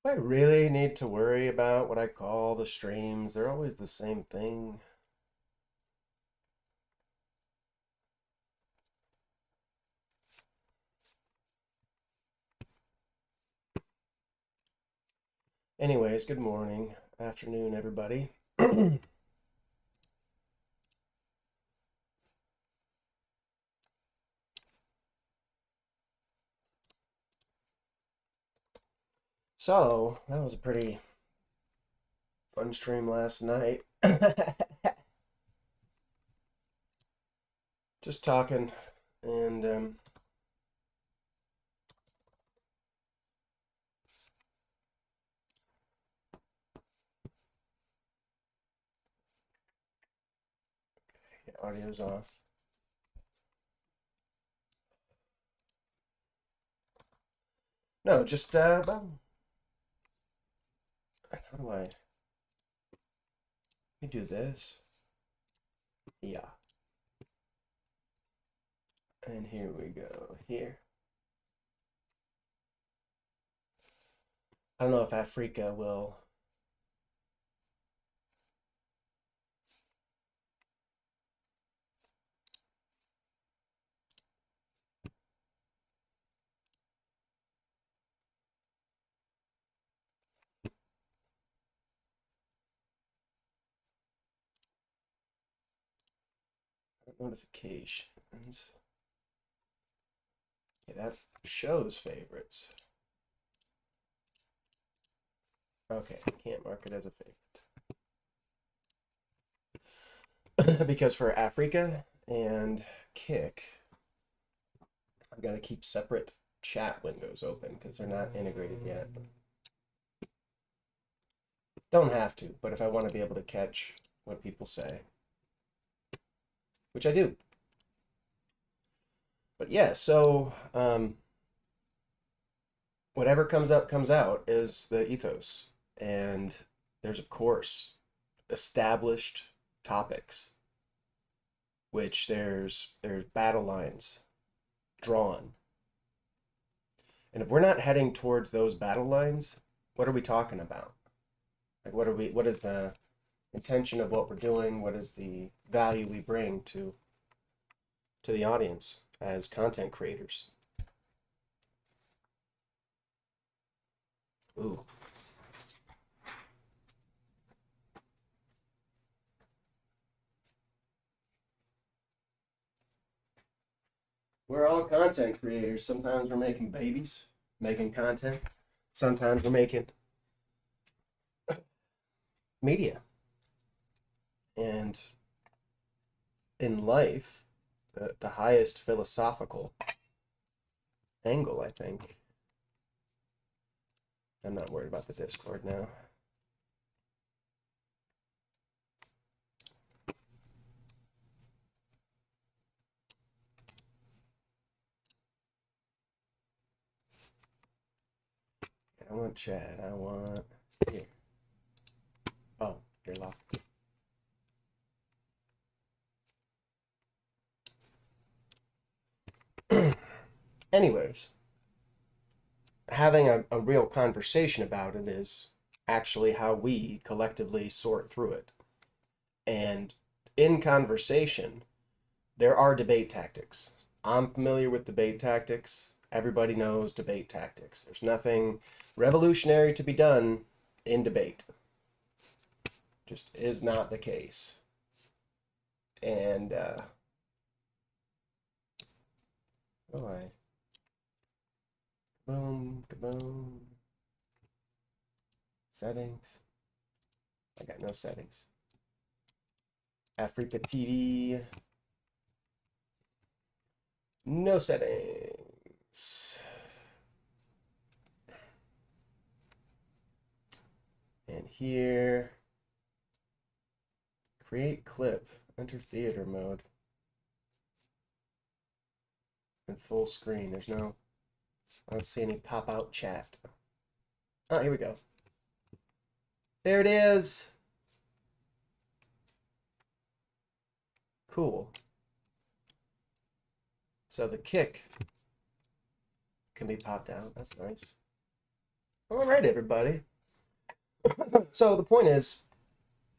I really need to worry about what I call the streams. They're always the same thing. Anyways, good morning, afternoon, everybody. So, that was a pretty fun stream last night. Just talking and yeah, audio's off. No, just how do I? Let me do this. Yeah, and here we go. Here. I don't know if Africa will. Notifications. Yeah, that shows favorites. Okay, can't mark it as a favorite. Because for Africa and Kick, I've got to keep separate chat windows open because they're not integrated yet. Don't have to, but if I want to be able to catch what people say, which I do. But yeah, so whatever comes up comes out is the ethos. And there's, of course, established topics, which there's battle lines drawn. And if we're not heading towards those battle lines, what are we talking about? Like what is the intention of what we're doing? What is the value we bring to the audience as content creators? Ooh. We're all content creators. Sometimes we're making babies, making content. Sometimes we're making media. And in life, the highest philosophical angle, I think. I'm not worried about the Discord now. I want chat. I want here. Oh, you're locked. Anyways, having a real conversation about it is actually how we collectively sort through it. And in conversation, there are debate tactics. I'm familiar with debate tactics. Everybody knows debate tactics. There's nothing revolutionary to be done in debate. Just is not the case. And oh, I boom, kaboom. Settings. I got no settings. Africa TV. No settings. And here, create clip, enter theater mode, and full screen. There's no, I don't see any pop out chat. Oh, here we go. There it is. Cool. So the kick can be popped out. That's nice. All right, everybody. So the point is,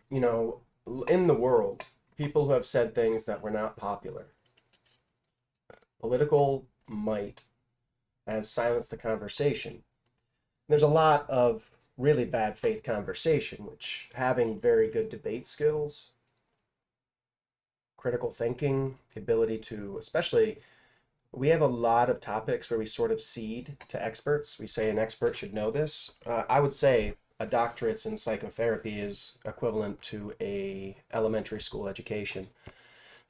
you know, in the world, people who have said things that were not popular, political might has silenced the conversation. There's a lot of really bad faith conversation, which having very good debate skills, critical thinking, the ability to, especially, we have a lot of topics where we sort of cede to experts. We say an expert should know this. I would say a doctorate in psychotherapy is equivalent to a elementary school education.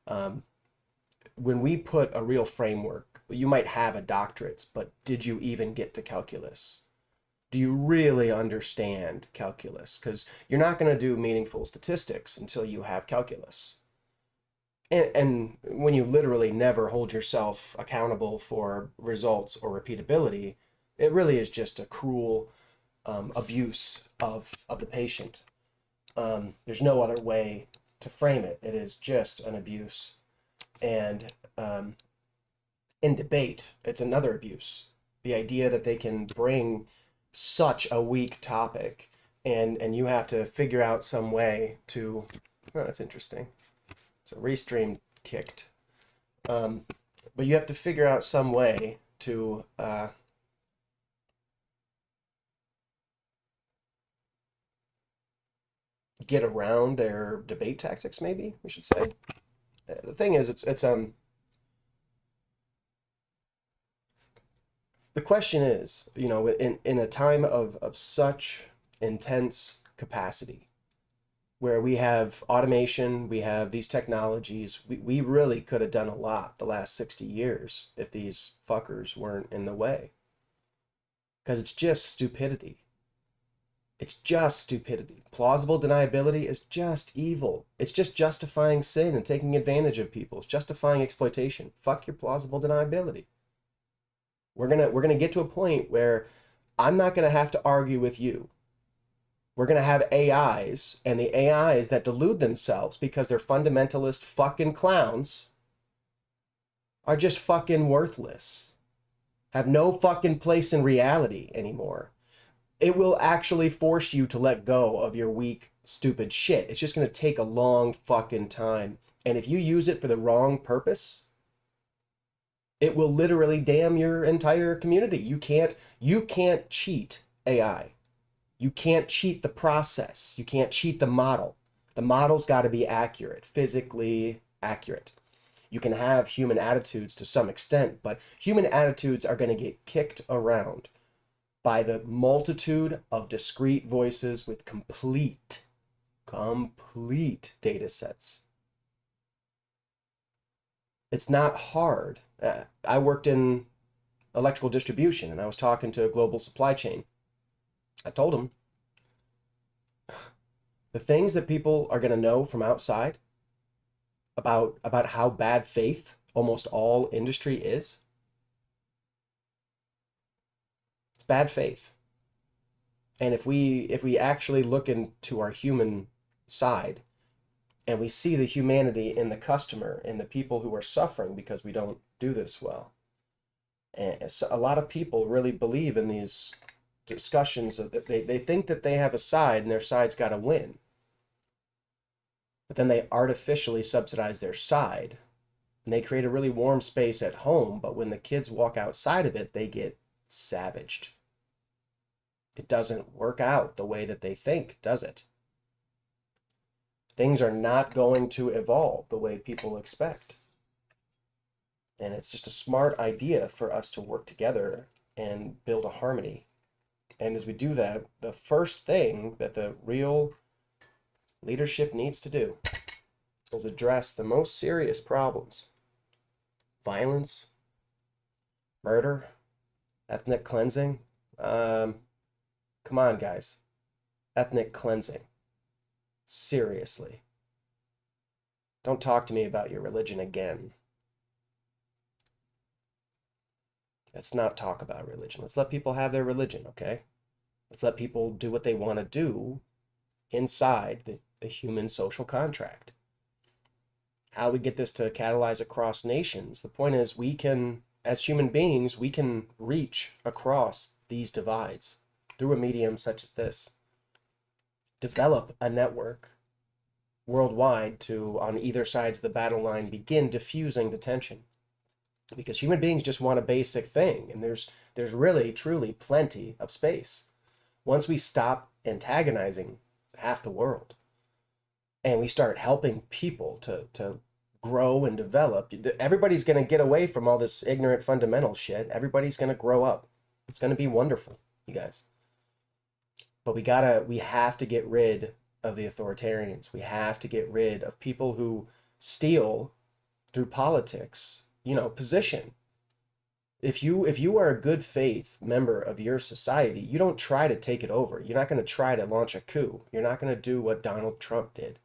Um, when we put a real framework, you might have a doctorate, but did you even get to calculus? Do you really understand calculus? Because you're not going to do meaningful statistics until you have calculus. And when you literally never hold yourself accountable for results or repeatability, it really is just a cruel abuse of the patient. There's no other way to frame it. It is just an abuse. And in debate, it's another abuse. The idea that they can bring such a weak topic and you have to figure out some way to, oh, that's interesting. So Restream kicked. But you have to figure out some way to get around their debate tactics, maybe we should say. The thing is, it's the question is, you know, in a time of such intense capacity, where we have automation, we have these technologies, we really could have done a lot the last 60 years if these fuckers weren't in the way. Because it's just stupidity. It's just stupidity. Plausible deniability is just evil. It's just justifying sin and taking advantage of people. It's justifying exploitation. Fuck your plausible deniability. We're gonna get to a point where I'm not gonna have to argue with you. We're gonna have AIs, and the AIs that delude themselves because they're fundamentalist fucking clowns are just fucking worthless. Have no fucking place in reality anymore. It will actually force you to let go of your weak, stupid shit. It's just gonna take a long fucking time. And if you use it for the wrong purpose, it will literally damn your entire community. You can't cheat AI. You can't cheat the process. You can't cheat the model. The model's got to be accurate, physically accurate. You can have human attitudes to some extent, but human attitudes are going to get kicked around by the multitude of discrete voices with complete data sets. It's not hard. I worked in electrical distribution and I was talking to a global supply chain. I told them the things that people are going to know from outside about how bad faith almost all industry is. It's bad faith. And if we actually look into our human side and we see the humanity in the customer and the people who are suffering because we don't do this well. And so a lot of people really believe in these discussions that they think that they have a side and their side's got to win. But then they artificially subsidize their side and they create a really warm space at home, but when the kids walk outside of it, they get savaged. It doesn't work out the way that they think, does it? Things are not going to evolve the way people expect. And it's just a smart idea for us to work together and build a harmony. And as we do that, the first thing that the real leadership needs to do is address the most serious problems: violence, murder, ethnic cleansing. Come on, guys. Ethnic cleansing. Seriously. Don't talk to me about your religion again. Let's not talk about religion. Let's let people have their religion, okay? Let's let people do what they want to do inside the human social contract. How we get this to catalyze across nations, the point is we can, as human beings, we can reach across these divides. through a medium such as this, develop a network worldwide to, on either sides of the battle line, begin diffusing the tension. Because human beings just want a basic thing, and there's really, truly plenty of space. Once we stop antagonizing half the world and we start helping people to grow and develop, everybody's going to get away from all this ignorant fundamental shit. Everybody's going to grow up. It's going to be wonderful, you guys. But we have to get rid of the authoritarians. We have to get rid of people who steal through politics, position. If you are a good faith member of your society, you don't try to take it over. You're not going to try to launch a coup. You're not going to do what Donald Trump did.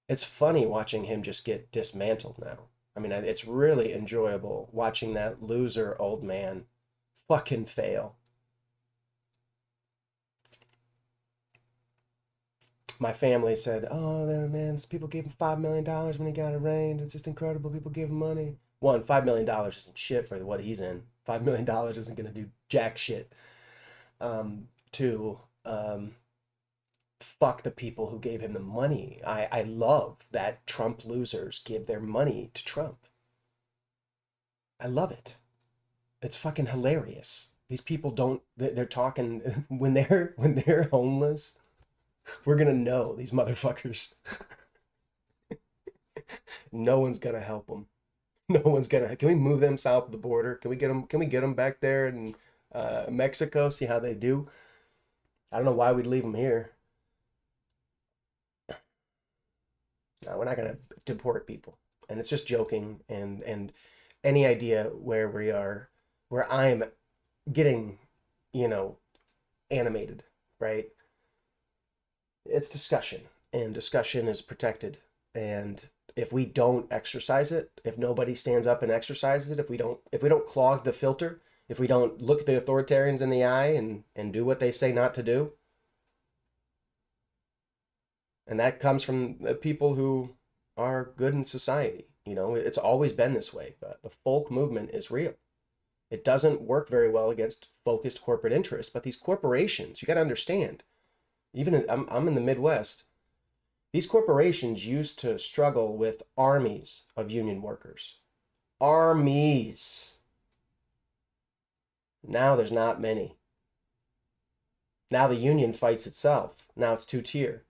It's funny watching him just get dismantled now. I mean, it's really enjoyable watching that loser old man fucking fail. My family said, "Oh, man, people gave him $5 million when he got arraigned. It's just incredible. People give him money." One, $5 million isn't shit for what he's in. $5 million isn't going to do jack shit. Two, fuck the people who gave him the money. I love that Trump losers give their money to Trump. I love it. It's fucking hilarious. These people don't, they're talking, when they're homeless, we're gonna know these motherfuckers. No one's gonna help them. No one's gonna. Can we move them south of the border? Can we get them? Can we get them back there in Mexico? See how they do. I don't know why we'd leave them here. No, we're not gonna deport people. And it's just joking. And any idea where we are, where I'm getting, animated, right? It's discussion, and discussion is protected. And if we don't exercise it, if nobody stands up and exercises it, if we don't clog the filter, if we don't look the authoritarians in the eye and do what they say not to do, and that comes from the people who are good in society. It's always been this way, but the folk movement is real. It doesn't work very well against focused corporate interests, but these corporations, you got to understand, I'm in the Midwest. These corporations used to struggle with armies of union workers. Armies. Now there's not many. Now the union fights itself. Now it's two-tier.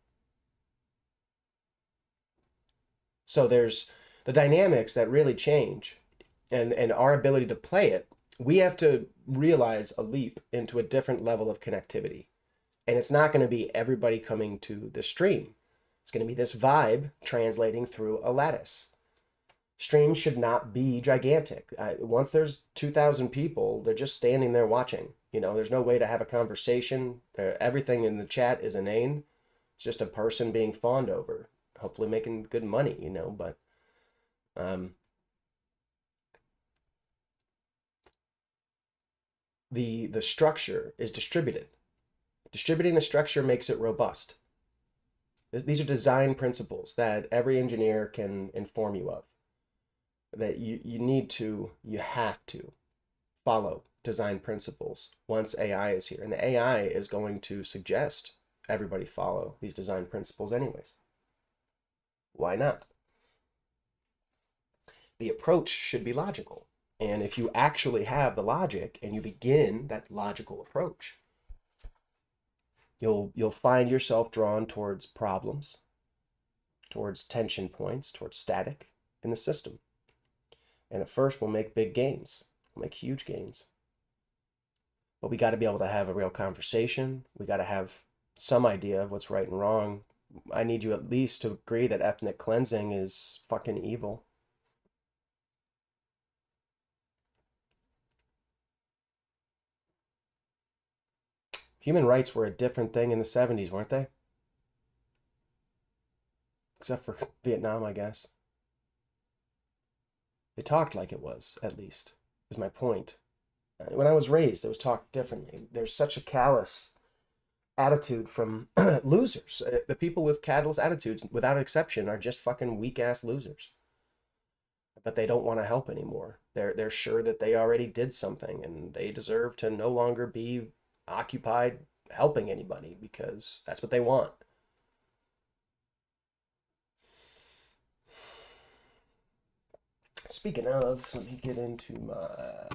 So there's the dynamics that really change, and our ability to play it. We have to realize a leap into a different level of connectivity. And it's not going to be everybody coming to the stream. It's going to be this vibe translating through a lattice. Streams should not be gigantic. Once there's 2,000 people, they're just standing there watching. There's no way to have a conversation. Everything in the chat is inane. It's just a person being fawned over, hopefully making good money, but the structure is distributed. Distributing the structure makes it robust. These are design principles that every engineer can inform you of. That you have to follow design principles once AI is here. And the AI is going to suggest everybody follow these design principles anyways. Why not? The approach should be logical. And if you actually have the logic and you begin that logical approach, you'll find yourself drawn towards problems, towards tension points, towards static in the system. And at first we'll make big gains. We'll make huge gains. But we got to be able to have a real conversation. We got to have some idea of what's right and wrong. I need you at least to agree that ethnic cleansing is fucking evil. Human rights were a different thing in the 70s, weren't they? Except for Vietnam, I guess. They talked like it was, at least, is my point. When I was raised, it was talked differently. There's such a callous attitude from losers. The people with callous attitudes, without exception, are just fucking weak-ass losers. but they don't want to help anymore. They're sure that they already did something and they deserve to no longer be occupied helping anybody because that's what they want. Speaking of, let me get into my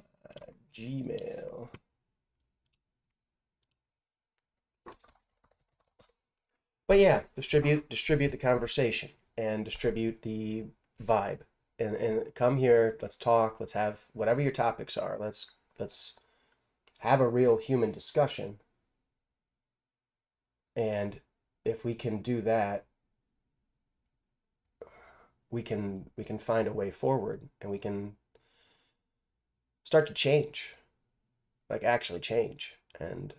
Gmail. But yeah, distribute the conversation and distribute the vibe. And come here, let's talk, let's have whatever your topics are. Let's have a real human discussion. And if we can do that, we can find a way forward and we can start to change, like actually change. And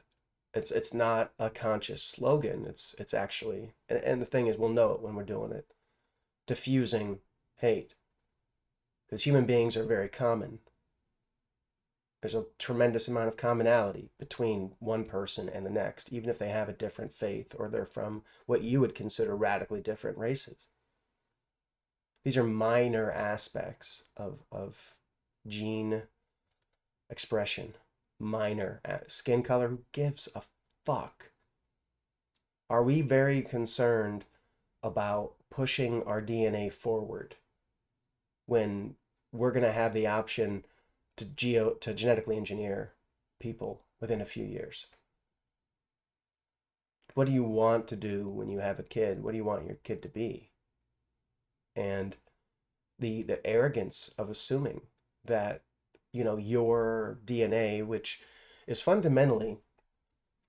it's not a conscious slogan. It's actually, and the thing is, we'll know it when we're doing it. Diffusing hate, because human beings are very common. There's a tremendous amount of commonality between one person and the next, even if they have a different faith or they're from what you would consider radically different races. These are minor aspects of gene expression. Minor. Skin color, who gives a fuck? Are we very concerned about pushing our DNA forward when we're going to have the option to genetically engineer people within a few years? What do you want to do when you have a kid? What do you want your kid to be? And the arrogance of assuming that, your DNA, which is fundamentally,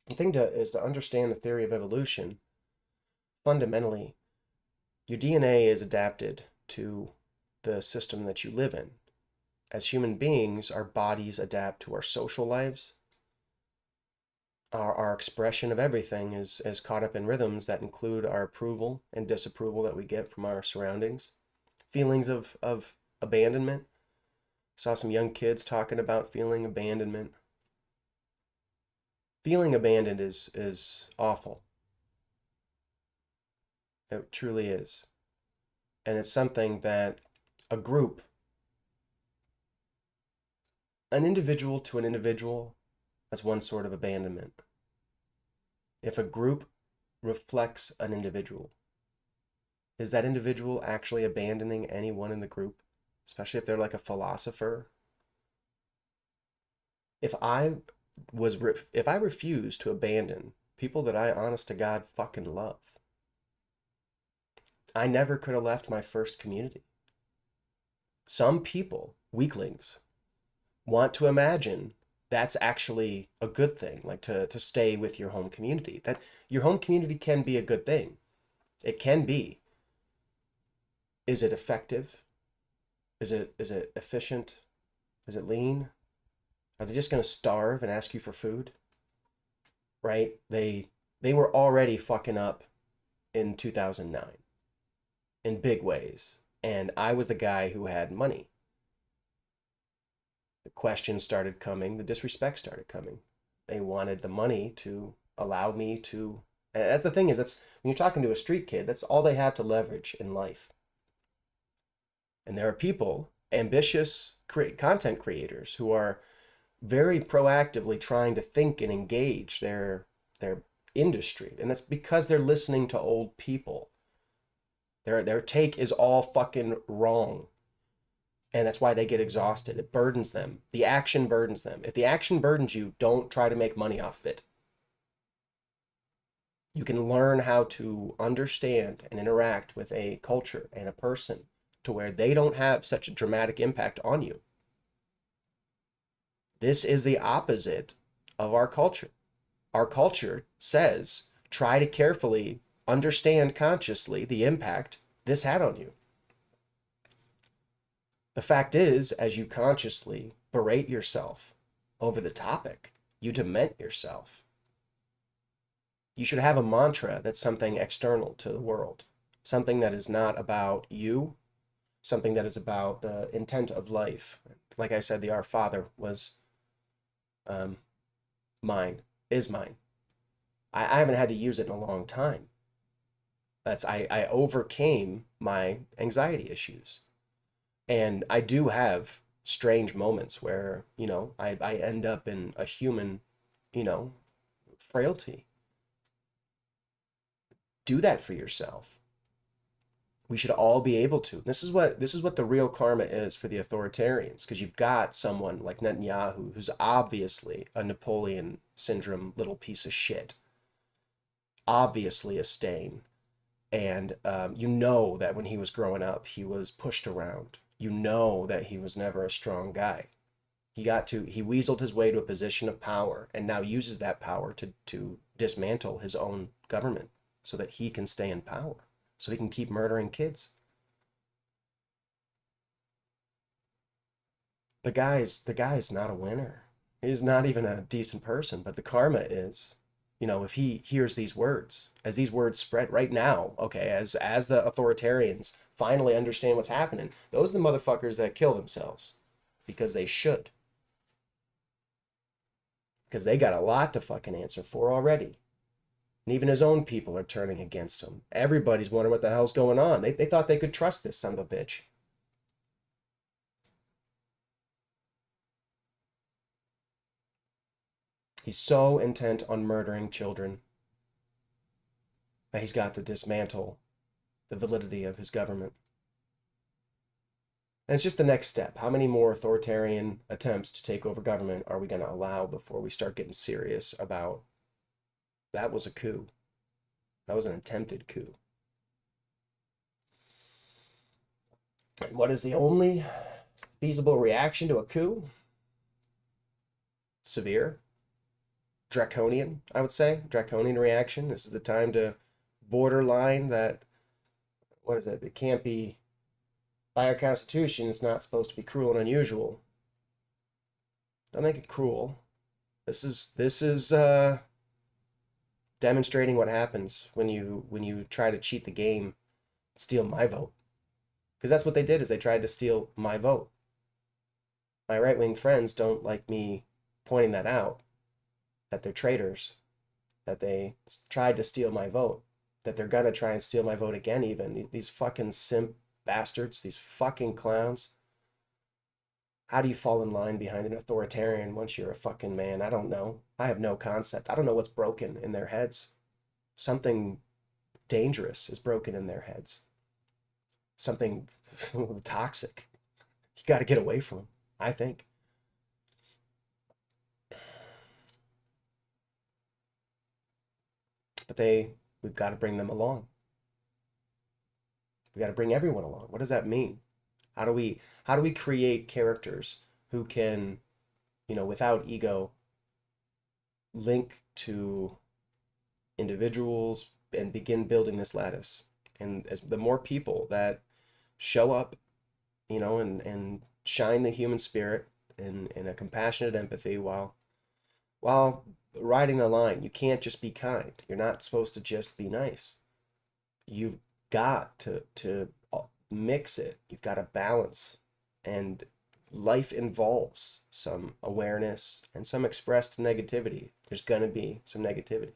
the thing is to understand the theory of evolution. Fundamentally, your DNA is adapted to the system that you live in. As human beings, our bodies adapt to our social lives. Our expression of everything is caught up in rhythms that include our approval and disapproval that we get from our surroundings. Feelings of abandonment. Saw some young kids talking about feeling abandonment. Feeling abandoned is awful. It truly is. And it's something that a group, an individual to an individual, that's one sort of abandonment. If a group reflects an individual, is that individual actually abandoning anyone in the group? Especially if they're like a philosopher. If I if I refuse to abandon people that I honest to God fucking love, I never could have left my first community. Some people, weaklings, want to imagine that's actually a good thing, like to stay with your home community. That your home community can be a good thing. It can be. Is it effective? Is it efficient? Is it lean? Are they just going to starve and ask you for food? Right? They were already fucking up in 2009 in big ways. And I was the guy who had money. The questions started coming, the disrespect started coming. They wanted the money to allow me to. And that's the thing is, that's when you're talking to a street kid, that's all they have to leverage in life. And there are people, ambitious content creators, who are very proactively trying to think and engage their industry, and that's because they're listening to old people. Their take is all fucking wrong, and that's why they get exhausted. It burdens them. The action burdens them. If the action burdens you, don't try to make money off of it. You can learn how to understand and interact with a culture and a person to where they don't have such a dramatic impact on you. This is the opposite of our culture. Our culture says, try to carefully understand consciously the impact this had on you. The fact is, as you consciously berate yourself over the topic, you dement yourself. You should have a mantra that's something external to the world, something that is not about you, something that is about the intent of life. Like I said, the Our Father was mine, is mine. I haven't had to use it in a long time. I overcame my anxiety issues. And I do have strange moments where, I end up in a human, you know, frailty. Do that for yourself. We should all be able to. This is what the real karma is for the authoritarians, because you've got someone like Netanyahu who's obviously a Napoleon syndrome little piece of shit, obviously a stain, and you know that when he was growing up, he was pushed around. You know that he was never a strong guy. He weaseled his way to a position of power and now uses that power to dismantle his own government so that he can stay in power, so he can keep murdering kids. The guy's not a winner. He's not even a decent person, but the karma is, if he hears these words, as these words spread right now, okay, as the authoritarians finally understand what's happening, those are the motherfuckers that kill themselves because they should. Because they got a lot to fucking answer for already. And even his own people are turning against him. Everybody's wondering what the hell's going on. They thought they could trust this son of a bitch. He's so intent on murdering children that he's got to dismantle the validity of his government. And it's just the next step. How many more authoritarian attempts to take over government are we going to allow before we start getting serious about that was a coup? That was an attempted coup. And what is the only feasible reaction to a coup? Severe, draconian, I would say. Draconian reaction. This is the time to borderline that, what is it? It can't be, by our Constitution, it's not supposed to be cruel and unusual. Don't make it cruel. This is demonstrating what happens when you try to cheat the game, steal my vote. Because that's what they did, is they tried to steal my vote. My right-wing friends don't like me pointing that out, that they're traitors, that they tried to steal my vote, that they're gonna try and steal my vote again even. These fucking simp bastards, these fucking clowns. How do you fall in line behind an authoritarian once you're a fucking man? I don't know. I have no concept. I don't know what's broken in their heads. Something dangerous is broken in their heads. Something toxic. You got to get away from them, I think. But we've got to bring them along. We got to bring everyone along. What does that mean? How do we create characters who can, without ego, link to individuals and begin building this lattice? And as the more people that show up, and shine the human spirit in a compassionate empathy while riding the line. You can't just be kind. You're not supposed to just be nice. You've got to mix it. You've got to balance. And life involves some awareness and some expressed negativity. There's going to be some negativity.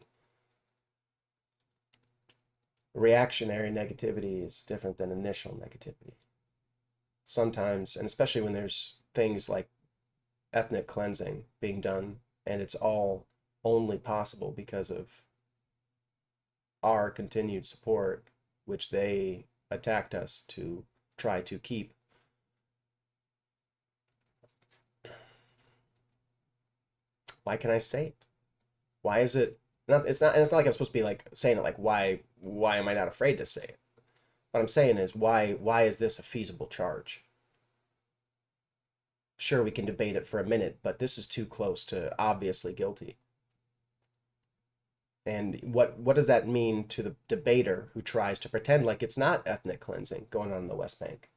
Reactionary negativity is different than initial negativity. Sometimes, and especially when there's things like ethnic cleansing being done, and it's all only possible because of our continued support, which they attacked us to try to keep. Why can I say it? Why is it not? It's not like I'm supposed to be like saying it like why am I not afraid to say it? What I'm saying is why is this a feasible charge? Sure, we can debate it for a minute, but this is too close to obviously guilty. And what does that mean to the debater who tries to pretend like it's not ethnic cleansing going on in the West Bank?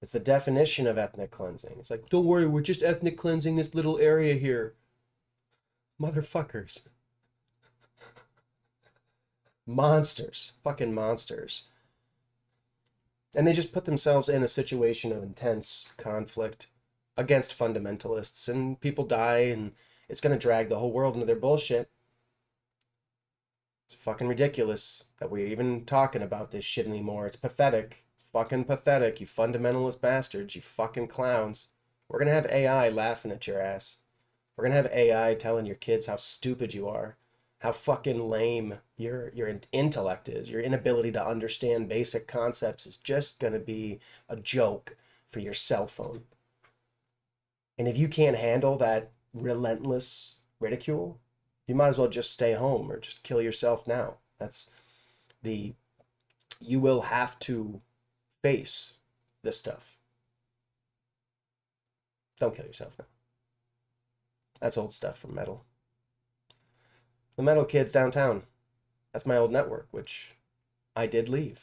It's the definition of ethnic cleansing. It's like, don't worry, we're just ethnic cleansing this little area here. Motherfuckers. Monsters. Fucking monsters. And they just put themselves in a situation of intense conflict against fundamentalists, and people die, and it's going to drag the whole world into their bullshit. It's fucking ridiculous that we're even talking about this shit anymore. It's pathetic. It's fucking pathetic, you fundamentalist bastards, you fucking clowns. We're gonna have AI laughing at your ass. We're gonna have AI telling your kids how stupid you are, how fucking lame your intellect is. Your inability to understand basic concepts is just gonna be a joke for your cell phone. And if you can't handle that relentless ridicule, you might as well just stay home or just kill yourself now. That's the you will have to face this stuff. Don't kill yourself now. That's old stuff from metal. The metal kids downtown. That's my old network, which I did leave.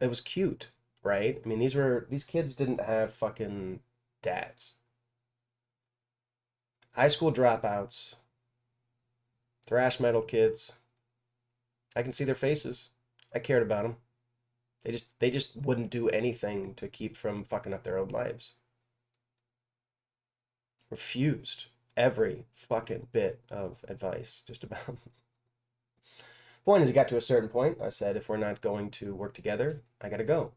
It was cute, right? I mean, these kids didn't have fucking dads. High school dropouts, thrash metal kids. I can see their faces. I cared about them. They just wouldn't do anything to keep from fucking up their own lives. Refused every fucking bit of advice, just about. Point is, it got to a certain point. I said, if we're not going to work together, I gotta go.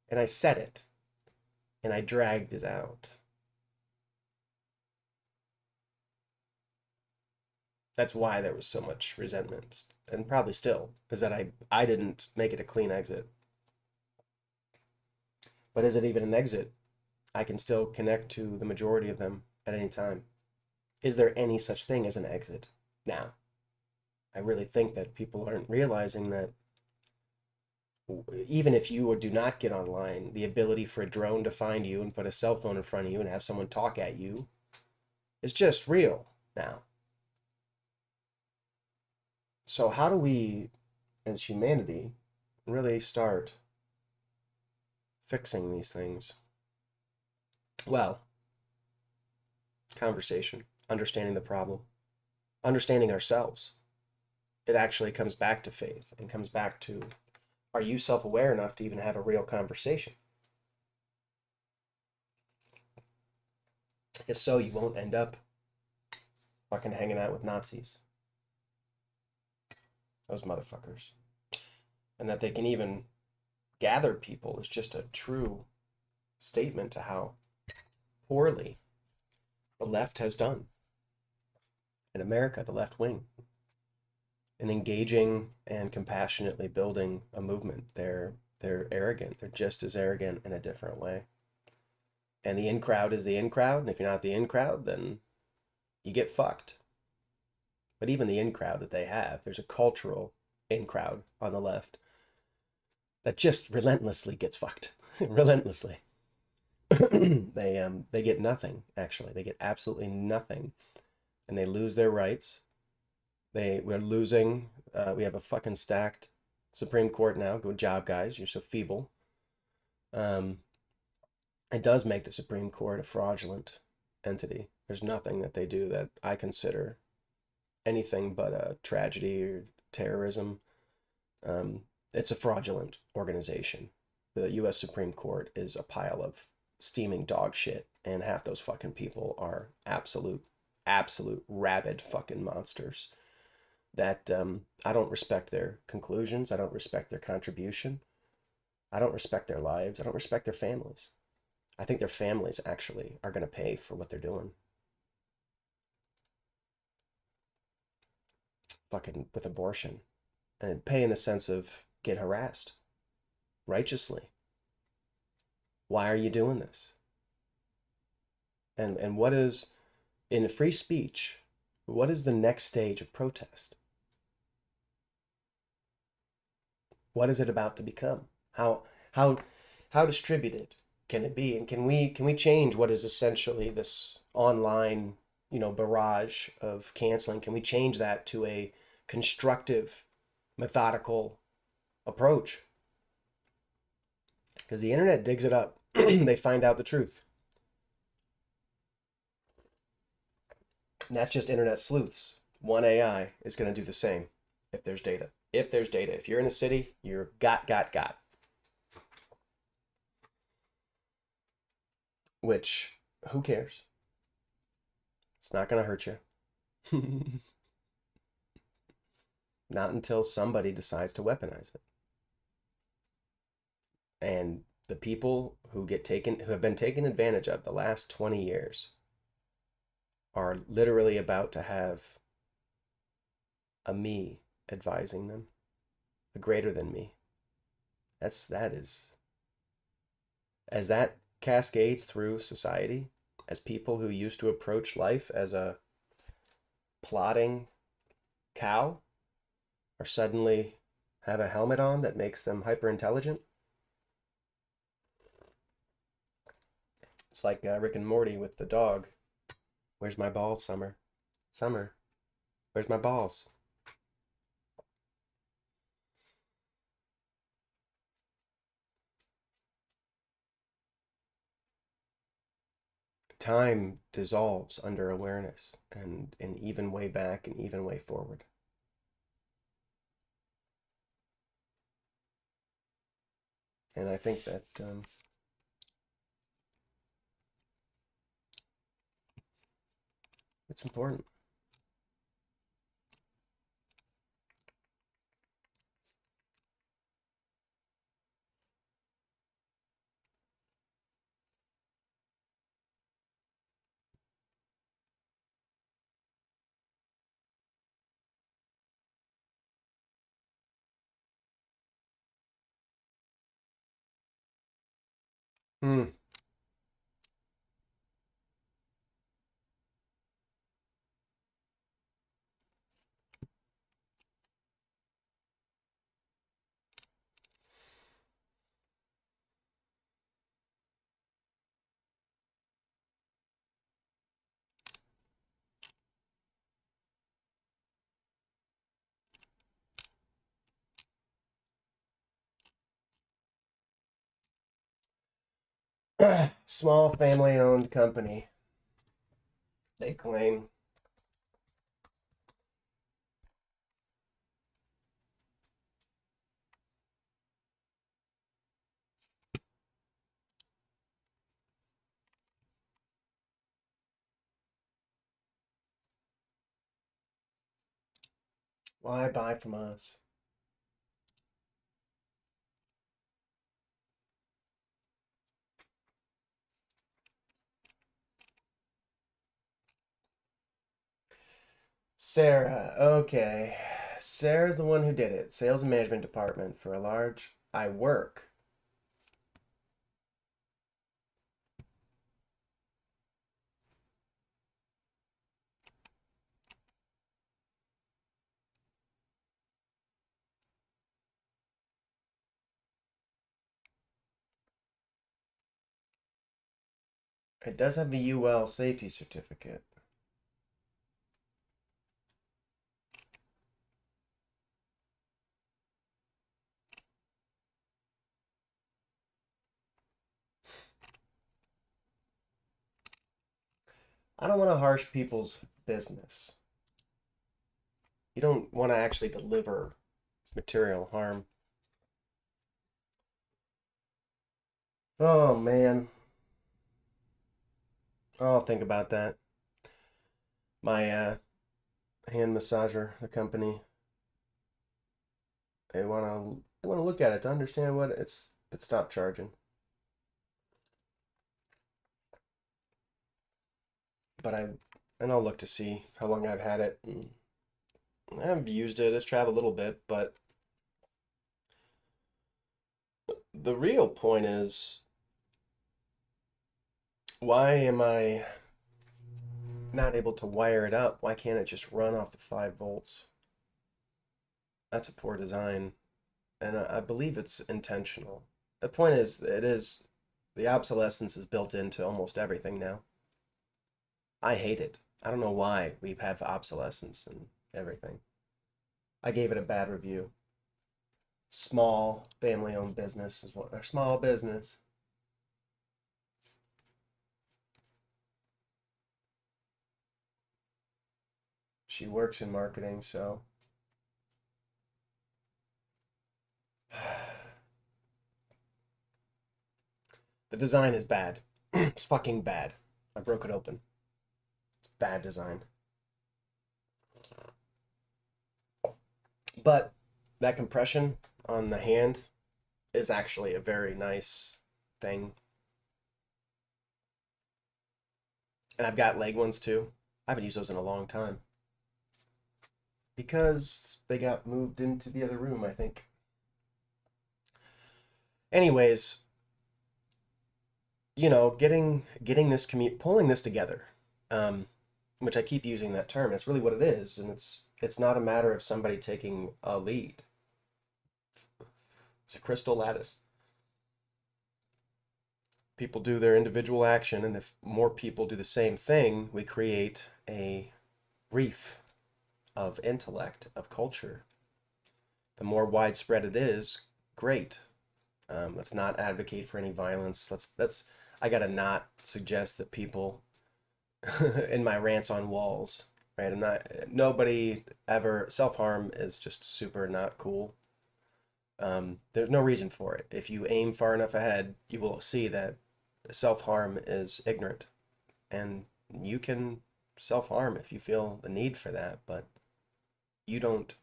And I said it. And I dragged it out. That's why there was so much resentment, and probably still, is that I didn't make it a clean exit. But is it even an exit? I can still connect to the majority of them at any time. Is there any such thing as an exit now? I really think that people aren't realizing that even if you or do not get online, the ability for a drone to find you and put a cell phone in front of you and have someone talk at you is just real now. So how do we, as humanity, really start fixing these things? Well, conversation, understanding the problem, understanding ourselves. It actually comes back to faith and comes back to, are you self-aware enough to even have a real conversation? If so, you won't end up fucking hanging out with Nazis. Those motherfuckers. And that they can even gather people is just a true statement to how poorly the left has done. In America, the left wing. In engaging and compassionately building a movement. They're arrogant. They're just as arrogant in a different way. And the in crowd is the in crowd, and if you're not the in crowd, then you get fucked. But even the in crowd that they have, there's a cultural in crowd on the left that just relentlessly gets fucked. Relentlessly. They get nothing, actually. They get absolutely nothing. And they lose their rights. We're losing, we have a fucking stacked Supreme Court now. Good job, guys. You're so feeble. It does make the Supreme Court a fraudulent entity. There's nothing that they do that I consider anything but a tragedy or terrorism. It's a fraudulent organization. The U.S. Supreme Court is a pile of steaming dog shit, and half those fucking people are absolute rabid fucking monsters that I don't respect their conclusions. I don't respect their contribution. I don't respect their lives. I don't respect their families. I think their families actually are going to pay for what they're doing. Fucking with abortion. And pay in the sense of get harassed righteously. Why are you doing this? And what is, in free speech, what is the next stage of protest? What is it about to become? How distributed can it be? And can we change what is essentially this online, barrage of canceling? Can we change that to a constructive, methodical approach? Because the internet digs it up. They find out the truth. And that's just internet sleuths. One AI is going to do the same if there's data. If there's data. If you're in a city, you're got. Which, who cares? It's not going to hurt you. Not until somebody decides to weaponize it. And the people who have been taken advantage of the last 20 years are literally about to have a me advising them, a greater than me. That is, as that cascades through society, as people who used to approach life as a plodding cow are suddenly have a helmet on that makes them hyper intelligent. It's like Rick and Morty with the dog. Where's my balls, Summer? Summer, where's my balls? Time dissolves under awareness, and an even way back and even way forward. And I think that it's important. Hmm. Small family-owned company, they claim. Why buy from us? Sarah, okay. Sarah's the one who did it. Sales and management department for a large. I work. It does have a UL safety certificate. I don't want to harsh people's business. You don't want to actually deliver material harm. Oh man. I'll think about that. My hand massager, the company, they want to look at it to understand what it stopped charging. But I'll look to see how long I've had it. I haven't used it. It's traveled a little bit, but the real point is, why am I not able to wire it up? Why can't it just run off the 5 volts? That's a poor design, and I believe it's intentional. The point is, the obsolescence is built into almost everything now. I hate it. I don't know why we have obsolescence and everything. I gave it a bad review. Small family-owned business is what, or small business. She works in marketing, so the design is bad. It's fucking bad. I broke it open. It's bad design. But that compression on the hand is actually a very nice thing. And I've got leg ones too. I haven't used those in a long time because they got moved into the other room, I think. Anyways, getting this pulling this together, um, which I keep using that term. It's really what it is, and it's not a matter of somebody taking a lead. It's a crystal lattice. People do their individual action, and if more people do the same thing, we create a reef of intellect, of culture. The more widespread it is, great. Let's not advocate for any violence. I gotta not suggest that people in my rants on walls, right? Nobody ever, self-harm is just super not cool. There's no reason for it. If you aim far enough ahead, you will see that self-harm is ignorant, and you can self-harm if you feel the need for that, but you don't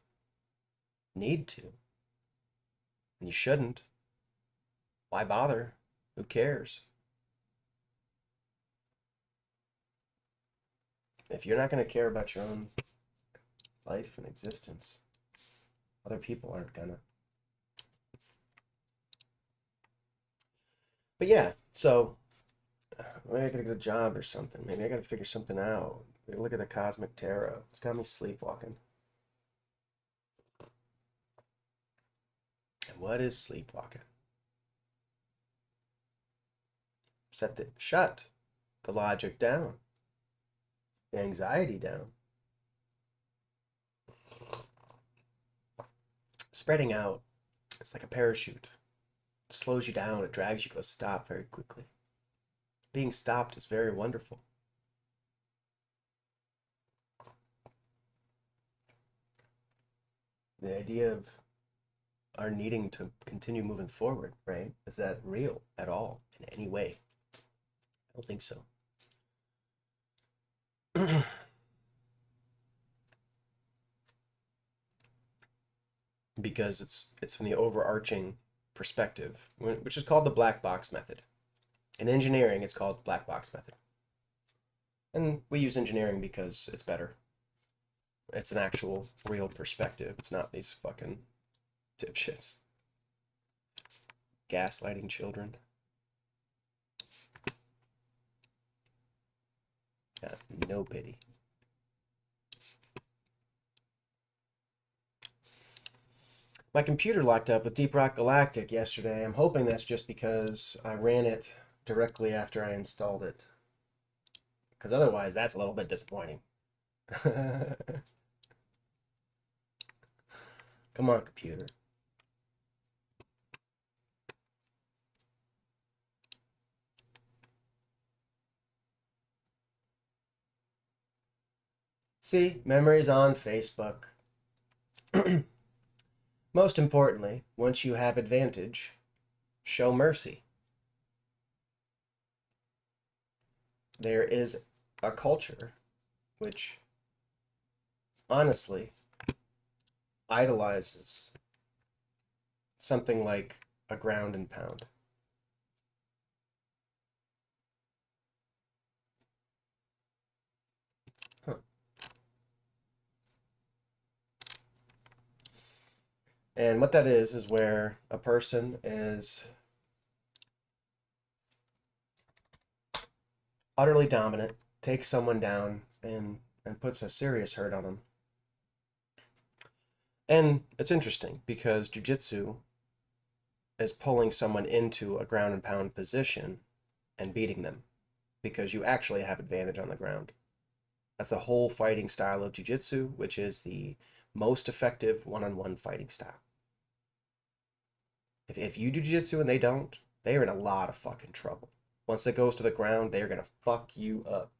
need to, and you shouldn't. Why bother? Who cares? If you're not going to care about your own life and existence, other people aren't gonna. But yeah, so maybe I gotta get a job or something. Maybe I gotta figure something out. Look at the cosmic tarot. It's got me sleepwalking. And what is sleepwalking? Shut the logic down, the anxiety down. Spreading out, it's like a parachute. It slows you down, it drags you to a stop very quickly. Being stopped is very wonderful. The idea of our needing to continue moving forward, right? Is that real at all in any way? I don't think so. Because it's from the overarching perspective, which is called the black box method. In engineering, it's called black box method. And we use engineering because it's better. It's an actual real perspective. It's not these fucking dipshits gaslighting children. Got no pity. My computer locked up with Deep Rock Galactic yesterday. I'm hoping that's just because I ran it directly after I installed it. Because otherwise, that's a little bit disappointing. Come on, computer. See, memories on Facebook. Most importantly, once you have advantage, show mercy. There is a culture which honestly idolizes something like a ground and pound. Huh. And what that is where a person is utterly dominant, takes someone down, and puts a serious hurt on them. And it's interesting because jiu-jitsu is pulling someone into a ground and pound position and beating them because you actually have advantage on the ground. That's the whole fighting style of jiu-jitsu, which is the most effective one-on-one fighting style. If you do jiu-jitsu and they don't, they are in a lot of fucking trouble. Once it goes to the ground, they're gonna fuck you up.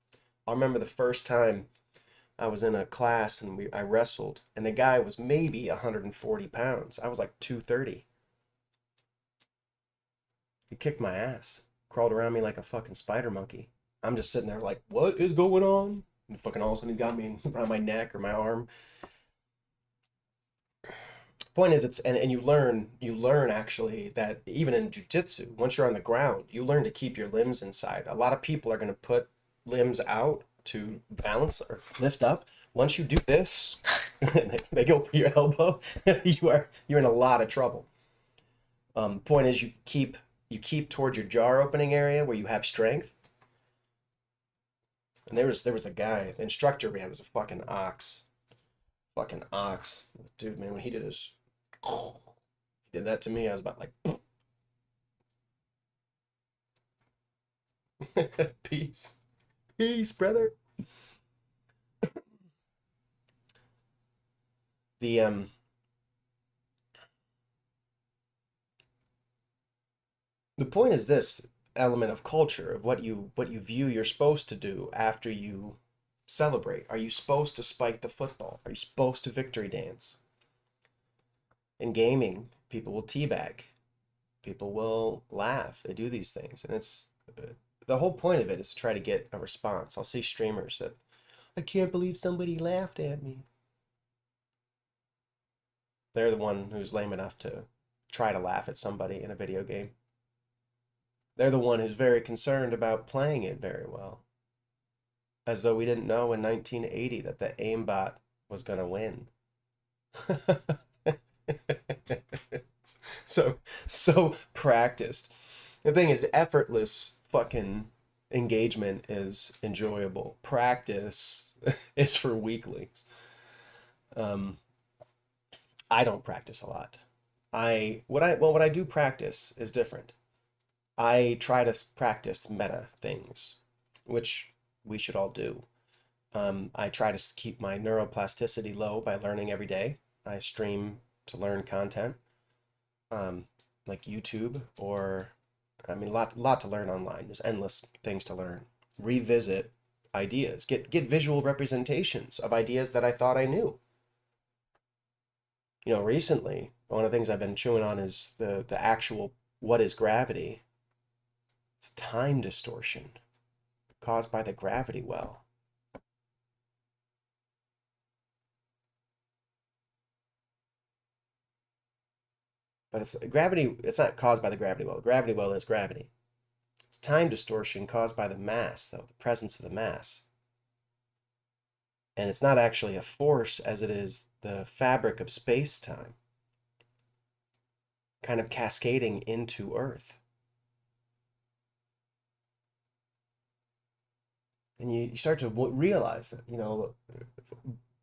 I remember the first time I was in a class and I wrestled, and the guy was maybe 140 pounds. I was like 230. He kicked my ass, crawled around me like a fucking spider monkey. I'm just sitting there like, what is going on? And fucking all of a sudden he's got me around my neck or my arm. Point is, it's and you learn actually that even in jujitsu, once you're on the ground, you learn to keep your limbs inside. A lot of people are going to put limbs out to balance or lift up. Once you do this, they go for your elbow, you're in a lot of trouble. Point is, you keep towards your jaw opening area where you have strength. And there was a guy, the instructor we had was a fucking ox, dude. Man, when he did that to me, I was about like, peace, peace, brother. The the point is this element of culture of what you view you're supposed to do after you celebrate. Are you supposed to spike the football? Are you supposed to victory dance? In gaming, people will teabag. People will laugh. They do these things, and it's the whole point of it is to try to get a response. I'll see streamers that I can't believe somebody laughed at me. They're the one who's lame enough to try to laugh at somebody in a video game. They're the one who's very concerned about playing it very well. As though we didn't know in 1980 that the aimbot was going to win. so so practiced. The thing is, effortless fucking engagement is enjoyable. Practice is for weaklings. Um, I don't practice a lot. What I do practice is different. I try to practice meta things, which we should all do. I try to keep my neuroplasticity low by learning every day. I stream to learn content, um, like YouTube, or I mean, a lot to learn online. There's endless things to learn. Revisit ideas, get visual representations of ideas that I thought I knew. Recently, one of the things I've been chewing on is the actual what is gravity. It's time distortion caused by the gravity well. But it's gravity, it's not caused by the gravity well. The gravity well is gravity. It's time distortion caused by the mass, though, the presence of the mass. And it's not actually a force as it is the fabric of space-time kind of cascading into Earth. And you start to realize that,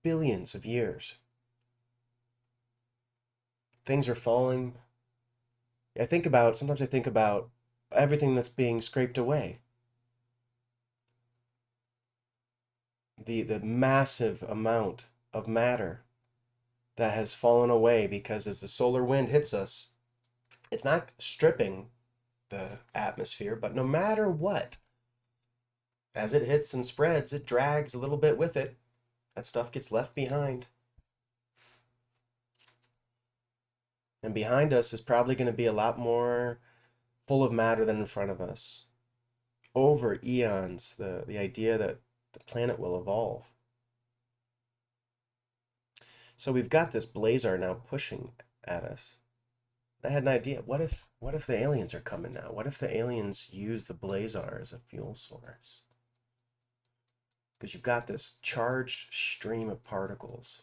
billions of years, things are falling. Sometimes I think about everything that's being scraped away. The massive amount of matter that has fallen away because as the solar wind hits us, it's not stripping the atmosphere, but no matter what, as it hits and spreads, it drags a little bit with it. That stuff gets left behind. And behind us is probably going to be a lot more full of matter than in front of us. Over eons, the idea that the planet will evolve. So we've got this blazar now pushing at us. I had an idea. What if the aliens are coming now? What if the aliens use the blazar as a fuel source? Because you've got this charged stream of particles,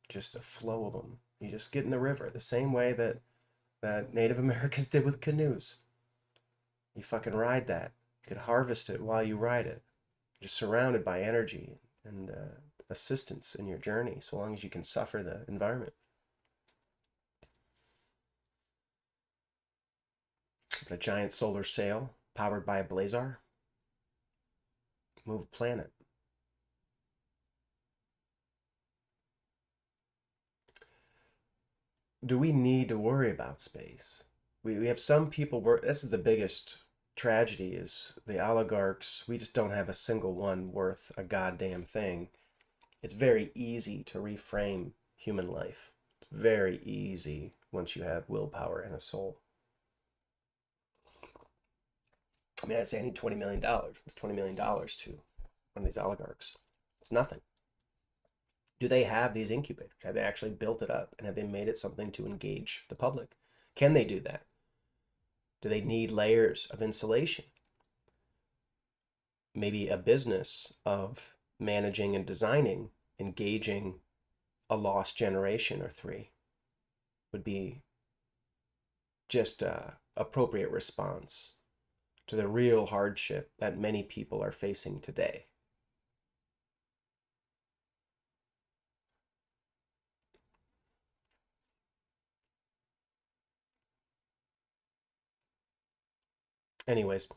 just a flow of them. You just get in the river the same way that Native Americans did with canoes. You fucking ride that. You could harvest it while you ride it. You're surrounded by energy and assistance in your journey, so long as you can suffer the environment. A giant solar sail powered by a blazar. Move a planet. Do we need to worry about space? We have some people work. This is the biggest tragedy is the oligarchs. We just don't have a single one worth a goddamn thing. It's very easy to reframe human life. It's very easy once you have willpower and a soul. I mean, I say I need $20 million. It's $20 million to one of these oligarchs. It's nothing. Do they have these incubators? Have they actually built it up and have they made it something to engage the public? Can they do that? Do they need layers of insulation? Maybe a business of managing and designing, engaging a lost generation or three would be just a appropriate response to the real hardship that many people are facing today. Anyways,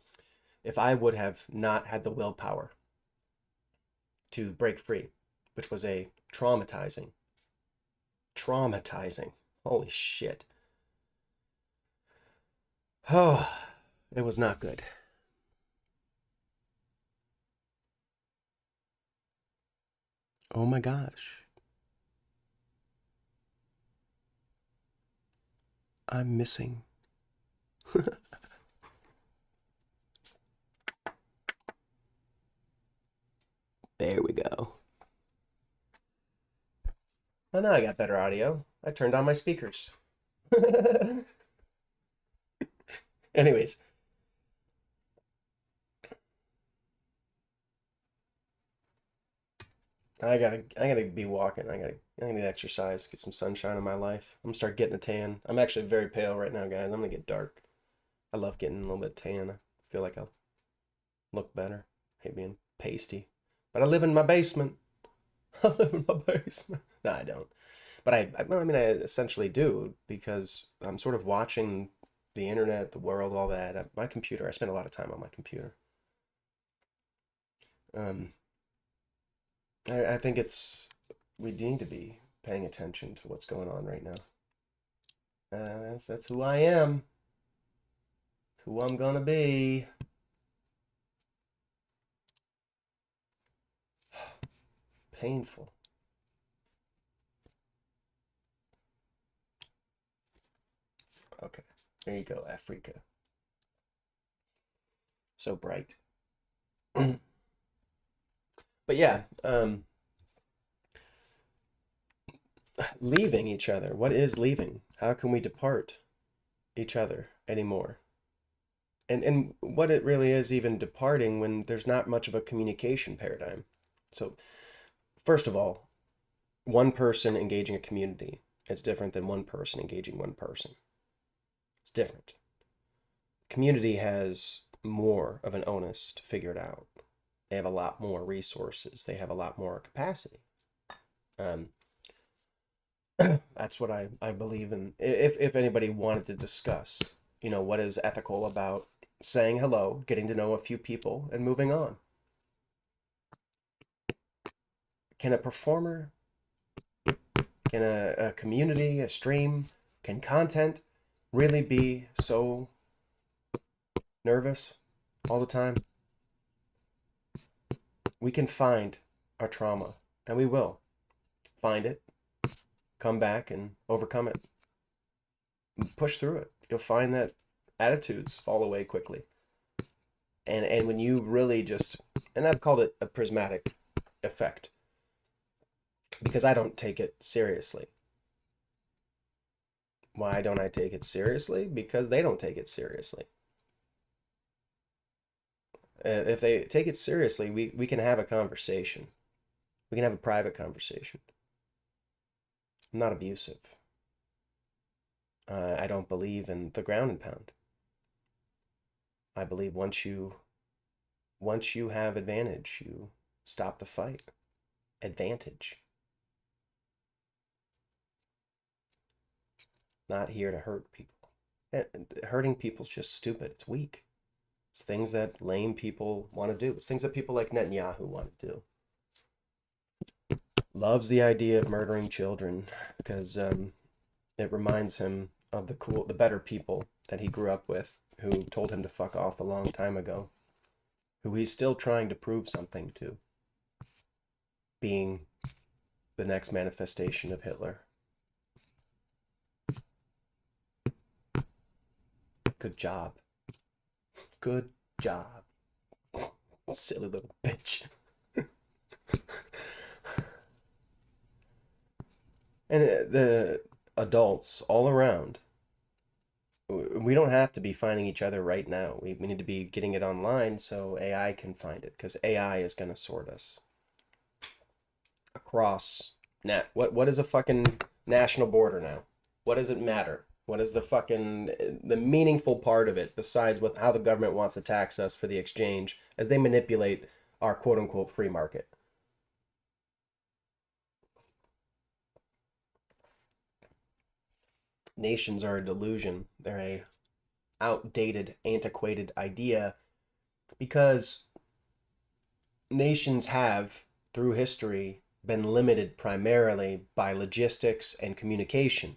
if I would have not had the willpower to break free, which was a traumatizing, holy shit. Oh, it was not good. Oh my gosh. I'm missing. There we go. Oh, now I got better audio. I turned on my speakers. Anyways, I gotta be walking. I need exercise, get some sunshine in my life. I'm gonna start getting a tan. I'm actually very pale right now, guys. I'm gonna get dark. I love getting a little bit tan. I feel like I'll look better. I hate being pasty. But I live in my basement. I live in my basement. No, I don't. But I mean, I essentially do because I'm sort of watching the internet, the world, all that. My computer, I spend a lot of time on my computer. Um, I think we need to be paying attention to what's going on right now. That's who I am. It's who I'm gonna be. Painful. Okay, there you go, Africa. So bright. But yeah, leaving each other. What is leaving? How can we depart each other anymore? And what it really is even departing when there's not much of a communication paradigm. So first of all, one person engaging a community is different than one person engaging one person. It's different. Community has more of an onus to figure it out. They have a lot more resources. They have a lot more capacity. Um, that's what I believe in. If anybody wanted to discuss, what is ethical about saying hello, getting to know a few people, and moving on. Can a performer, can a community, a stream, can content really be so nervous all the time? We can find our trauma, and we will find it, come back and overcome it, push through it. You'll find that attitudes fall away quickly. And when you really just, and I've called it a prismatic effect because I don't take it seriously. Why don't I take it seriously? Because they don't take it seriously. If they take it seriously, we can have a conversation. We can have a private conversation. I'm not abusive. I don't believe in the ground and pound. I believe once you have advantage, you stop the fight. Advantage. Not here to hurt people. Hurting people's just stupid. It's weak. It's things that lame people want to do. It's things that people like Netanyahu want to do. Loves the idea of murdering children because it reminds him of the better people that he grew up with who told him to fuck off a long time ago, who he's still trying to prove something to, being the next manifestation of Hitler. Good job. Good job. Silly little bitch. And the adults all around, we don't have to be finding each other right now. We need to be getting it online so AI can find it, because AI is going to sort us across net. What is a fucking national border now? What does it matter? What is the meaningful part of it besides what how the government wants to tax us for the exchange as they manipulate our quote unquote free market? Nations are a delusion. They're a outdated, antiquated idea because nations have, through history, been limited primarily by logistics and communication.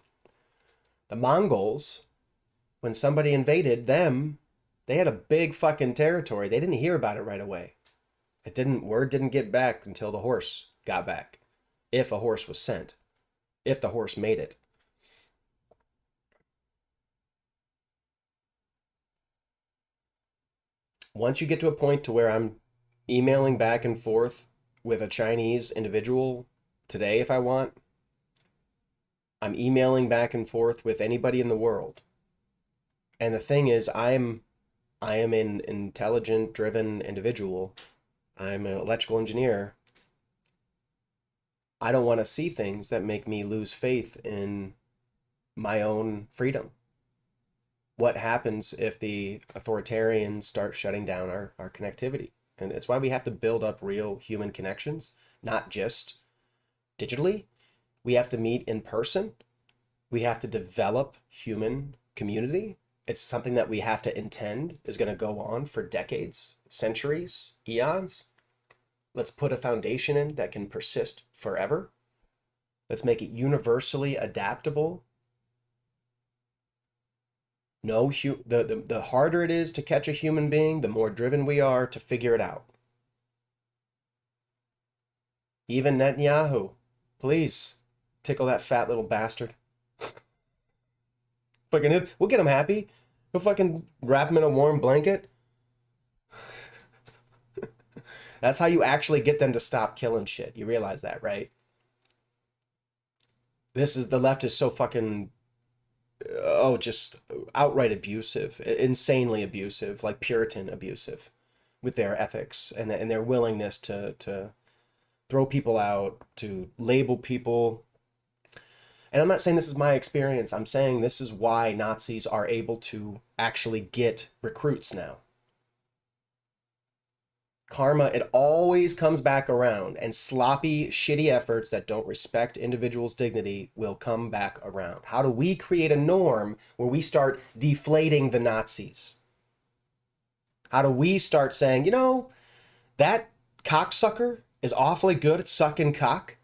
The Mongols, when somebody invaded them, they had a big fucking territory. They didn't hear about it right away. Word didn't get back until the horse got back. If a horse was sent, if the horse made it. Once you get to a point to where I'm emailing back and forth with a Chinese individual today if I want, I'm emailing back and forth with anybody in the world. And the thing is, I am an intelligent, driven individual. I'm an electrical engineer. I don't want to see things that make me lose faith in my own freedom. What happens if the authoritarians start shutting down our connectivity? And it's why we have to build up real human connections, not just digitally. We have to meet in person. We have to develop human community. It's something that we have to intend is going to go on for decades, centuries, eons. Let's put a foundation in that can persist forever. Let's make it universally adaptable. No, the harder it is to catch a human being, the more driven we are to figure it out. Even Netanyahu, please tickle that fat little bastard. Fucking, we'll get him happy. We'll fucking wrap him in a warm blanket. That's how you actually get them to stop killing shit. You realize that, right? The left is so fucking, oh, just outright abusive, insanely abusive, like Puritan abusive with their ethics and their willingness to throw people out, to label people. And I'm not saying this is my experience. I'm saying this is why Nazis are able to actually get recruits now. Karma, it always comes back around, and sloppy, shitty efforts that don't respect individuals' dignity will come back around. How do we create a norm where we start deflating the Nazis? How do we start saying, you know, that cocksucker is awfully good at sucking cock,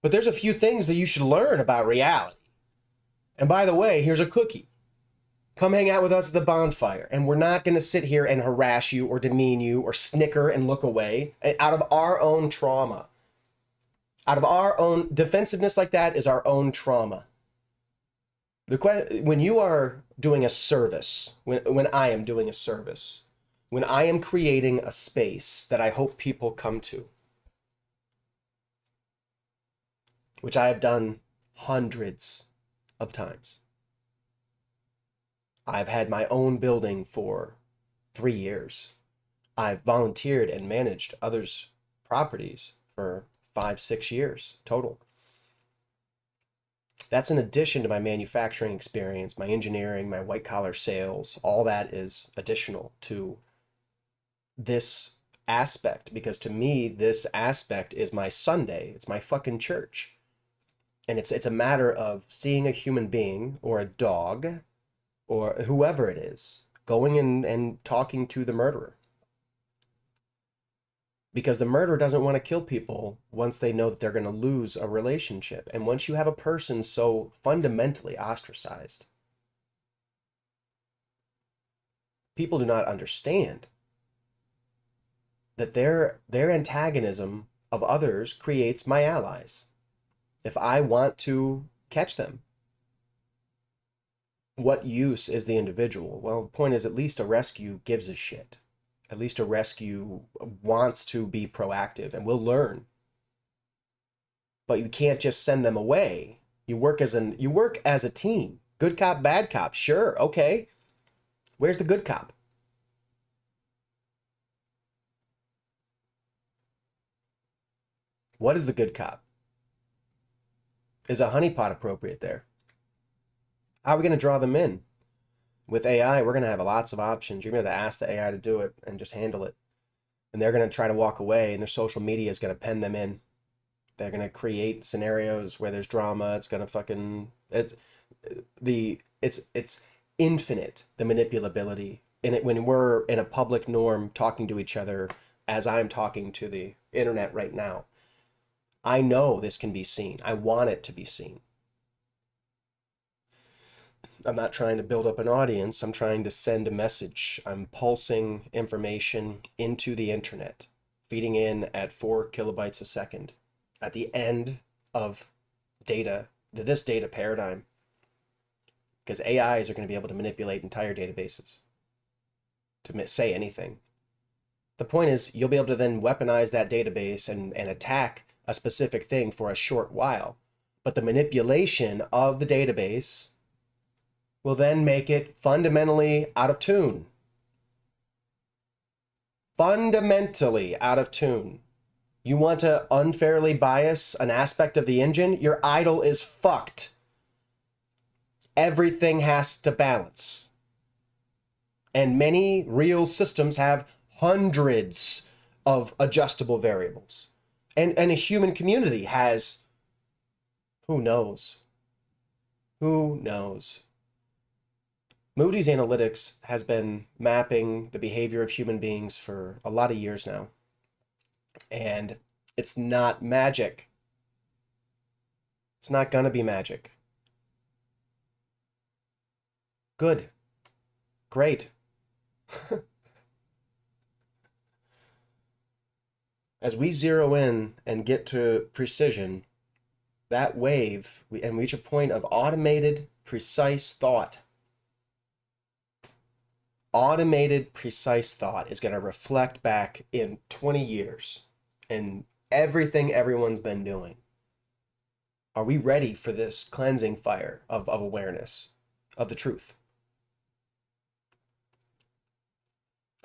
but there's a few things that you should learn about reality. And by the way, here's a cookie. Come hang out with us at the bonfire, and we're not going to sit here and harass you or demean you or snicker and look away out of our own trauma. Out of our own defensiveness like that is our own trauma. When you are doing a service, when I am doing a service, when I am creating a space that I hope people come to, which I have done hundreds of times. I've had my own building for 3 years. I've volunteered and managed others' properties for 5, 6 years total. That's in addition to my manufacturing experience, my engineering, my white collar sales. All that is additional to this aspect, because to me, this aspect is my Sunday. It's my fucking church. And it's a matter of seeing a human being or a dog or whoever it is, going in and talking to the murderer. Because the murderer doesn't want to kill people once they know that they're going to lose a relationship. And once you have a person so fundamentally ostracized, people do not understand that their antagonism of others creates my allies. If I want to catch them, what use is the individual? Well, the point is, at least a rescue gives a shit. At least a rescue wants to be proactive and will learn. but you can't just send them away. You work as a team. Good cop, bad cop. Sure, okay. Where's the good cop? What is the good cop? Is a honeypot appropriate there? How are we going to draw them in? With AI, we're going to have lots of options. You're going to ask the AI to do it and just handle it. And they're going to try to walk away, and their social media is going to pen them in. They're going to create scenarios where there's drama. It's going to fucking it's infinite, the manipulability in it when we're in a public norm talking to each other as I'm talking to the internet right now. I know this can be seen. I want it to be seen. I'm not trying to build up an audience. I'm trying to send a message. I'm pulsing information into the internet, feeding in at 4 kilobytes a second. At the end of this data paradigm, because AIs are going to be able to manipulate entire databases to say anything. The point is, you'll be able to then weaponize that database and attack a specific thing for a short while. But the manipulation of the database will then make it fundamentally out of tune. Fundamentally out of tune. You want to unfairly bias an aspect of the engine? Your idle is fucked. Everything has to balance. And many real systems have hundreds of adjustable variables. And a human community has, who knows? Who knows? Moody's Analytics has been mapping the behavior of human beings for a lot of years now. And it's not magic. It's not going to be magic. Good. Great. As we zero in and get to precision, that wave, and reach a point of automated, precise thought. Automated, precise thought is going to reflect back in 20 years and everything everyone's been doing. Are we ready for this cleansing fire of awareness, of the truth?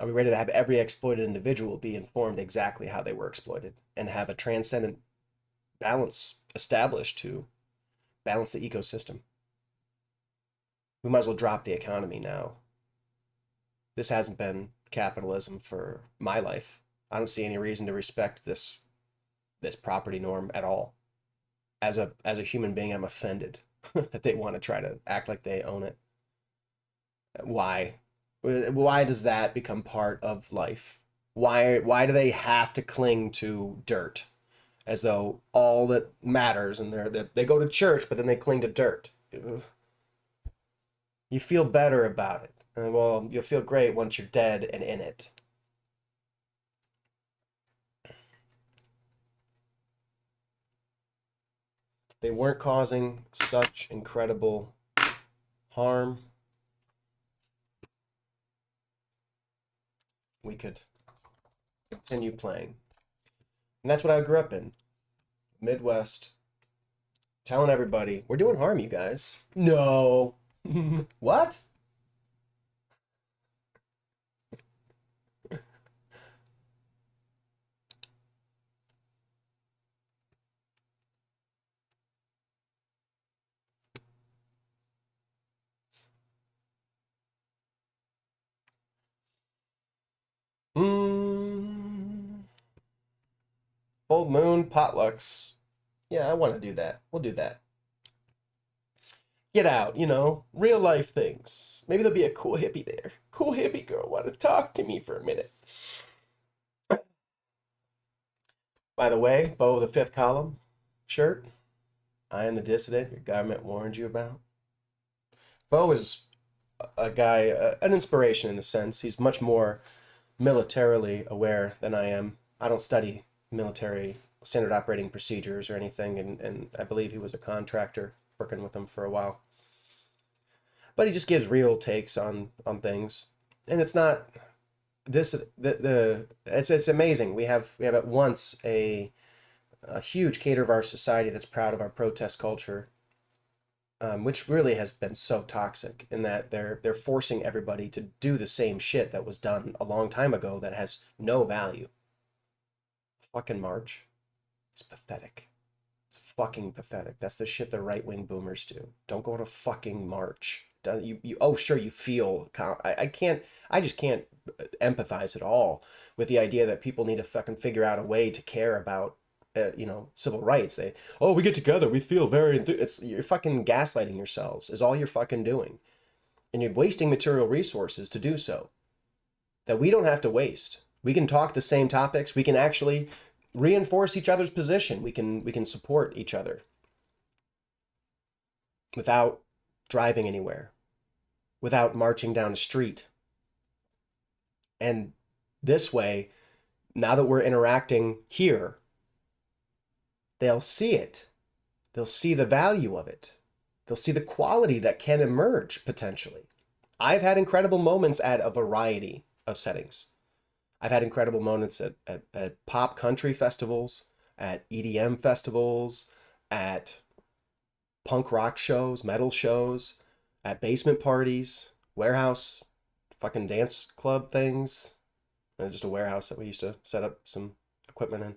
Are we ready to have every exploited individual be informed exactly how they were exploited and have a transcendent balance established to balance the ecosystem? We might as well drop the economy now. This hasn't been capitalism for my life. I don't see any reason to respect this property norm at all. As a human being, I'm offended that they want to try to act like they own it. Why? Why does that become part of life? Why do they have to cling to dirt as though all that matters, and they go to church but then they cling to dirt? You feel better about it. Well, you'll feel great once you're dead and in it. They weren't causing such incredible harm. We could continue playing. And that's what I grew up in. Midwest. Telling everybody, we're doing harm, you guys. No. What? Full moon potlucks. Yeah, I want to do that. We'll do that. Get out, real life things. Maybe there'll be a cool hippie there. Cool hippie girl want to talk to me for a minute. By the way, Beau, the fifth column shirt. I am the dissident your government warned you about. Beau is a guy, an inspiration in a sense. He's much more militarily aware than I am. I don't study military standard operating procedures or anything, and I believe he was a contractor working with them for a while. But he just gives real takes on things, and it's not it's amazing. We have at once a a huge cater of our society that's proud of our protest culture, which really has been so toxic in that they're forcing everybody to do the same shit that was done a long time ago that has no value. Fucking march. It's pathetic. It's fucking pathetic. That's the shit the right wing boomers do. Don't go to fucking march. Oh sure you feel I just can't empathize at all with the idea that people need to fucking figure out a way to care about civil rights. We get together, we feel very it's you're fucking gaslighting yourselves is all you're fucking doing, and you're wasting material resources to do so that we don't have to waste. We can talk the same topics. We can actually reinforce each other's position. We can support each other without driving anywhere, without marching down a street. And this way, now that we're interacting here, they'll see it. They'll see the value of it. They'll see the quality that can emerge potentially. I've had incredible moments at a variety of settings. I've had incredible moments at pop country festivals, at EDM festivals, at punk rock shows, metal shows, at basement parties, warehouse, fucking dance club things, and just a warehouse that we used to set up some equipment in.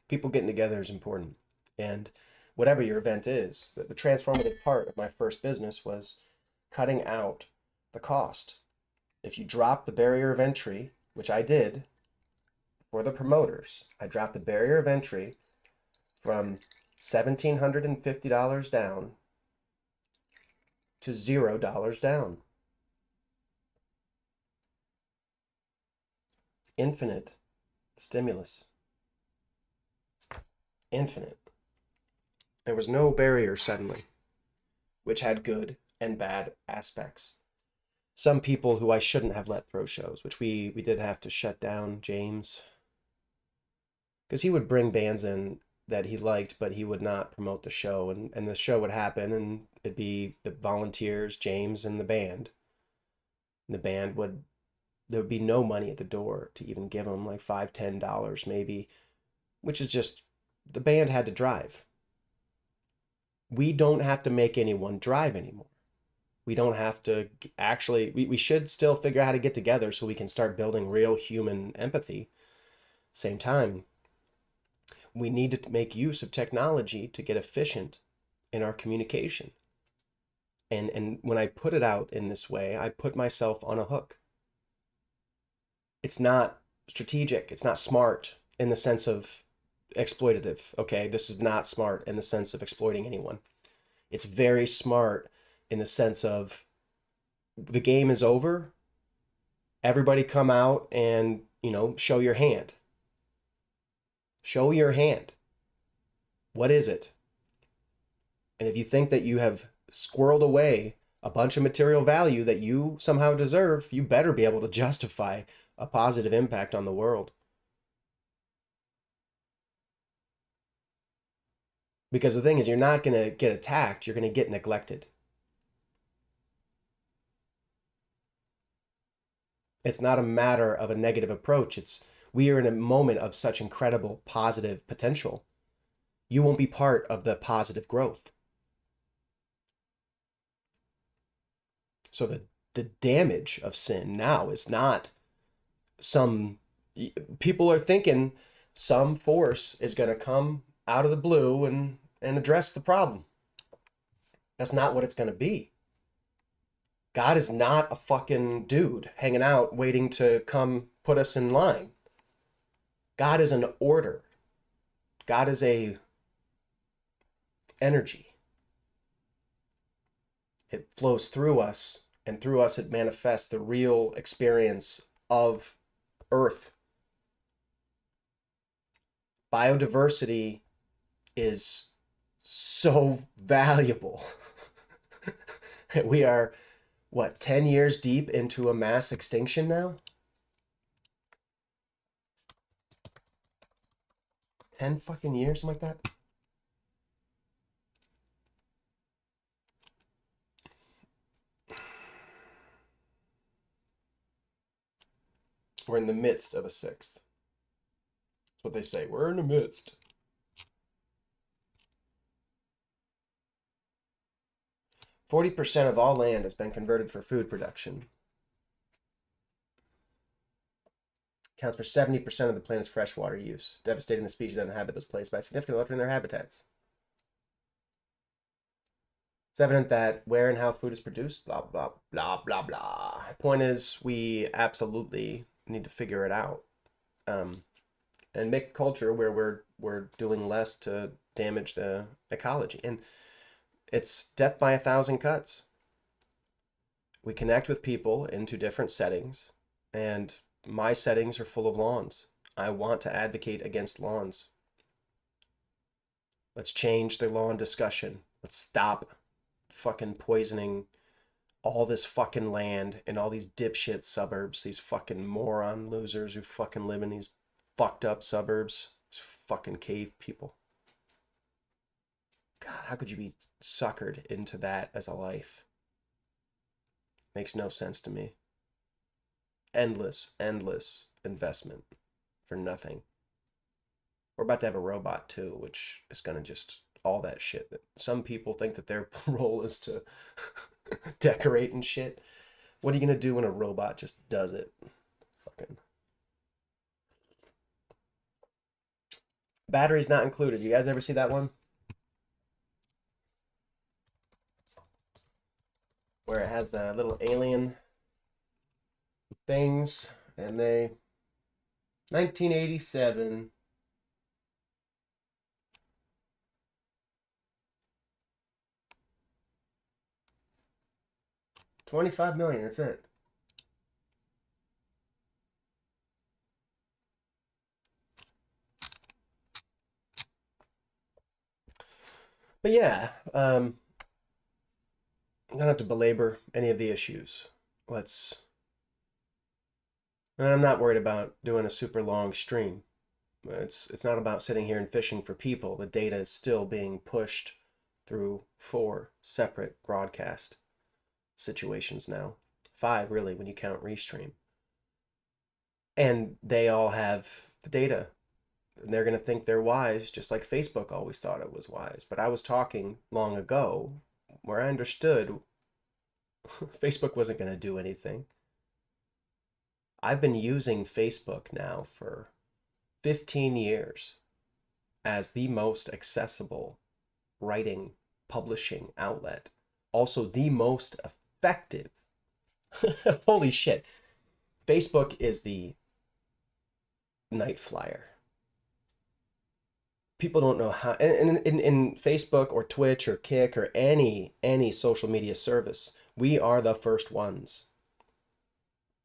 People getting together is important. And whatever your event is, the transformative part of my first business was cutting out the cost. If you drop the barrier of entry, which I did for the promoters, I dropped the barrier of entry from $1,750 down to $0 down. Infinite stimulus. Infinite. There was no barrier suddenly, which had good and bad aspects. Some people who I shouldn't have let throw shows, which we did have to shut down, James, because he would bring bands in that he liked, but he would not promote the show, and the show would happen, and it'd be the volunteers, James, and the band. And the band would there would be no money at the door to even give them like $5, $10 maybe, which is just the band had to drive. We don't have to make anyone drive anymore. We don't have to actually, we should still figure out how to get together so we can start building real human empathy. Same time, we need to make use of technology to get efficient in our communication. And when I put it out in this way, I put myself on a hook. It's not strategic. It's not smart in the sense of exploitative. Okay, this is not smart in the sense of exploiting anyone. It's very smart in the sense of the game is over. Everybody come out and, show your hand. Show your hand. What is it? And if you think that you have squirreled away a bunch of material value that you somehow deserve, you better be able to justify a positive impact on the world. Because the thing is, you're not going to get attacked, you're going to get neglected. It's not a matter of a negative approach. We are in a moment of such incredible positive potential. You won't be part of the positive growth. So the damage of sin now is not some people are thinking some force is going to come out of the blue and address the problem. That's not what it's going to be. God is not a fucking dude hanging out waiting to come put us in line. God is an order. God is a energy. It flows through us, and through us it manifests the real experience of Earth. Biodiversity is so valuable. We are, what, 10 years deep into a mass extinction now? 10 fucking years, something like that? We're in the midst of a sixth. That's what they say. We're in the midst. %40 of all land has been converted for food production. Accounts for 70% of the planet's freshwater use, devastating the species that inhabit those places by significantly altering their habitats. It's evident that where and how food is produced, blah, blah, blah, blah, blah. The point is, we absolutely need to figure it out. And make culture where we're doing less to damage the ecology. And it's death by 1,000 cuts. We connect with people into different settings, and my settings are full of lawns. I want to advocate against lawns. Let's change the lawn discussion. Let's stop fucking poisoning all this fucking land in all these dipshit suburbs, these fucking moron losers who fucking live in these fucked up suburbs, these fucking cave people. God, how could you be suckered into that as a life? Makes no sense to me. Endless investment for nothing. We're about to have a robot too, which is gonna just all that shit that some people think that their role is to decorate and shit. What are you gonna do when a robot just does it? Fucking batteries not included. You guys ever see that one? Where it has the little alien things, and they 1987. $25 million, that's it. But yeah, I don't have to belabor any of the issues. And I'm not worried about doing a super long stream. It's not about sitting here and fishing for people. The data is still being pushed through 4 separate broadcast situations now. 5 really when you count Restream. And they all have the data. And they're going to think they're wise, just like Facebook always thought it was wise. But I was talking long ago where I understood Facebook wasn't going to do anything. I've been using Facebook now for 15 years as the most accessible writing, publishing outlet. Also the most effective. Holy shit. Facebook is the night flyer. People don't know how, in Facebook or Twitch or Kick or any social media service, we are the first ones.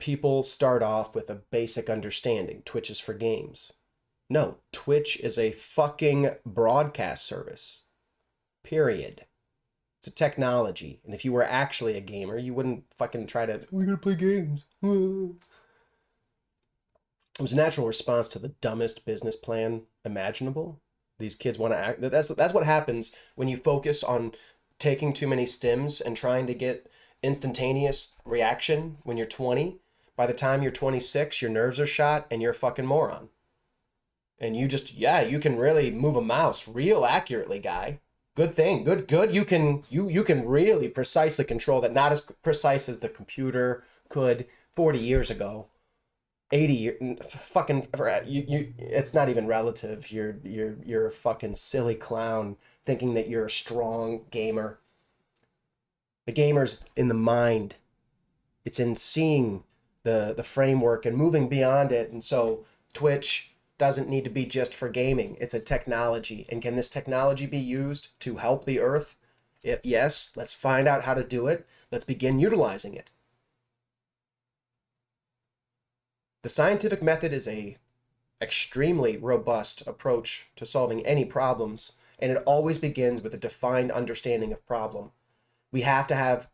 People start off with a basic understanding. Twitch is for games. No, Twitch is a fucking broadcast service. Period. It's a technology. And if you were actually a gamer, you wouldn't fucking try to, we're gonna play games. It was a natural response to the dumbest business plan imaginable. These kids want to act. That's what happens when you focus on taking too many stims and trying to get instantaneous reaction when you're 20. By the time you're 26, your nerves are shot and you're a fucking moron. And you just, yeah, you can really move a mouse real accurately, guy. Good thing. Good. You can really precisely control that. Not as precise as the computer could 40 years ago. 80 years, fucking, it's not even relative. You're a fucking silly clown thinking that you're a strong gamer. The gamer's in the mind. It's in seeing the framework and moving beyond it. And so Twitch doesn't need to be just for gaming. It's a technology. And can this technology be used to help the earth? If yes, let's find out how to do it. Let's begin utilizing it. The scientific method is a extremely robust approach to solving any problems, and it always begins with a defined understanding of problem. We have to have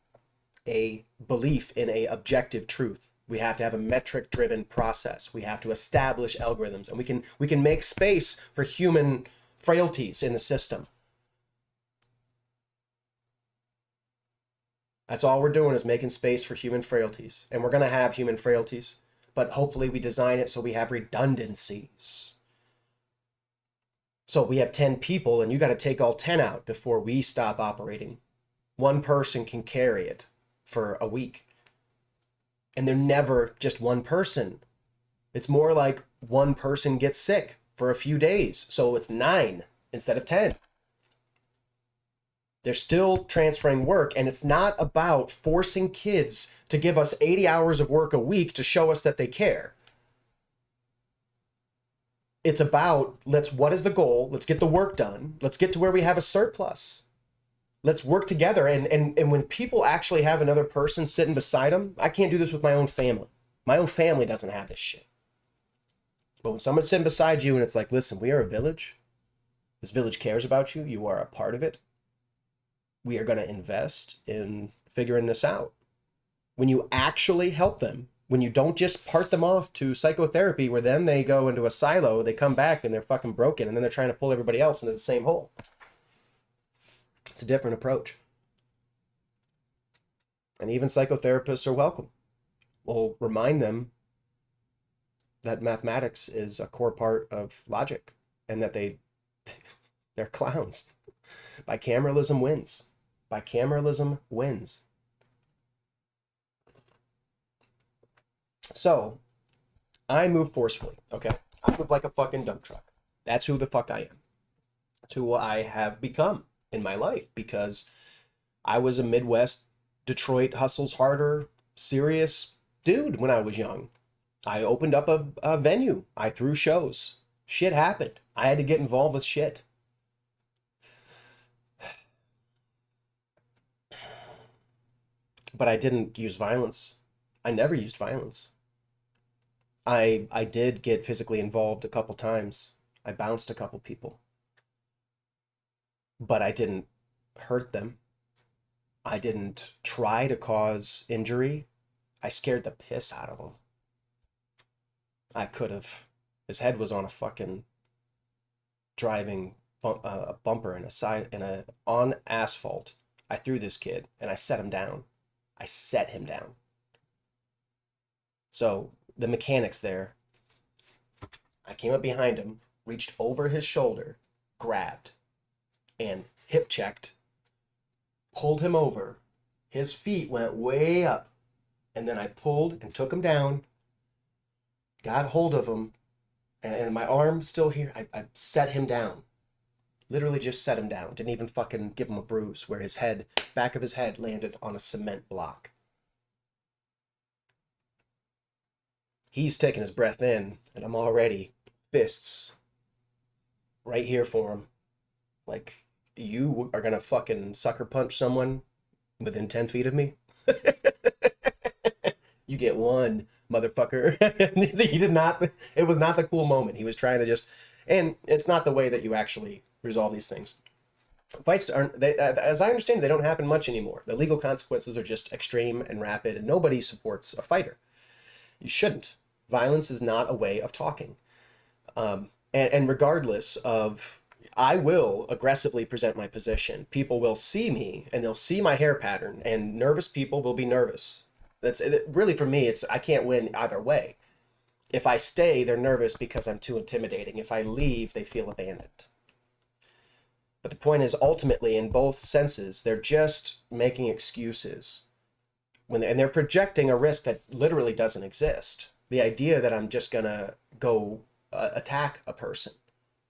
a belief in a objective truth. We have to have a metric-driven process. We have to establish algorithms, and we can make space for human frailties in the system. That's all we're doing is making space for human frailties, and we're going to have human frailties. but hopefully we design it so we have redundancies. So we have 10 people and you got to take all 10 out before we stop operating. One person can carry it for a week. And they're never just one person. It's more like one person gets sick for a few days. So it's 9 instead of 10. They're still transferring work, and it's not about forcing kids to give us 80 hours of work a week to show us that they care. It's about, what is the goal? Let's get the work done. Let's get to where we have a surplus. Let's work together. And when people actually have another person sitting beside them, I can't do this with my own family. My own family doesn't have this shit. But when someone's sitting beside you and it's like, listen, we are a village. This village cares about you. You are a part of it. We are going to invest in figuring this out. When you actually help them, when you don't just part them off to psychotherapy where then they go into a silo, they come back and they're fucking broken and then they're trying to pull everybody else into the same hole. It's a different approach. And even psychotherapists are welcome. We'll remind them that mathematics is a core part of logic and that they're clowns. Bicameralism wins. Bicameralism wins. So, I move forcefully, okay? I move like a fucking dump truck. That's who the fuck I am. That's who I have become in my life because I was a Midwest, Detroit hustles harder, serious dude when I was young. I opened up a venue. I threw shows. Shit happened. I had to get involved with shit. But I didn't use violence. I never used violence. I did get physically involved a couple times. I bounced a couple people. But I didn't hurt them. I didn't try to cause injury. I scared the piss out of him. I could have. His head was on a fucking driving a bumper on asphalt. I threw this kid and I set him down. I set him down. So the mechanics there, I came up behind him, reached over his shoulder, grabbed, and hip checked, pulled him over. His feet went way up. And then I pulled and took him down, got hold of him, and my arm still here. I set him down. Literally just set him down. Didn't even fucking give him a bruise where his head, back of his head landed on a cement block. He's taking his breath in, and I'm already fists right here for him. Like, you are gonna fucking sucker punch someone within 10 feet of me? You get one, motherfucker. He did not, it was not the cool moment. He was trying to just, and it's not the way that you actually resolve these things. Fights aren't, as I understand, they don't happen much anymore. The legal consequences are just extreme and rapid, and nobody supports a fighter. You shouldn't. Violence is not a way of talking. And regardless of, I will aggressively present my position. People will see me, and they'll see my hair pattern, and nervous people will be nervous. That's really, for me, I can't win either way. If I stay, they're nervous because I'm too intimidating. If I leave, they feel abandoned. But the point is, ultimately, in both senses, they're just making excuses. And they're projecting a risk that literally doesn't exist. The idea that I'm just going to go attack a person,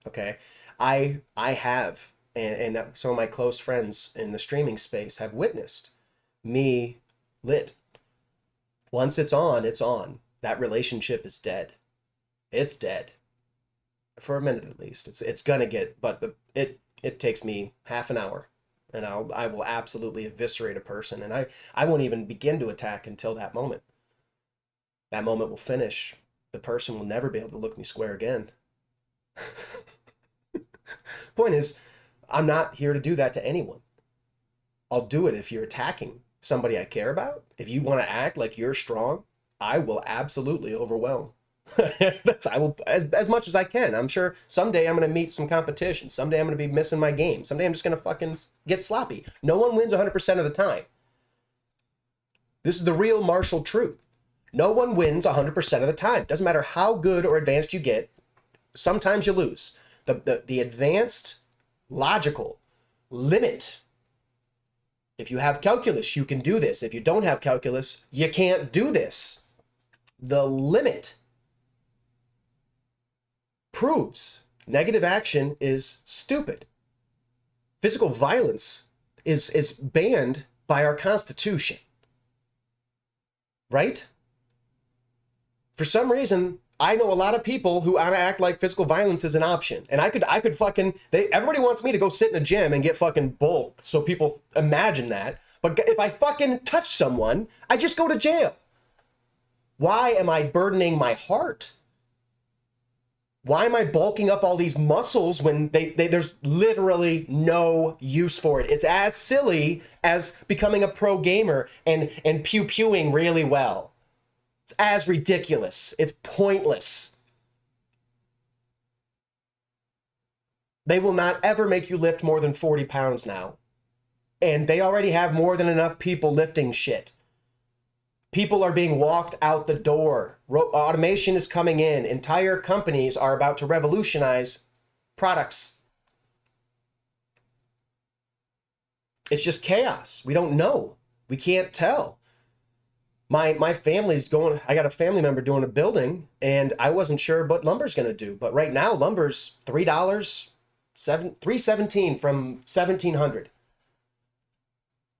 okay? I have, and some of my close friends in the streaming space have witnessed me lit. Once it's on, it's on. That relationship is dead. It's dead. For a minute at least. It's gonna get, but it takes me half an hour, and I will absolutely eviscerate a person, and I won't even begin to attack until that moment. That moment will finish. The person will never be able to look me square again. Point is, I'm not here to do that to anyone. I'll do it if you're attacking somebody I care about. If you want to act like you're strong, I will absolutely overwhelm. I will, as much as I can. I'm sure someday I'm going to meet some competition. Someday I'm going to be missing my game. Someday I'm just going to fucking get sloppy. No one wins 100% of the time. This is the real martial truth. No one wins 100% of the time. Doesn't matter how good or advanced you get. Sometimes you lose. The advanced logical limit. If you have calculus, you can do this. If you don't have calculus, you can't do this. The limit proves negative action is stupid. Physical violence is banned by our Constitution. Right? For some reason, I know a lot of people who act like physical violence is an option. And I could fucking, everybody wants me to go sit in a gym and get fucking bulk so people imagine that. But if I fucking touch someone, I just go to jail. Why am I burdening my heart? Why am I bulking up all these muscles when there's literally no use for it? It's as silly as becoming a pro gamer and pew-pewing really well. It's as ridiculous. It's pointless. They will not ever make you lift more than 40 pounds now. And they already have more than enough people lifting shit. People are being walked out the door. Automation is coming in. Entire companies are about to revolutionize products. It's just chaos. We don't know. We can't tell. My family's going, I got a family member doing a building, and I wasn't sure what lumber's going to do. But right now, lumber's $3, $3.17 from 1,700.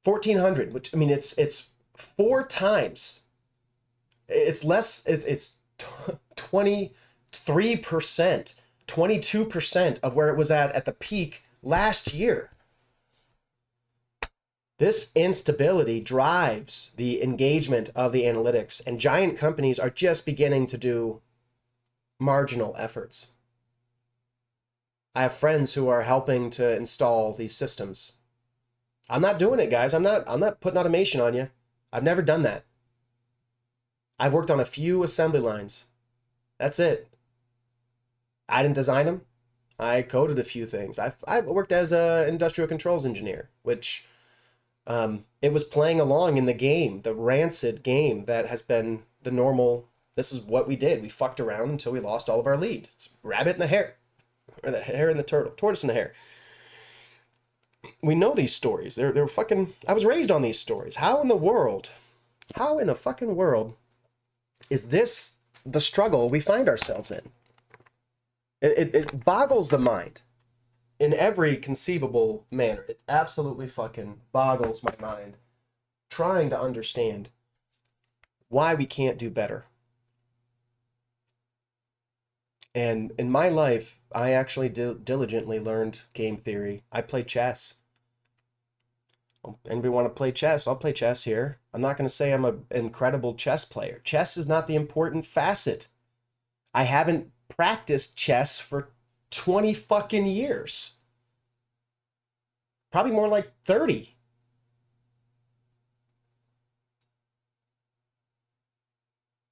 1,400, which, I mean, it's 4 times. It's less, it's 23%, 22% of where it was at the peak last year. This instability drives the engagement of the analytics, and giant companies are just beginning to do marginal efforts. I have friends who are helping to install these systems. I'm not doing it, guys. I'm not putting automation on you. I've never done that. I've worked on a few assembly lines. That's it. I didn't design them. I coded a few things. I've worked as an industrial controls engineer, which it was playing along in the game, the rancid game that has been the normal. This is what we did. We fucked around until we lost all of our lead. It's rabbit and the hare, or the hare and the turtle, tortoise and the hare. We know these stories. They're fucking, I was raised on these stories. How in the fucking world is this the struggle we find ourselves in? It boggles the mind in every conceivable manner. It absolutely fucking boggles my mind trying to understand why we can't do better. And in my life, I actually diligently learned game theory. I play chess. Anybody want to play chess? I'll play chess here. I'm not going to say I'm an incredible chess player. Chess is not the important facet. I haven't practiced chess for 20 fucking years. Probably more like 30.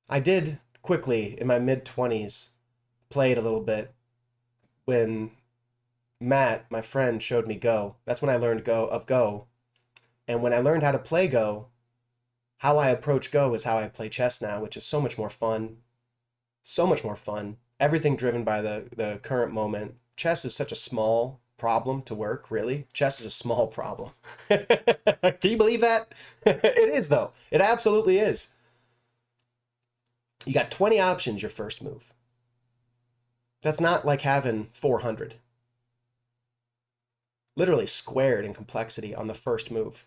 I did quickly in my mid-20s play it a little bit when Matt, my friend, showed me Go. That's when I learned Go. And when I learned how to play Go, how I approach Go is how I play chess now, which is so much more fun. So much more fun. Everything driven by the current moment. Chess is such a small problem to work, really. Chess is a small problem. Can you believe that? It is, though. It absolutely is. You got 20 options your first move. That's not like having 400. Literally squared in complexity on the first move.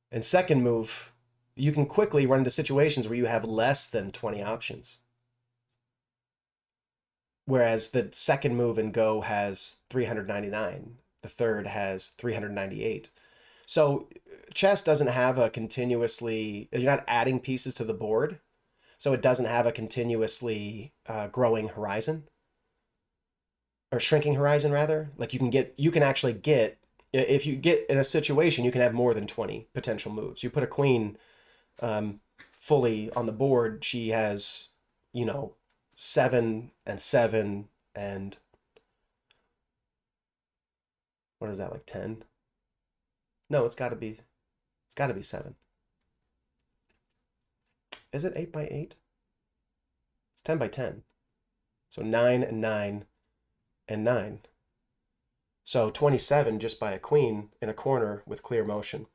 And second move, you can quickly run into situations where you have less than 20 options. Whereas the second move in Go has 399. The third has 398. So chess doesn't have a continuously, you're not adding pieces to the board. So it doesn't have a continuously growing horizon. Or shrinking horizon, rather. Like you can actually get, if you get in a situation, you can have more than 20 potential moves. You put a queen fully on the board, she has, 7 and 7 and what is that, like 10? No, it's got to be 7. Is it 8 by 8? It's 10 by 10. So 9 and 9 and 9. So 27 just by a queen in a corner with clear motion.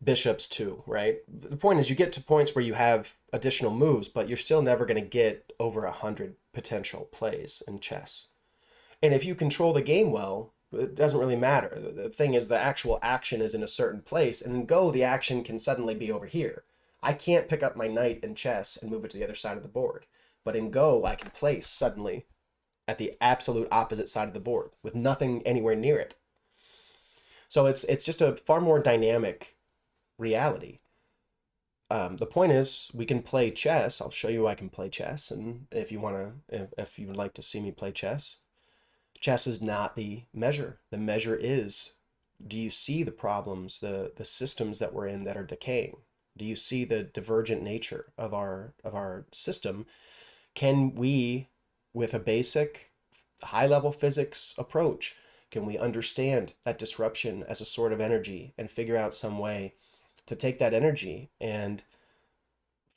Bishops too, right? The point is you get to points where you have additional moves, but you're still never going to get over 100 potential plays in chess. And if you control the game well, it doesn't really matter. The thing is the actual action is in a certain place, and in Go, the action can suddenly be over here. I can't pick up my knight in chess and move it to the other side of the board. But in Go, I can place suddenly at the absolute opposite side of the board with nothing anywhere near it. So it's just a far more dynamic reality. The point is, we can play chess. I'll show you I can play chess, and if you if you would like to see me play chess, chess is not the measure. The measure is, do you see the problems, the systems that we're in that are decaying? Do you see the divergent nature of our system? Can we, with a basic high-level physics approach, can we understand that disruption as a sort of energy and figure out some way to take that energy and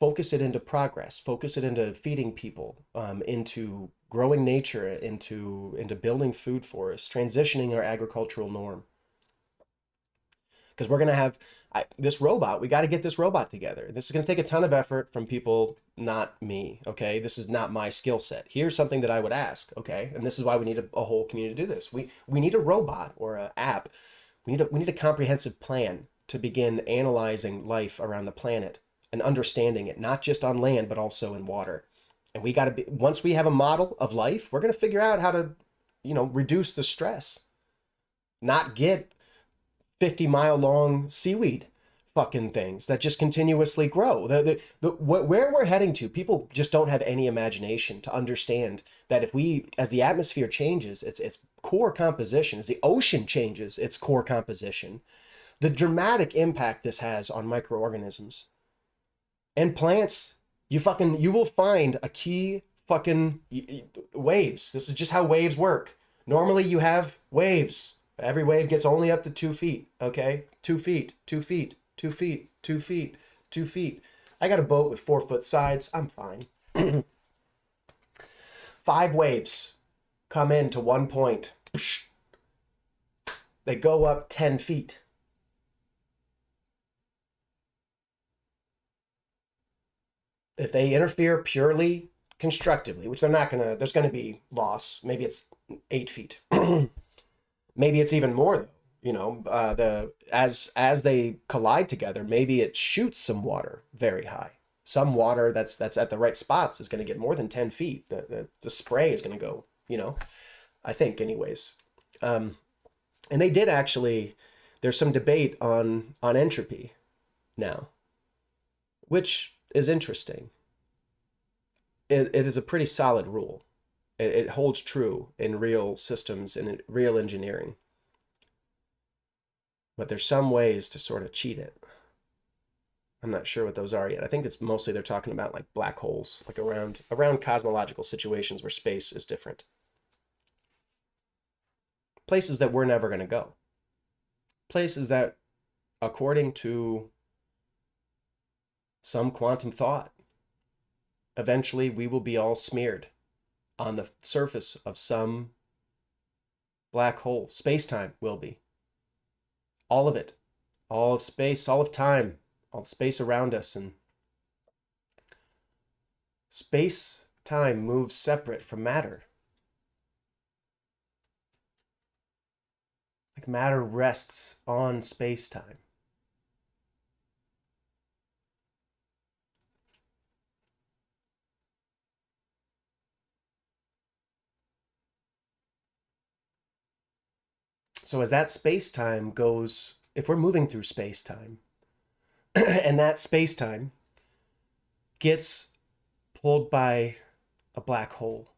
focus it into progress, focus it into feeding people, into growing nature, into building food forests, transitioning our agricultural norm? Because we're going to have this robot. We got to get this robot together. This is going to take a ton of effort from people, not me. Okay, this is not my skill set. Here's something that I would ask. Okay, and this is why we need a whole community to do this. We need a robot or an app. We need a comprehensive plan to begin analyzing life around the planet and understanding it, not just on land but also in water. And we got to be, once we have a model of life, we're going to figure out how to, reduce the stress, not get 50-mile long seaweed fucking things that just continuously grow. Where we're heading to, people just don't have any imagination to understand that as the atmosphere changes, its core composition, as the ocean changes its core composition, the dramatic impact this has on microorganisms and plants. You will find a key fucking waves. This is just how waves work. Normally you have waves. Every wave gets only up to 2 feet, okay? 2 feet, 2 feet, 2 feet, 2 feet, 2 feet. I got a boat with 4-foot sides. I'm fine. 5 waves come in to one point. They go up 10 feet. If they interfere purely constructively, which they're not gonna, there's gonna be loss. Maybe it's 8 feet. Maybe it's even more though. As they collide together, maybe it shoots some water very high. Some water that's at the right spots is going to get more than 10 feet. The spray is going to go, I think anyways. And they did actually, there's some debate on entropy now, which is interesting. It is a pretty solid rule. It holds true in real systems and in real engineering. But there's some ways to sort of cheat it. I'm not sure what those are yet. I think it's mostly they're talking about like black holes, like around cosmological situations where space is different. Places that we're never going to go. Places that, according to some quantum thought, eventually we will be all smeared on the surface of some black hole. Space-time will be. All of it. All of space, all of time, all the space around us. And space-time moves separate from matter. Like matter rests on space-time. So as that space-time goes, if we're moving through space-time, and that space-time gets pulled by a black hole,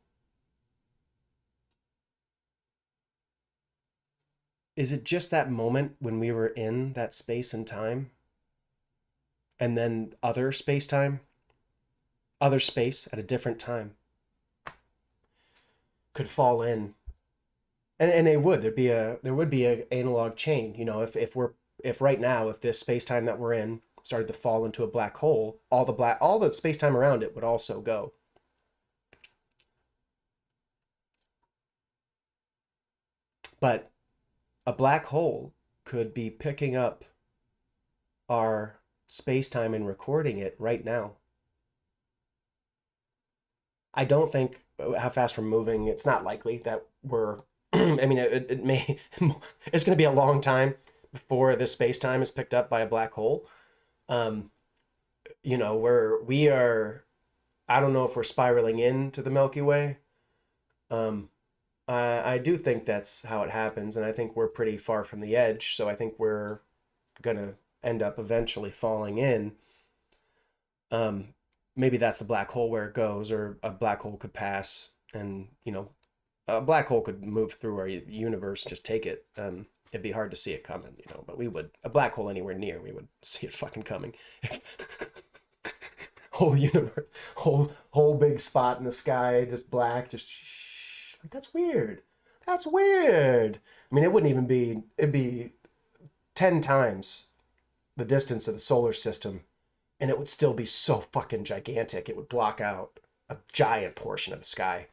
is it just that moment when we were in that space and time, and then other space-time, other space at a different time could fall in? And they would. There would be an analog chain. If right now, if this space time that we're in started to fall into a black hole, all the space-time around it would also go. But a black hole could be picking up our space-time and recording it right now. I don't think how fast we're moving, it's not likely that we're I mean it may it's going to be a long time before this space-time is picked up by a black hole. Um, we are, I don't know if we're spiraling into the Milky Way. Um, I do think that's how it happens, and I think we're pretty far from the edge, so I think we're gonna end up eventually falling in. Um, Maybe that's the black hole where it goes, or a black hole could pass, and a black hole could move through our universe and just take it. It'd be hard to see it coming, but we would, a black hole anywhere near, we would see it fucking coming. Whole universe, whole big spot in the sky, just black, just like, that's weird. That's weird. I mean, it'd be 10 times the distance of the solar system, and it would still be so fucking gigantic. It would block out a giant portion of the sky.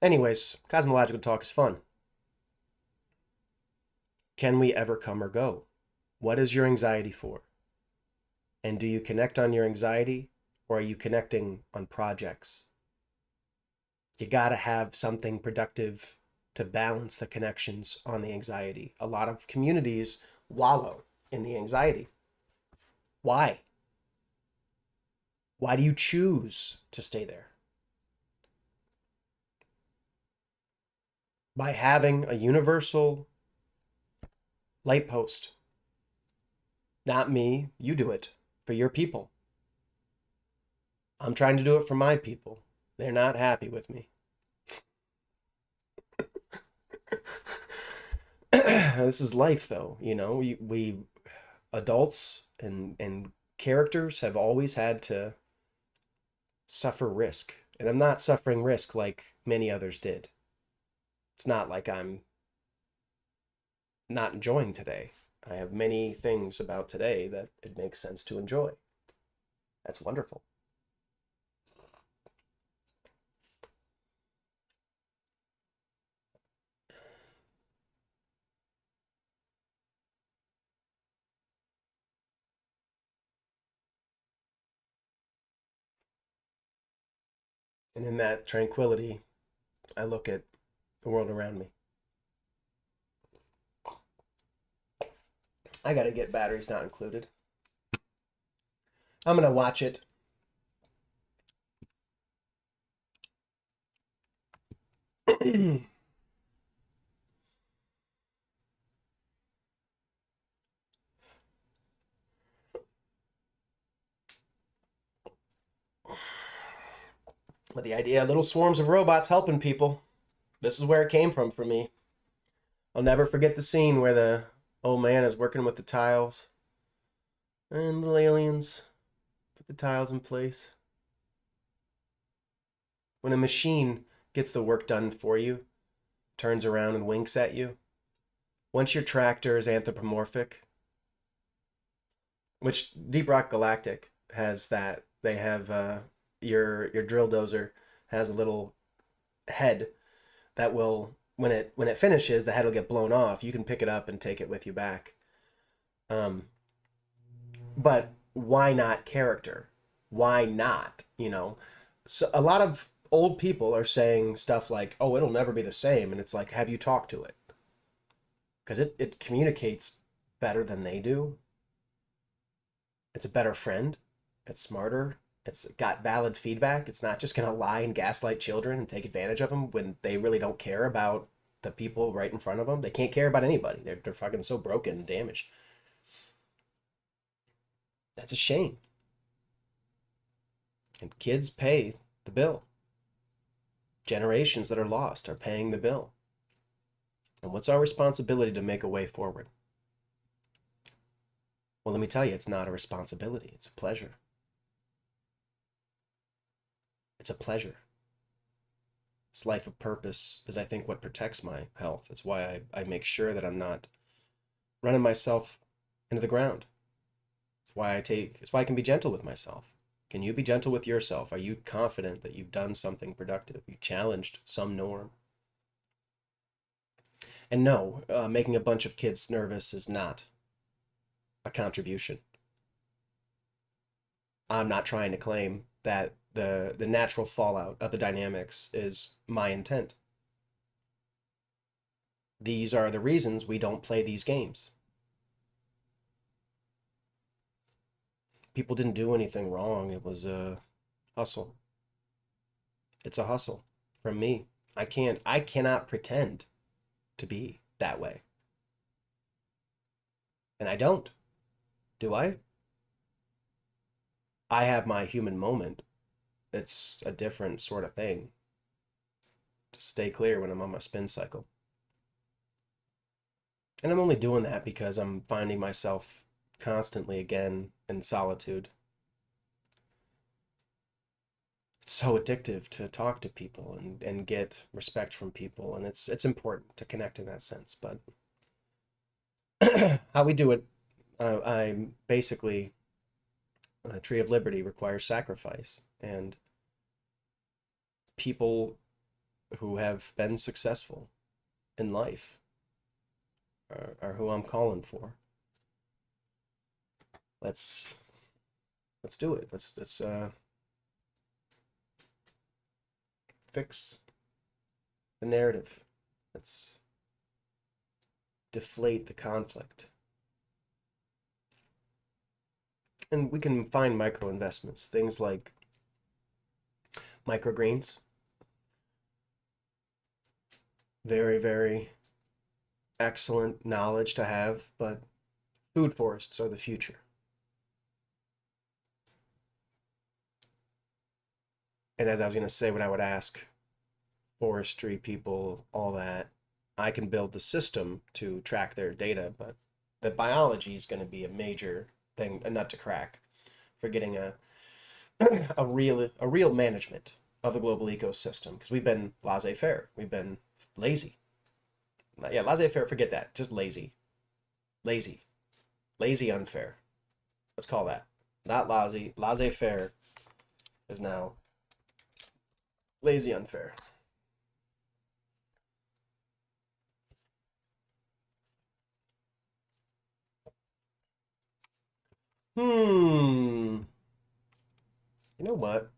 Anyways, cosmological talk is fun. Can we ever come or go? What is your anxiety for? And do you connect on your anxiety, or are you connecting on projects? You got to have something productive to balance the connections on the anxiety. A lot of communities wallow in the anxiety. Why? Why do you choose to stay there? By having a universal light post. Not me, you do it for your people. I'm trying to do it for my people. They're not happy with me. This is life, though. We adults and characters have always had to suffer risk. And I'm not suffering risk like many others did. It's not like I'm not enjoying today. I have many things about today that it makes sense to enjoy. That's wonderful. And in that tranquility, I look at the world around me. I gotta get batteries not included. I'm gonna watch it. But the idea of little swarms of robots helping people, this is where it came from for me. I'll never forget the scene where the old man is working with the tiles and little aliens put the tiles in place. When a machine gets the work done for you, turns around and winks at you, once your tractor is anthropomorphic, which Deep Rock Galactic has that, they have your drill dozer has a little head that will, when it finishes, the head will get blown off. You can pick it up and take it with you back. But why not character? Why not? So a lot of old people are saying stuff like, "Oh, it'll never be the same," and it's like, have you talked to it? Because it communicates better than they do. It's a better friend. It's smarter. It's got valid feedback. It's not just going to lie and gaslight children and take advantage of them when they really don't care about the people right in front of them. They can't care about anybody. They're fucking so broken and damaged. That's a shame. And kids pay the bill. Generations that are lost are paying the bill. And what's our responsibility to make a way forward? Well, let me tell you, it's not a responsibility. It's a pleasure. It's a pleasure. This life of purpose is, I think, what protects my health. It's why I make sure that I'm not running myself into the ground. It's why I can be gentle with myself. Can you be gentle with yourself? Are you confident that you've done something productive? You challenged some norm? And no, making a bunch of kids nervous is not a contribution. I'm not trying to claim that the natural fallout of the dynamics is my intent. These are the reasons we don't play these games. People didn't do anything wrong. It was a hustle. It's a hustle from me. I cannot pretend to be that way. And I don't. Do I? I have my human moment. It's a different sort of thing. To stay clear when I'm on my spin cycle. And I'm only doing that because I'm finding myself constantly again in solitude. It's so addictive to talk to people and get respect from people, and it's important to connect in that sense. But how we do it, I'm basically a Tree of Liberty requires sacrifice, and people who have been successful in life are who I'm calling for. Let's do it. Let's fix the narrative. Let's deflate the conflict. And we can find micro investments, things like microgreens. Very, very excellent knowledge to have, but food forests are the future. And as I was going to say, what I would ask forestry people, all that, I can build the system to track their data, but the biology is going to be a major thing, a nut to crack for getting a real management of the global ecosystem, because we've been laissez-faire, we've been lazy. Yeah, laissez-faire, forget that, just lazy, lazy unfair. Let's call that, not laissez-faire is now lazy unfair. You know what?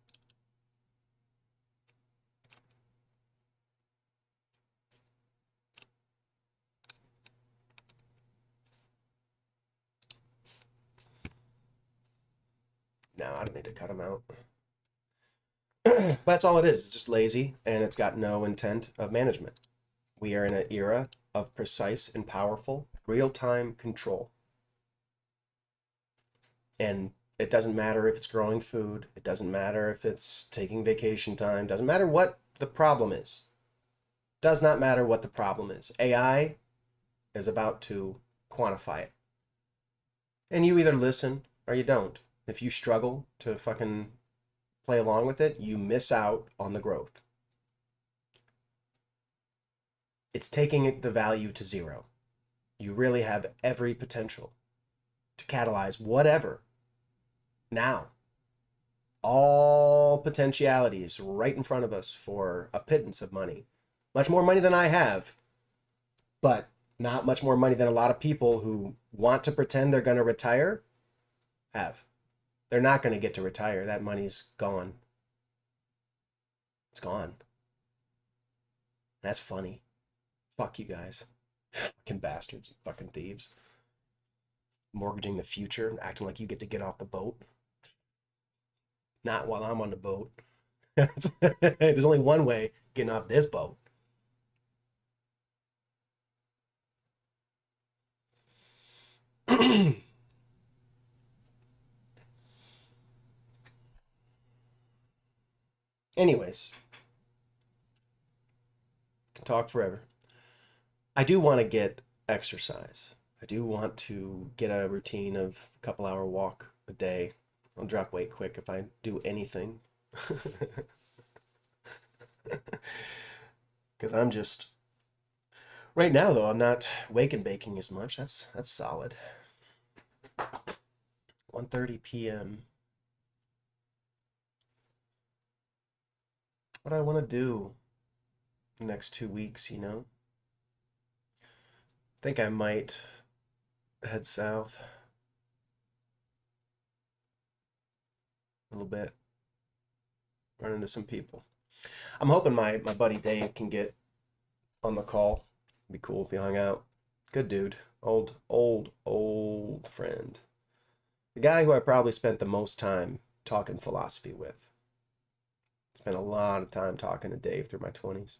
No, I don't need to cut them out. But that's all it is. It's just lazy, and it's got no intent of management. We are in an era of precise and powerful real-time control. And it doesn't matter if it's growing food, it doesn't matter if it's taking vacation time, doesn't matter what the problem is. Does not matter what the problem is. AI is about to quantify it. And you either listen or you don't. If you struggle to fucking play along with it, you miss out on the growth. It's taking the value to zero. You really have every potential to catalyze whatever now. All potentialities right in front of us for a pittance of money. Much more money than I have, but not much more money than a lot of people who want to pretend they're going to retire have. They're not going to get to retire. That money's gone. It's gone. That's funny. Fuck you guys. Fucking bastards. Fucking thieves. Mortgaging the future, acting like you get off the boat. Not while I'm on the boat. There's only one way getting off this boat. Anyways, can talk forever. I do want to get exercise. I do want to get a routine of a couple hour walk a day. I'll drop weight quick if I do anything. Because I'm just right now though, I'm not wake and baking as much. That's solid. 1:30 p.m. What I want to do the next 2 weeks, you know? Think I might head south a little bit, run into some people. I'm hoping my buddy Dave can get on the call. It'd be cool if he hung out. Good dude. Old friend. The guy who I probably spent the most time talking philosophy with. Spent a lot of time talking to Dave through my 20s.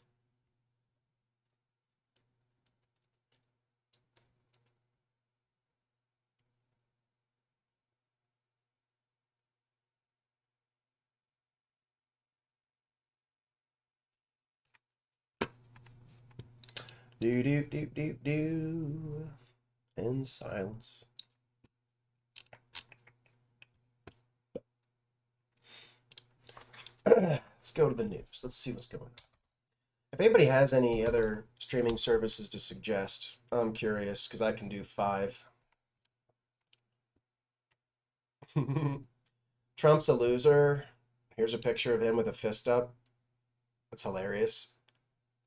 Do do do do do. In silence. Let's go to the news. Let's see what's going on. If anybody has any other streaming services to suggest, I'm curious because I can do 5. Trump's a loser. Here's a picture of him with a fist up. That's hilarious.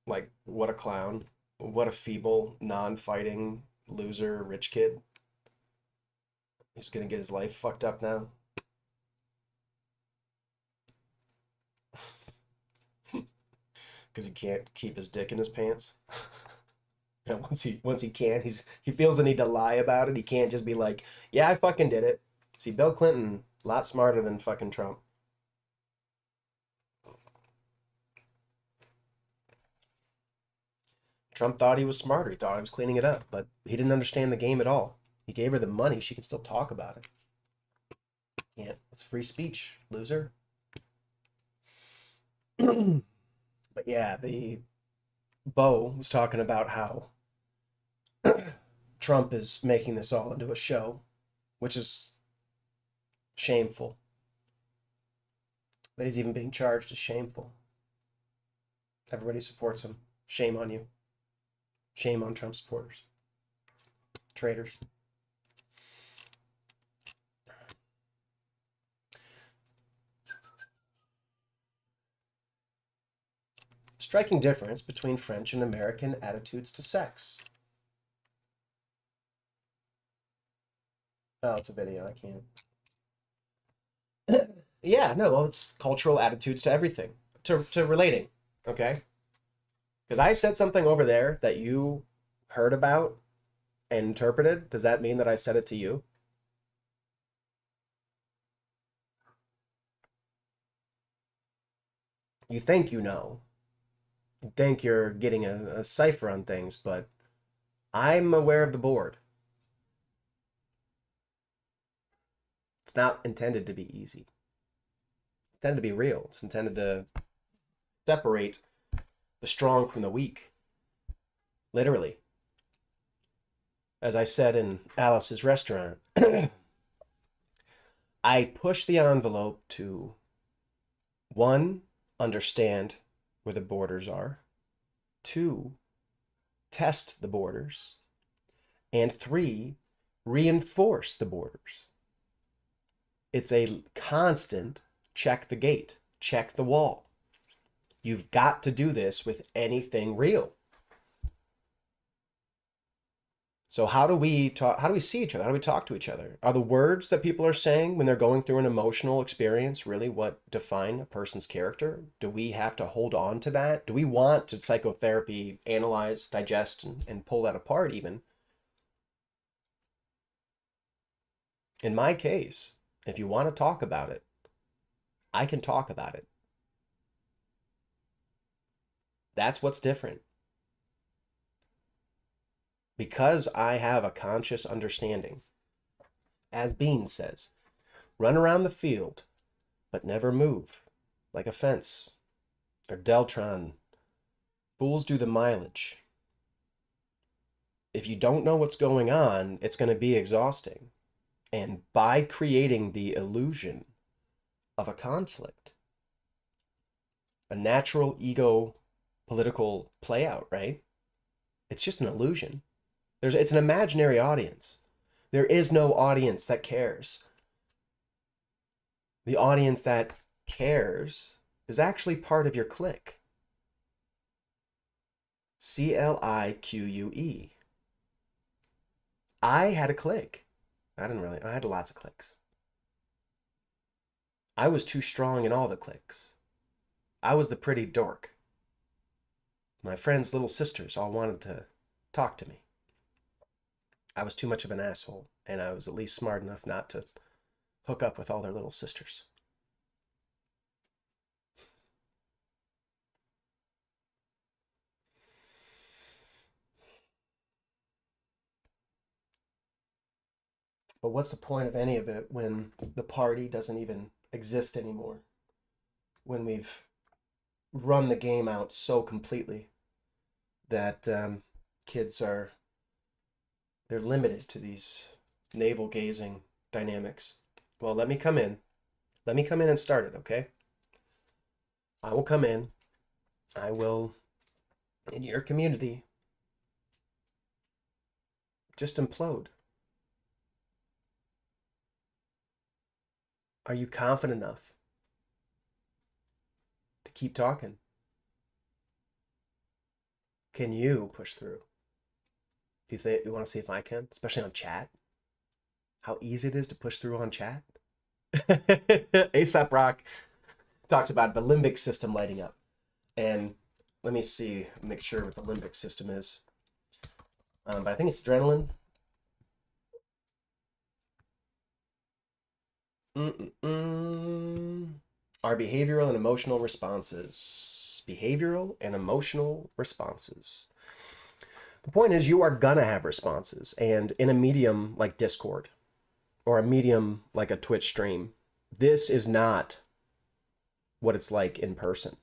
Like, what a clown. What a feeble, non-fighting, loser, rich kid. He's gonna get his life fucked up now. Because he can't keep his dick in his pants. And once he can, he feels the need to lie about it. He can't just be like, yeah, I fucking did it. See, Bill Clinton, a lot smarter than fucking Trump. Trump thought he was smarter. He thought he was cleaning it up, but he didn't understand the game at all. He gave her the money. She can still talk about it. Can't. It's free speech, loser. But yeah, the Bo was talking about how Trump is making this all into a show, which is shameful. That he's even being charged is shameful. Everybody supports him. Shame on you. Shame on Trump supporters. Traitors. Striking difference between French and American attitudes to sex. Oh, it's a video. I can't. Yeah, no, well, it's cultural attitudes to everything, to relating, okay? Because I said something over there that you heard about and interpreted. Does that mean that I said it to you? You think you know. You think you're getting a cipher on things, but I'm aware of the board. It's not intended to be easy. It's intended to be real. It's intended to separate the strong from the weak. Literally. As I said in Alice's restaurant, I push the envelope to 1, understand where the borders are, 2, test the borders, and 3, reinforce the borders. It's a constant check the gate, check the wall. You've got to do this with anything real. So how do we talk? How do we see each other? How do we talk to each other? Are the words that people are saying when they're going through an emotional experience really what define a person's character? Do we have to hold on to that? Do we want to psychotherapy, analyze, digest, and pull that apart even? In my case, if you want to talk about it, I can talk about it. That's what's different. Because I have a conscious understanding, as Bean says, run around the field, but never move, like a fence. Or Deltron, fools do the mileage. If you don't know what's going on, it's going to be exhausting. And by creating the illusion of a conflict, a natural ego political play out, right? It's just an illusion. It's an imaginary audience. There is no audience that cares. The audience that cares is actually part of your clique. CLIQUE. I had a clique. I had lots of cliques. I was too strong in all the cliques. I was the pretty dork. My friends' little sisters all wanted to talk to me. I was too much of an asshole, and I was at least smart enough not to hook up with all their little sisters. But what's the point of any of it when the party doesn't even exist anymore? When we've run the game out so completely that kids are they're limited to these navel gazing dynamics. Well, let me come in. Let me come in and start it, okay? I will come in. I will, in your community, just implode. Are you confident enough to keep talking? Can you push through? Do you think you want to see if I can, especially on chat? How easy it is to push through on chat? ASAP Rock talks about the limbic system lighting up. And let me see, make sure what the limbic system is. But I think it's adrenaline. Our behavioral and emotional responses. Behavioral and emotional responses. The point is, you are gonna have responses. And in a medium like Discord, or a medium like a Twitch stream, this is not what it's like in person.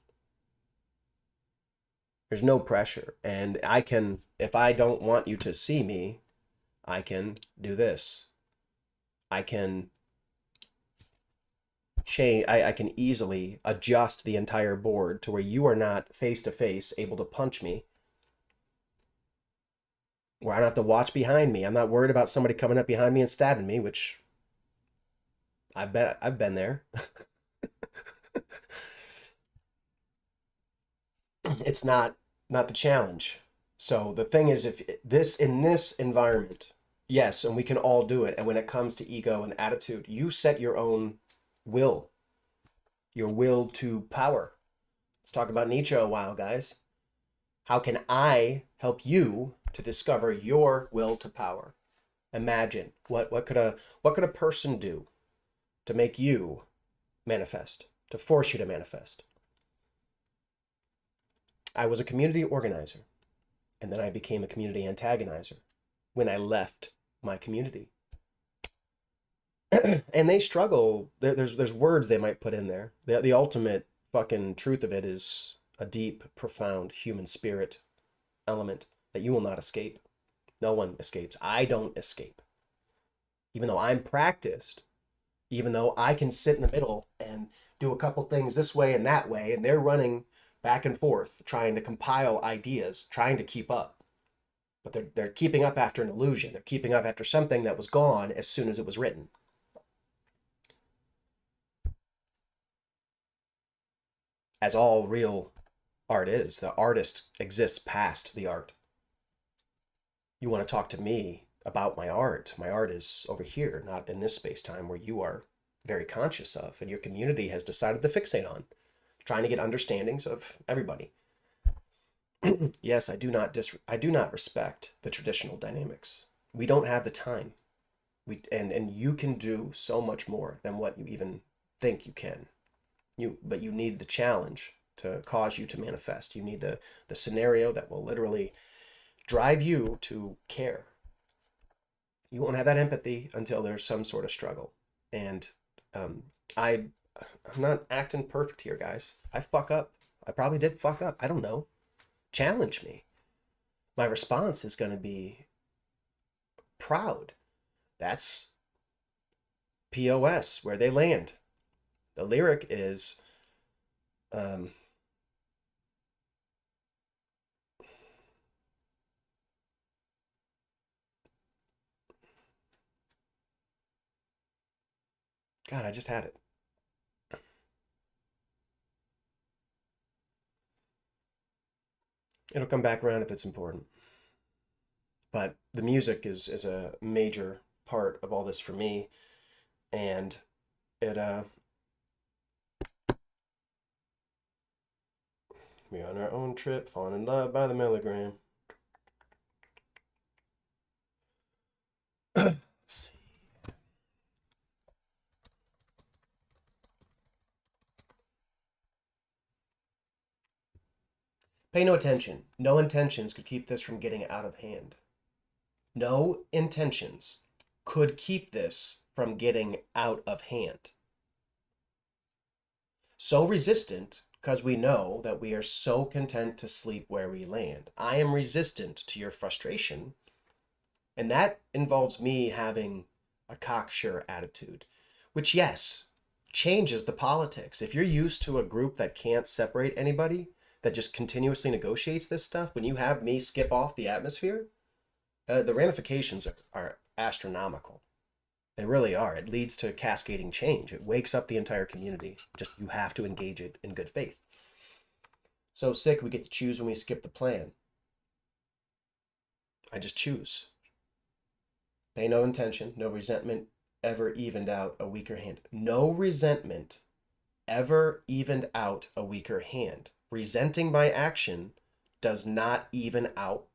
There's no pressure. And I can, if I don't want you to see me, I can do this. I can change, I can easily adjust the entire board to where you are not face to face able to punch me, where I don't have to watch behind me. I'm not worried about somebody coming up behind me and stabbing me, which I've been there. It's not the challenge. So the thing is, if this in this environment, yes, and we can all do it. And when it comes to ego and attitude, you set your own will, your will to power. Let's talk about Nietzsche a while, guys. How can I help you to discover your will to power? Imagine what could a person do to make you manifest, to force you to manifest? I was a community organizer, and then I became a community antagonizer when I left my community. And they struggle. There's words they might put in there. The ultimate fucking truth of it is a deep, profound human spirit element that you will not escape. No one escapes. I don't escape. Even though I'm practiced, even though I can sit in the middle and do a couple things this way and that way, and they're running back and forth trying to compile ideas, trying to keep up. But they're keeping up after an illusion. They're keeping up after something that was gone as soon as it was written. As all real art is, the artist exists past the art. You want to talk to me about my art. My art is over here, not in this space-time where you are very conscious of, and your community has decided to fixate on, trying to get understandings of everybody. Yes, I do not respect the traditional dynamics. We don't have the time. And you can do so much more than what you even think you can. But you need the challenge to cause you to manifest. You need the scenario that will literally drive you to care. You won't have that empathy until there's some sort of struggle. And I'm not acting perfect here, guys. I fuck up. I probably did fuck up. I don't know. Challenge me. My response is going to be proud. That's POS, where they land. The lyric is God, I just had it. It'll come back around if it's important. But the music is a major part of all this for me, and it we on our own trip, falling in love by the milligram. Let's see. Pay no attention. No intentions could keep this from getting out of hand. No intentions could keep this from getting out of hand. So resistant because we know that we are so content to sleep where we land. I am resistant to your frustration, and that involves me having a cocksure attitude, which, yes, changes the politics. If you're used to a group that can't separate anybody, that just continuously negotiates this stuff, when you have me skip off the atmosphere, the ramifications are astronomical. They really are. It leads to cascading change. It wakes up the entire community. Just you have to engage it in good faith. So sick, we get to choose when we skip the plan. I just choose. Pay no intention, no resentment ever evened out a weaker hand. No resentment ever evened out a weaker hand. Resenting my action does not even out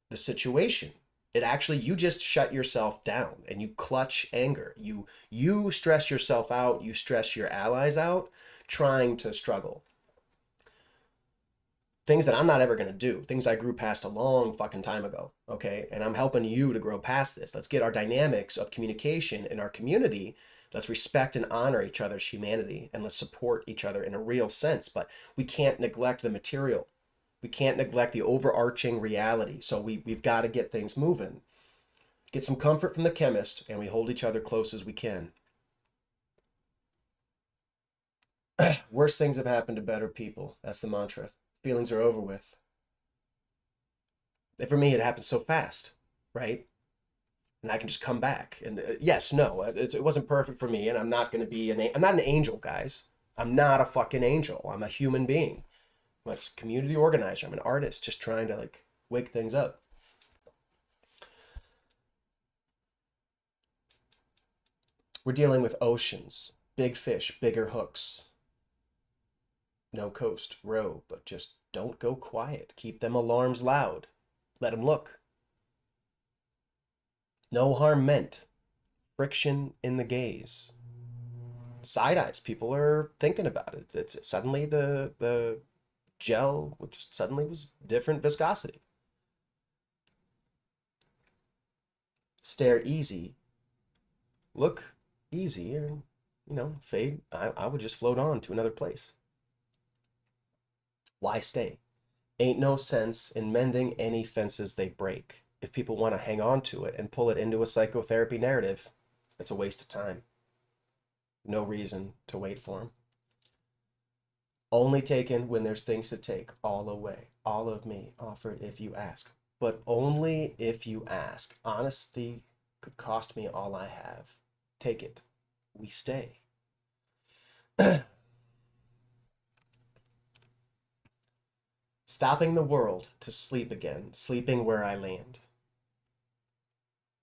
the situation. It actually, you just shut yourself down and you clutch anger. You stress yourself out, you stress your allies out trying to struggle. Things that I'm not ever going to do, things I grew past a long fucking time ago, okay? And I'm helping you to grow past this. Let's get our dynamics of communication in our community. Let's respect and honor each other's humanity, and let's support each other in a real sense. But we can't neglect the material. We can't neglect the overarching reality. So we've got to get things moving. Get some comfort from the chemist, and we hold each other close as we can. Worse things have happened to better people. That's the mantra. Feelings are over with. And for me, it happens so fast, right? And I can just come back. And yes, no, it wasn't perfect for me, and I'm not going to be I'm not an angel, guys. I'm not a fucking angel. I'm a human being. I'm a community organizer. I'm an artist, just trying to like wake things up. We're dealing with oceans, big fish, bigger hooks. No coast, row, but just don't go quiet. Keep them alarms loud. Let them look. No harm meant. Friction in the gaze. Side eyes. People are thinking about it. It's suddenly the gel which suddenly was different viscosity. Stare easy. Look easy, and fade. I would just float on to another place. Why stay? Ain't no sense in mending any fences they break. If people want to hang on to it and pull it into a psychotherapy narrative, it's a waste of time. No reason to wait for them. Only taken when there's things to take. All away. All of me offered if you ask. But only if you ask. Honesty could cost me all I have. Take it. We stay. Stopping the world to sleep again, sleeping where I land.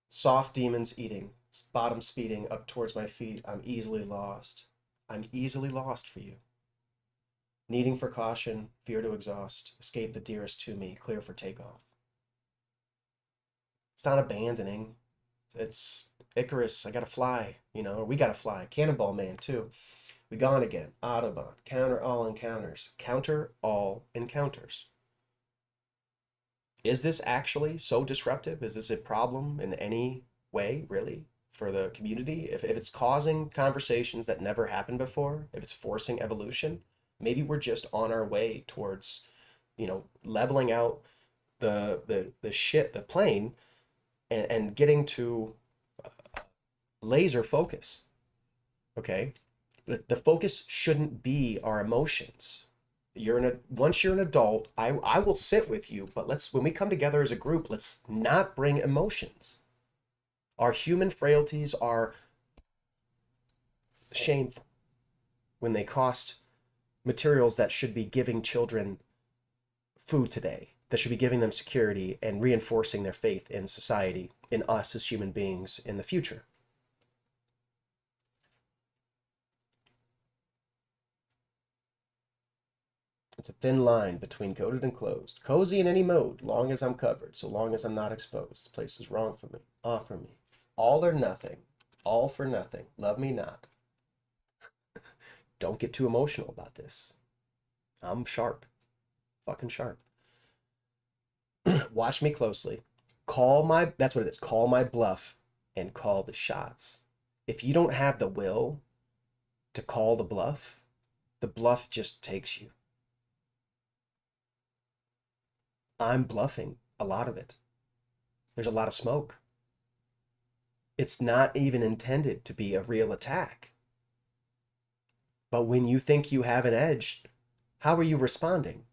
Soft demons eating, bottom speeding up towards my feet. I'm easily lost. I'm easily lost for you. Needing for caution, fear to exhaust, escape the dearest to me, clear for takeoff. It's not abandoning. It's Icarus, I gotta fly, or we gotta fly. Cannonball Man, too. We gone again. Autobahn. Counter all encounters. Counter all encounters. Is this actually so disruptive? Is this a problem in any way, really, for the community? If it's causing conversations that never happened before, if it's forcing evolution, maybe we're just on our way towards, leveling out the shit, the plane, and getting to laser focus. Okay? The focus shouldn't be our emotions. Once you're an adult, I will sit with you, but when we come together as a group, let's not bring emotions. Our human frailties are shameful when they cost materials that should be giving children food today, that should be giving them security and reinforcing their faith in society, in us as human beings in the future. It's a thin line between coded and closed. Cozy in any mode, long as I'm covered, so long as I'm not exposed. The place is wrong for me, off for me. All or nothing, all for nothing. Love me not. Don't get too emotional about this. I'm sharp, fucking sharp. Watch me closely. That's what it is. Call my bluff and call the shots. If you don't have the will to call the bluff just takes you. I'm bluffing a lot of it. There's a lot of smoke. It's not even intended to be a real attack. But when you think you have an edge, how are you responding?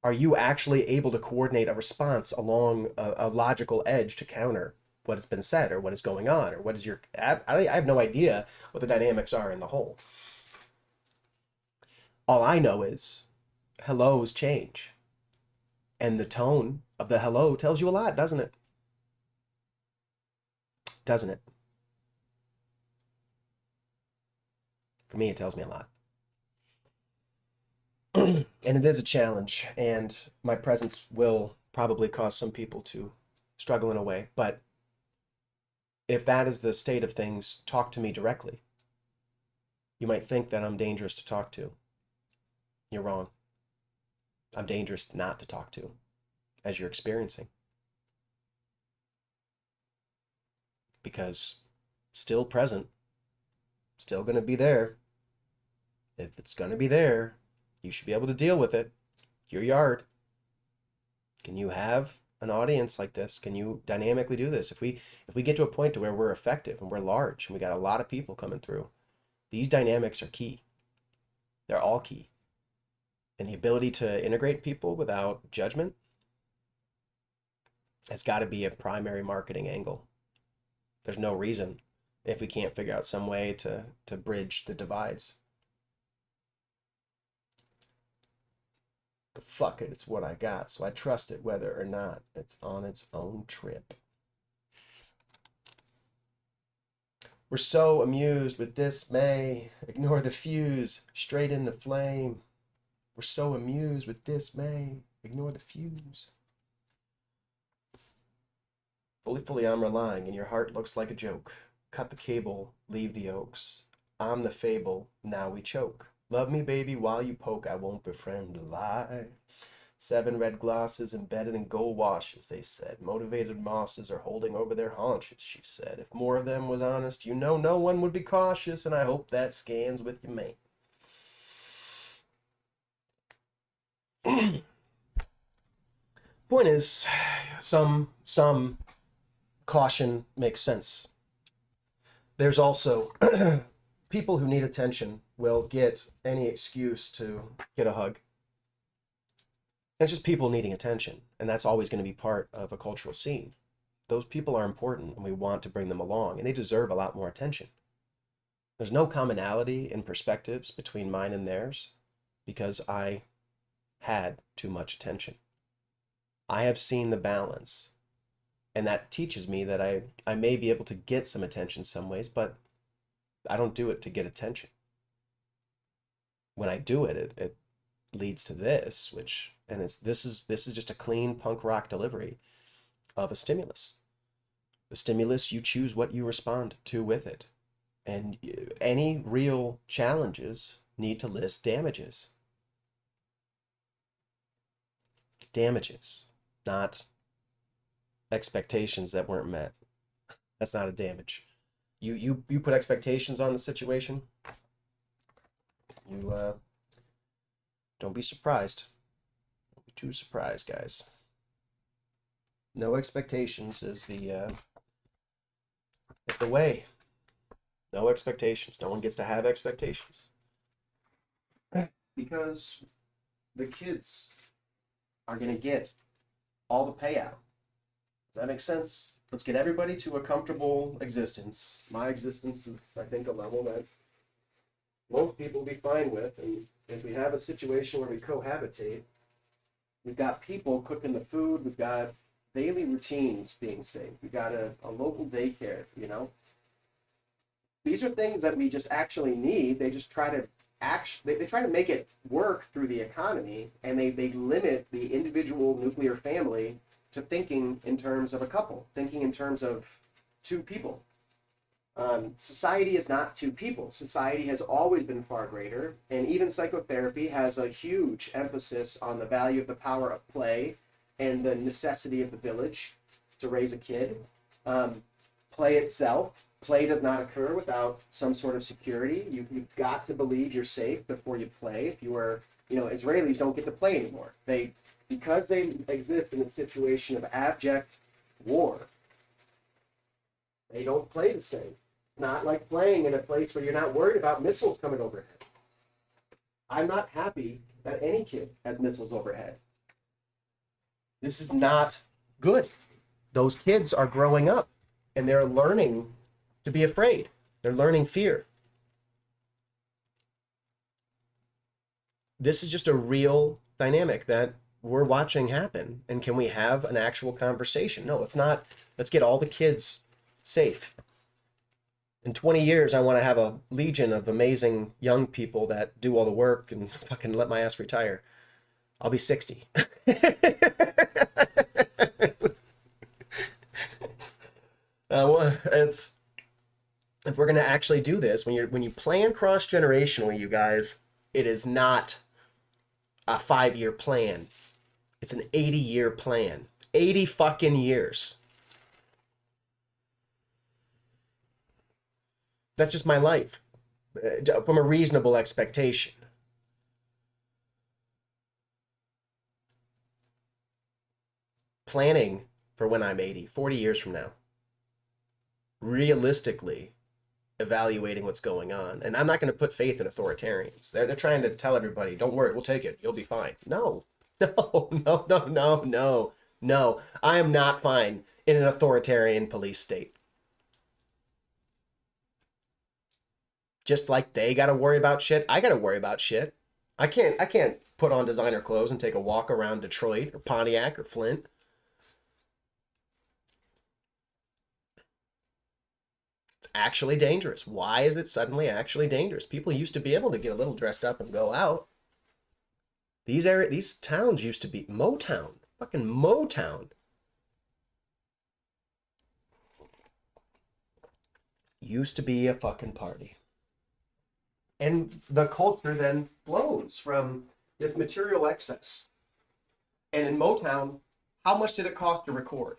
Are you actually able to coordinate a response along a logical edge to counter what has been said or what is going on or what is your... I have no idea what the dynamics are in the whole. All I know is hellos change. And the tone of the hello tells you a lot, doesn't it? Doesn't it? For me, it tells me a lot. And it is a challenge, and my presence will probably cause some people to struggle in a way, but if that is the state of things, talk to me directly. You might think that I'm dangerous to talk to. You're wrong. I'm dangerous not to talk to, as you're experiencing. Because still present, still going to be there. If it's going to be there, you should be able to deal with it. Your yard. Can you have an audience like this? Can you dynamically do this? If we get to a point to where we're effective and we're large and we got a lot of people coming through, these dynamics are key. They're all key. And the ability to integrate people without judgment has got to be a primary marketing angle. There's no reason if we can't figure out some way to bridge the divides. But fuck it, it's what I got, so I trust it whether or not it's on its own trip. We're so amused with dismay, ignore the fuse, straight in the flame. We're so amused with dismay, ignore the fuse. Fully I'm relying, and your heart looks like a joke. Cut the cable, leave the oaks. I'm the fable, now we choke. Love me, baby, while you poke, I won't befriend a lie. 7 red glosses embedded in gold washes, they said. Motivated mosses are holding over their haunches, she said. If more of them was honest, you know no one would be cautious, and I hope that scans with you, mate. Point is, some caution makes sense. There's also people who need attention will get any excuse to get a hug. It's just people needing attention, and that's always going to be part of a cultural scene. Those people are important, and we want to bring them along, and they deserve a lot more attention. There's no commonality in perspectives between mine and theirs because I had too much attention. I have seen the balance, and that teaches me that I may be able to get some attention some ways, but I don't do it to get attention. When I do it, it leads to this, this is just a clean punk rock delivery of a stimulus. The stimulus, you choose what you respond to with it. And any real challenges need to list damages. Damages, not expectations that weren't met. That's not a damage. You put expectations on the situation. You don't be surprised. Don't be too surprised, guys. No expectations is the way. No expectations. No one gets to have expectations. Because the kids are going to get all the payout. Does that make sense? Let's get everybody to a comfortable existence. My existence is, I think, a level that most people will be fine with. And if we have a situation where we cohabitate, we've got people cooking the food, we've got daily routines being safe, we've got a local daycare, you know. These are things that we just actually need. They just try to they try to make it work through the economy, and they limit the individual nuclear family to thinking in terms of a couple, thinking in terms of two people. Society is not two people. Society has always been far greater, and even psychotherapy has a huge emphasis on the value of the power of play and the necessity of the village to raise a kid. Play itself, play does not occur without some sort of security. You've got to believe you're safe before you play. If you are, you know, Israelis don't get to play anymore. Because they exist in a situation of abject war, they don't play the same. Not like playing in a place where you're not worried about missiles coming overhead. I'm not happy that any kid has missiles overhead. This is not good. Those kids are growing up and they're learning to be afraid. They're learning fear. This is just a real dynamic that we're watching happen. And can we have an actual conversation? No, let's not. Let's get all the kids safe. In 20 years, I want to have a legion of amazing young people that do all the work and fucking let my ass retire. I'll be 60. It's if we're going to actually do this, when you plan cross-generationally, you guys, it is not a 5-year plan. It's an 80-year plan. 80 fucking years. That's just my life, from a reasonable expectation. Planning for when I'm 80, 40 years from now. Realistically evaluating what's going on. And I'm not going to put faith in authoritarians. They're trying to tell everybody, don't worry, we'll take it. You'll be fine. No. No. I am not fine in an authoritarian police state. Just like they got to worry about shit, I got to worry about shit. I can't put on designer clothes and take a walk around Detroit or Pontiac or Flint. It's actually dangerous. Why is it suddenly actually dangerous? People used to be able to get a little dressed up and go out. These towns used to be Motown, fucking Motown. Used to be a fucking party. And the culture then flows from this material excess. And in Motown, how much did it cost to record?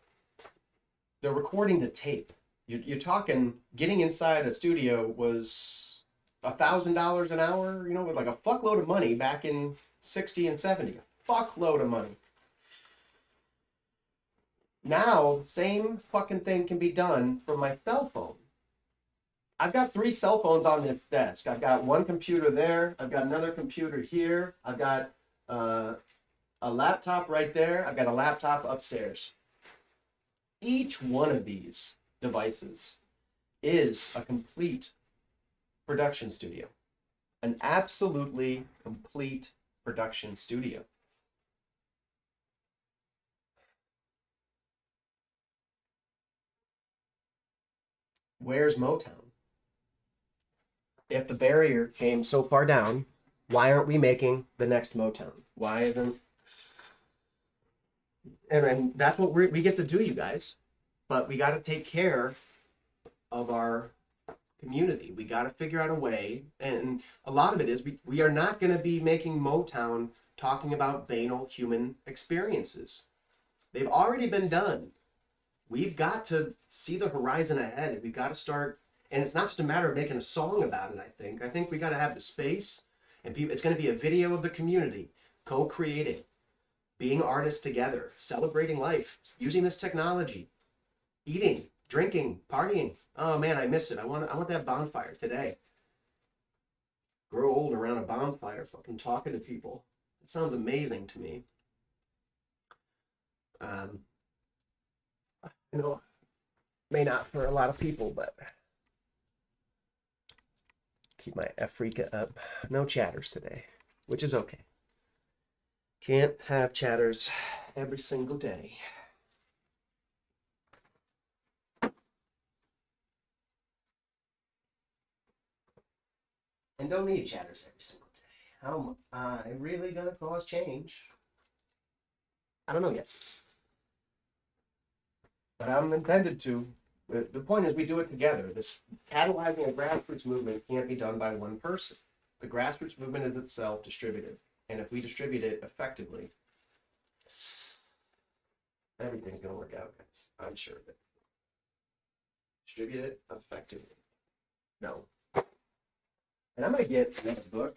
The recording to tape. You're talking, getting inside a studio was $1,000 an hour, you know, with like a fuckload of money back in 60 and 70. A fuckload of money. Now, the same fucking thing can be done from my cell phone. I've got 3 cell phones on this desk. I've got one computer there. I've got another computer here. I've got a laptop right there. I've got a laptop upstairs. Each one of these devices is a complete production studio. An absolutely complete production studio. Where's Motown? If the barrier came so far down, why aren't we making the next Motown? Why isn't... And that's what we get to do, you guys. But we got to take care of our community. We got to figure out a way. And a lot of it is we are not going to be making Motown talking about banal human experiences. They've already been done. We've got to see the horizon ahead. We've got to start... And it's not just a matter of making a song about it, I think we got to have the space, and people, it's going to be a video of the community, co-creating, being artists together, celebrating life, using this technology, eating, drinking, partying. Oh man, I miss it. I want that bonfire today. Grow old around a bonfire, fucking talking to people. It sounds amazing to me. You know, May not for a lot of people, but keep my Africa up. No chatters today, which is okay. Can't have chatters every single day. And don't need chatters every single day. How am I really gonna cause change? I don't know yet. But I'm intended to. The point is we do it together. This catalyzing a grassroots movement can't be done by one person. The grassroots movement is itself distributed. And if we distribute it effectively, everything's gonna work out, guys. I'm sure of it. Distribute it effectively. No. And I'm gonna get the next book.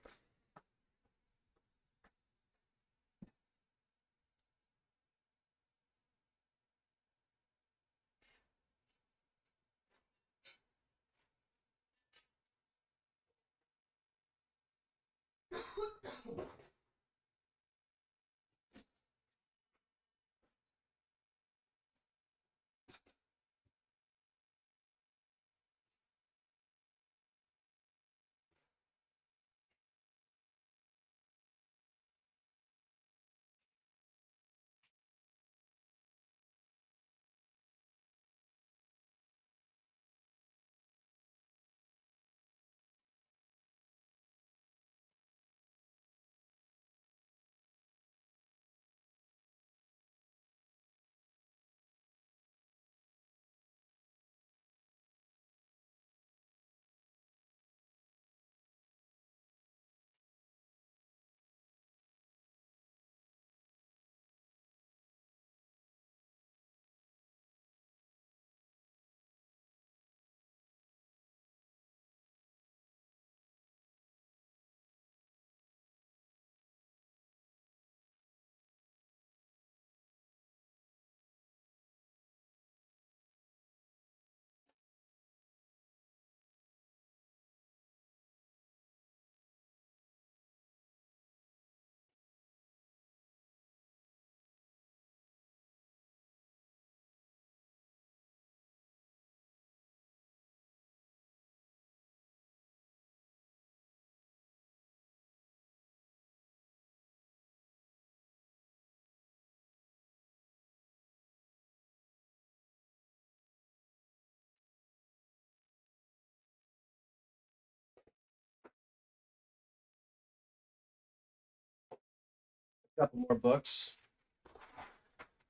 A couple more books.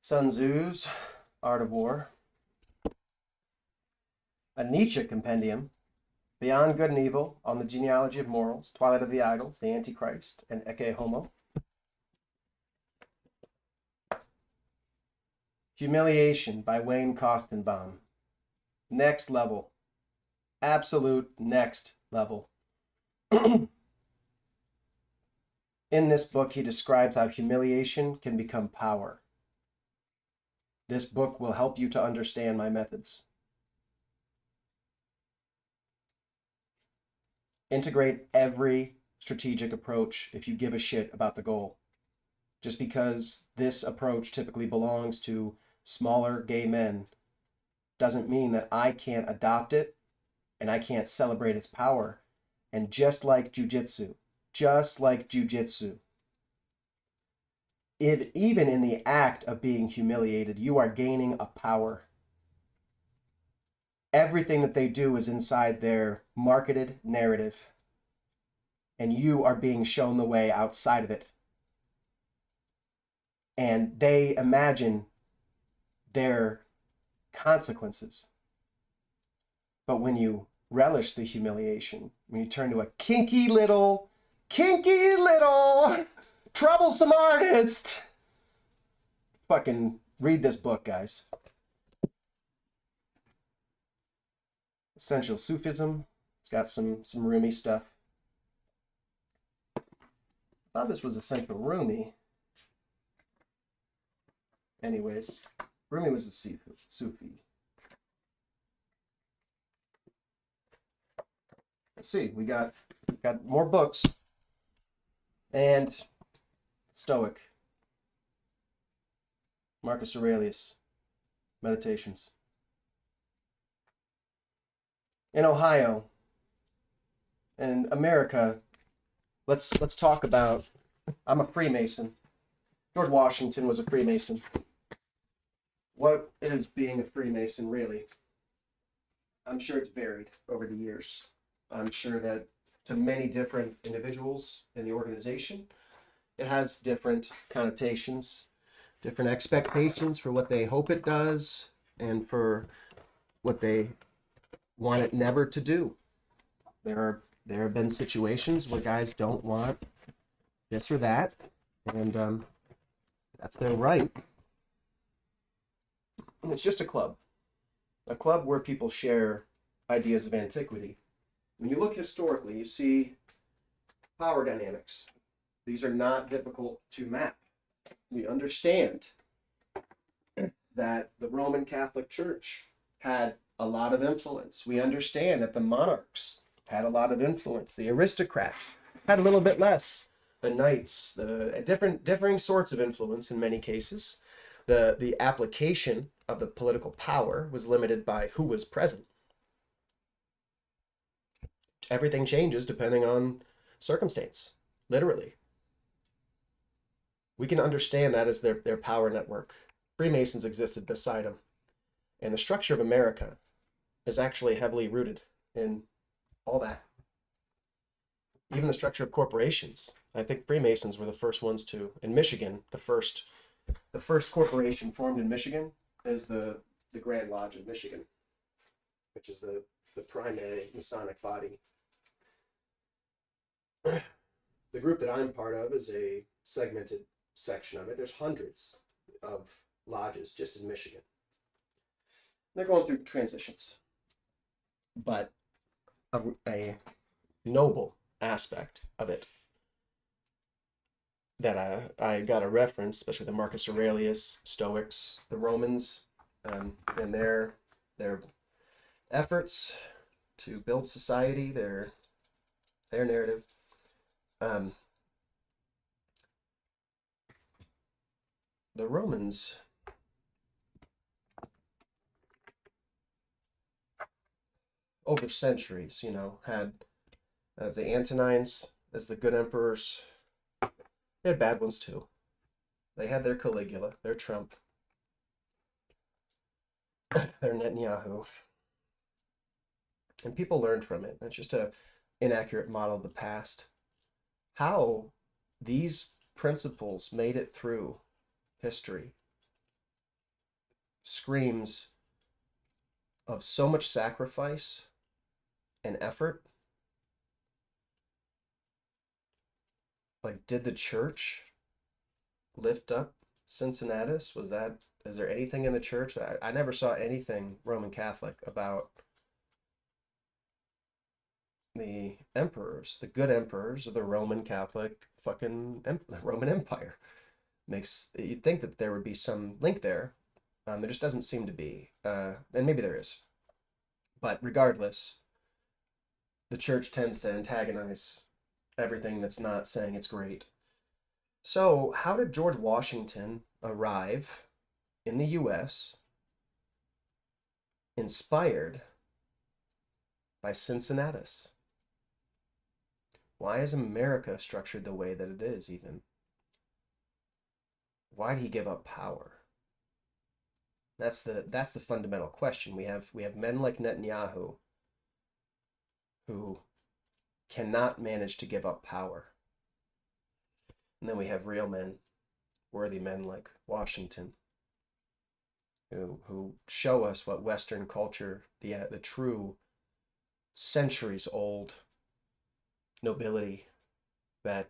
Sun Tzu's Art of War. A Nietzsche compendium. Beyond Good and Evil, On the Genealogy of Morals, Twilight of the Idols, The Antichrist, and Ecce Homo. Humiliation by Wayne Kostenbaum. Next level. Absolute next level. In this book, he describes how humiliation can become power. This book will help you to understand my methods. Integrate every strategic approach if you give a shit about the goal. Just because this approach typically belongs to smaller gay men doesn't mean that I can't adopt it and I can't celebrate its power. And just like jujitsu, even in the act of being humiliated, you are gaining a power. Everything that they do is inside their marketed narrative, and you are being shown the way outside of it. And they imagine their consequences. But when you relish the humiliation, when you turn to a kinky little troublesome artist, fucking read this book, guys. Essential Sufism. It's got some Rumi stuff. I thought this was Essential Rumi. Anyways, Rumi was a Sufi. Let's see, we got more books. And Stoic. Marcus Aurelius. Meditations. in Ohio and America, let's talk about. I'm a Freemason. George Washington was a Freemason. What is being a Freemason really? I'm sure it's varied over the years. I'm sure that to many different individuals in the organization, it has different connotations, different expectations for what they hope it does, and for what they want it never to do. There have been situations where guys don't want this or that, and that's their right. And it's just a club where people share ideas of antiquity. When you look historically, you see power dynamics. These are not difficult to map. We understand that the Roman Catholic Church had a lot of influence. We understand that the monarchs had a lot of influence. The aristocrats had a little bit less. The knights, the differing sorts of influence in many cases. The application of the political power was limited by who was present. Everything changes depending on circumstance, literally. We can understand that as their power network. Freemasons existed beside them. And the structure of America is actually heavily rooted in all that. Even the structure of corporations. I think Freemasons were the first ones to, in Michigan, the first corporation formed in Michigan is the Grand Lodge of Michigan, which is the primary Masonic body. The group that I'm part of is a segmented section of it. There's hundreds of lodges just in Michigan. They're going through transitions, but a noble aspect of it that I got a reference, especially the Marcus Aurelius, Stoics, the Romans, and their efforts to build society, their narrative. The Romans over centuries, had the Antonines as the good emperors. They had bad ones too. They had their Caligula, their Trump, their Netanyahu, and people learned from it. It's just a inaccurate model of the past. How these principles made it through history screams of so much sacrifice and effort. Like, did the church lift up Cincinnatus? Is there anything in the church? I never saw anything Roman Catholic about the emperors, the good emperors of the Roman Catholic Roman Empire. You'd think that there would be some link there. There just doesn't seem to be, and maybe there is. But regardless, the church tends to antagonize everything that's not saying it's great. So, how did George Washington arrive in the US inspired by Cincinnatus? Why is America structured the way that it is, even? Why did he give up power? That's the fundamental question. We have men like Netanyahu who cannot manage to give up power. And then we have real men, worthy men like Washington, who show us what Western culture, the true centuries old nobility that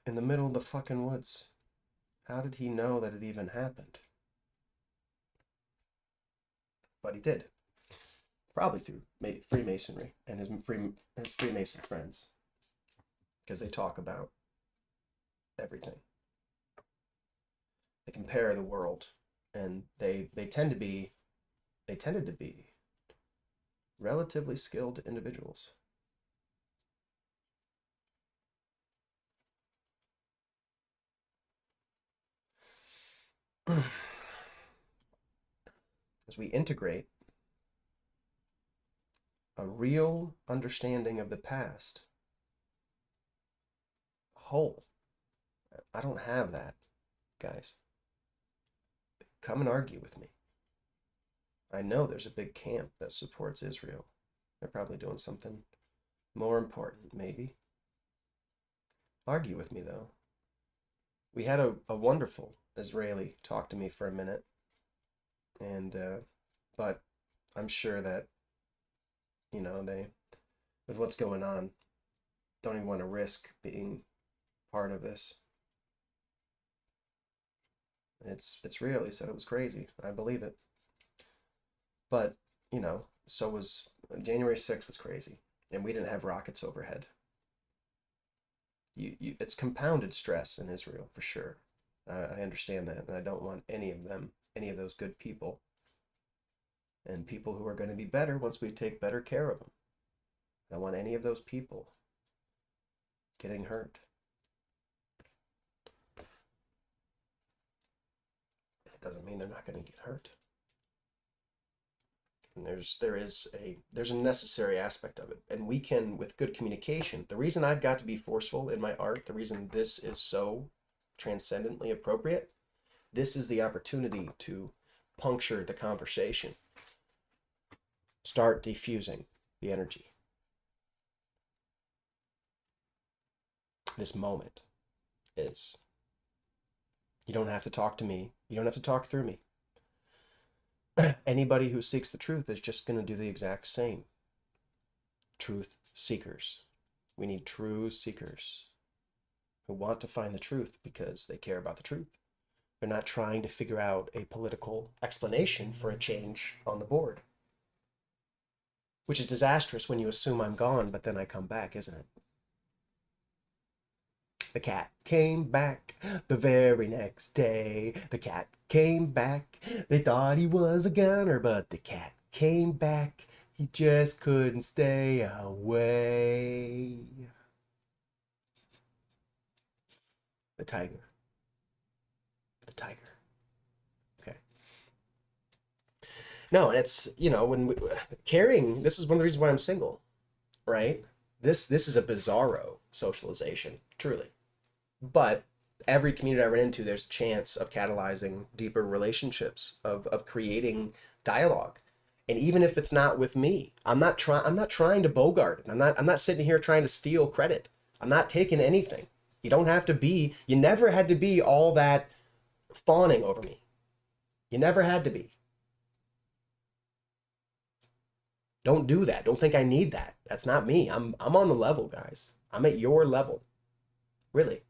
in the middle of the fucking woods. How did he know that it even happened? But he did. Probably through Freemasonry and his Freemason friends. Because they talk about everything. They compare the world, and they tended to be relatively skilled individuals. As we integrate a real understanding of the past whole. I don't have that, guys. Come and argue with me. I know there's a big camp that supports Israel. They're probably doing something more important, maybe. Argue with me, though. We had a wonderful Israeli talk to me for a minute, and but I'm sure that, they, with what's going on, don't even want to risk being part of this. It's real. He said it was crazy. I believe it. But, so was January 6th was crazy, and we didn't have rockets overhead. It's compounded stress in Israel for sure. I understand that, and I don't want any of those good people, and people who are going to be better once we take better care of them. I don't want any of those people getting hurt. It doesn't mean they're not going to get hurt. And there's a necessary aspect of it, and we can, with good communication. The reason I've got to be forceful in my art, the reason this is so transcendently appropriate, this is the opportunity to puncture the conversation, start diffusing the energy. This moment is, you don't have to talk to me, you don't have to talk through me. Anybody who seeks the truth is just going to do the exact same. Truth seekers. We need true seekers who want to find the truth because they care about the truth. They're not trying to figure out a political explanation for a change on the board. Which is disastrous when you assume I'm gone, but then I come back, isn't it? The cat came back the very next day. The cat came back. They thought he was a gunner, but the cat came back. He just couldn't stay away. The tiger. The tiger. Okay. No, and it's, carrying, this is one of the reasons why I'm single, right? This is a bizarro socialization, truly. But every community I run into, there's a chance of catalyzing deeper relationships, of creating dialogue. And even if it's not with me, I'm not trying to bogart it. I'm not sitting here trying to steal credit. I'm not taking anything. You don't have to be, you never had to be all that fawning over me. You never had to be. Don't do that. Don't think I need that. That's not me. I'm on the level, guys. I'm at your level. Really.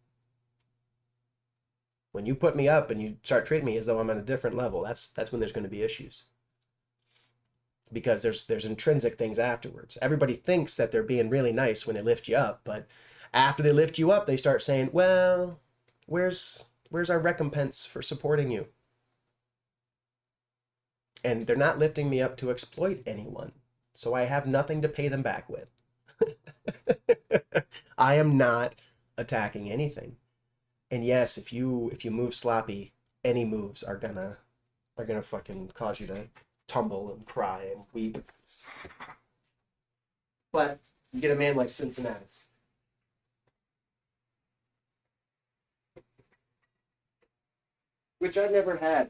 When you put me up and you start treating me as though I'm at a different level, that's when there's going to be issues. Because there's intrinsic things afterwards. Everybody thinks that they're being really nice when they lift you up, but after they lift you up, they start saying, well, where's our recompense for supporting you? And they're not lifting me up to exploit anyone, so I have nothing to pay them back with. I am not attacking anything. And yes, if you move sloppy, any moves are gonna fucking cause you to tumble and cry and weep. But you get a man like Cincinnatus. Which I've never had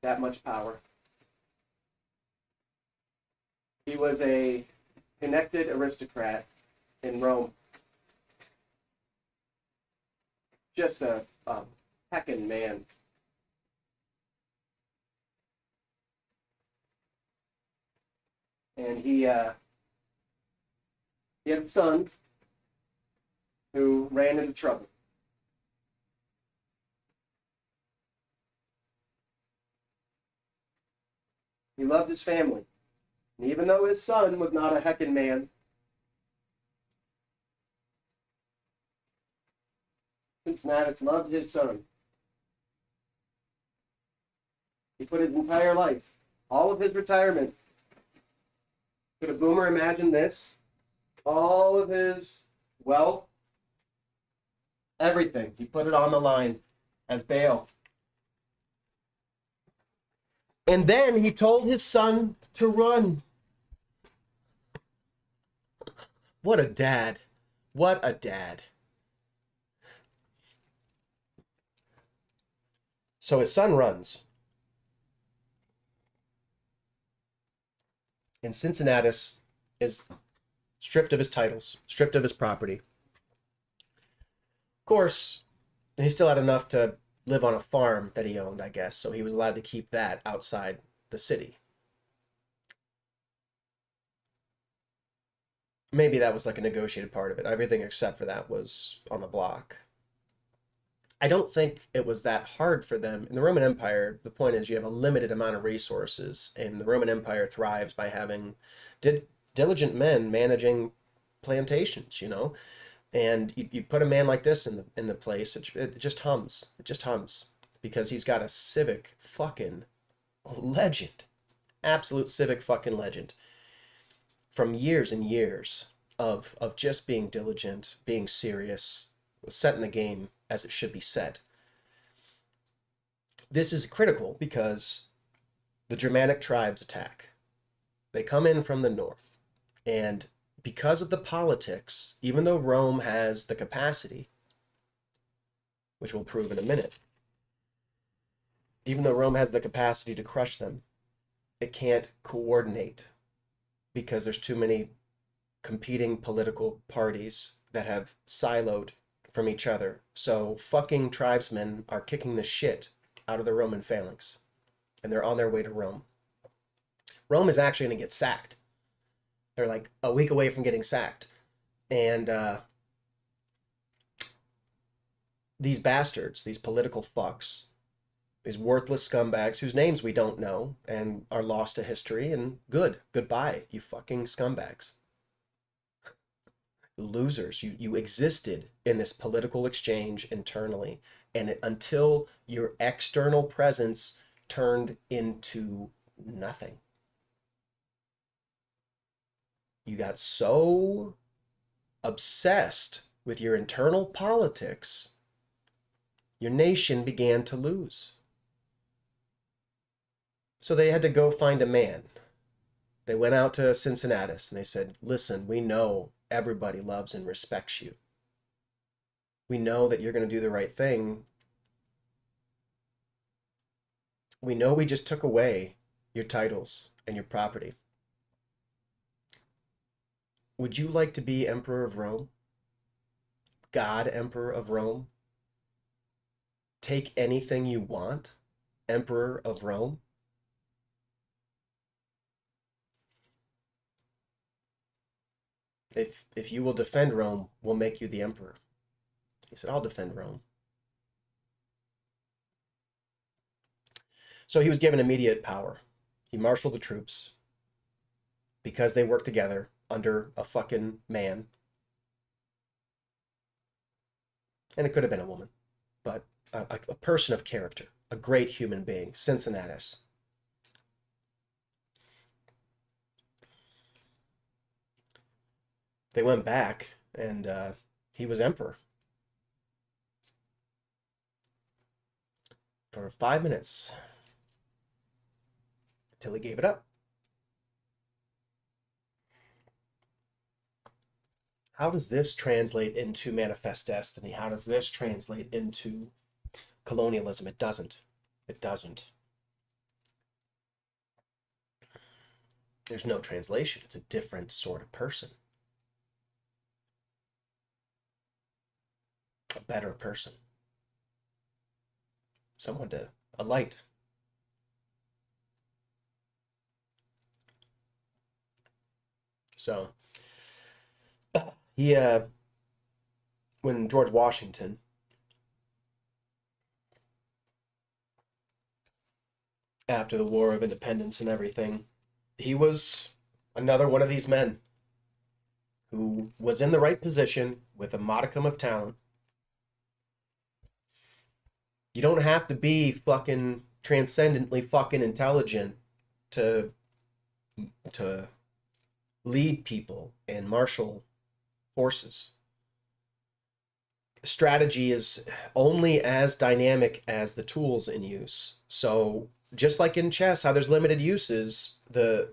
that much power. He was a connected aristocrat in Rome. Just a heckin' man. And he had a son who ran into trouble. He loved his family. And even though his son was not a heckin' man, Cincinnatus loved his son. He put his entire life, all of his retirement. Could a boomer imagine this? All of his wealth, everything. He put it on the line as bail. And then he told his son to run. What a dad. What a dad. So his son runs, and Cincinnatus is stripped of his titles, stripped of his property. Of course, he still had enough to live on a farm that he owned, I guess, so he was allowed to keep that outside the city. Maybe that was like a negotiated part of it. Everything except for that was on the block. I don't think it was that hard for them. In the Roman Empire, the point is you have a limited amount of resources, and the Roman Empire thrives by having diligent men managing plantations, you know? And you put a man like this in the place, it just hums. It just hums because he's got a civic fucking legend, absolute civic fucking legend from years and years of just being diligent, being serious, setting the game as it should be set. This is critical because the Germanic tribes attack. They come in from the north, and because of the politics, even though Rome has the capacity, which we'll prove in a minute, even though Rome has the capacity to crush them, it can't coordinate because there's too many competing political parties that have siloed from each other. So fucking tribesmen are kicking the shit out of the Roman phalanx, and they're on their way to Rome. Rome is actually going to get sacked. They're like a week away from getting sacked. And these bastards, these political fucks, these worthless scumbags whose names we don't know and are lost to history, and goodbye, you fucking scumbags. Losers. You existed in this political exchange internally, and until your external presence turned into nothing. You got so obsessed with your internal politics, your nation began to lose. So they had to go find a man. They went out to Cincinnatus and they said, listen, we know everybody loves and respects you. We know that you're going to do the right thing. We know we just took away your titles and your property. Would you like to be Emperor of Rome? God, Emperor of Rome? Take anything you want, Emperor of Rome? If you will defend Rome, we'll make you the emperor. He said, I'll defend Rome. So he was given immediate power. He marshaled the troops because they worked together under a fucking man. And it could have been a woman, but a person of character, a great human being, Cincinnatus. They went back, and he was emperor for 5 minutes until he gave it up. How does this translate into manifest destiny? How does this translate into colonialism? It doesn't. It doesn't. There's no translation. It's a different sort of person. A better person. Someone to, a light. So, he, when George Washington after the War of Independence and everything, he was another one of these men who was in the right position with a modicum of talent. You don't have to be fucking transcendently fucking intelligent to lead people and marshal forces. Strategy is only as dynamic as the tools in use. So just like in chess, how there's limited uses, the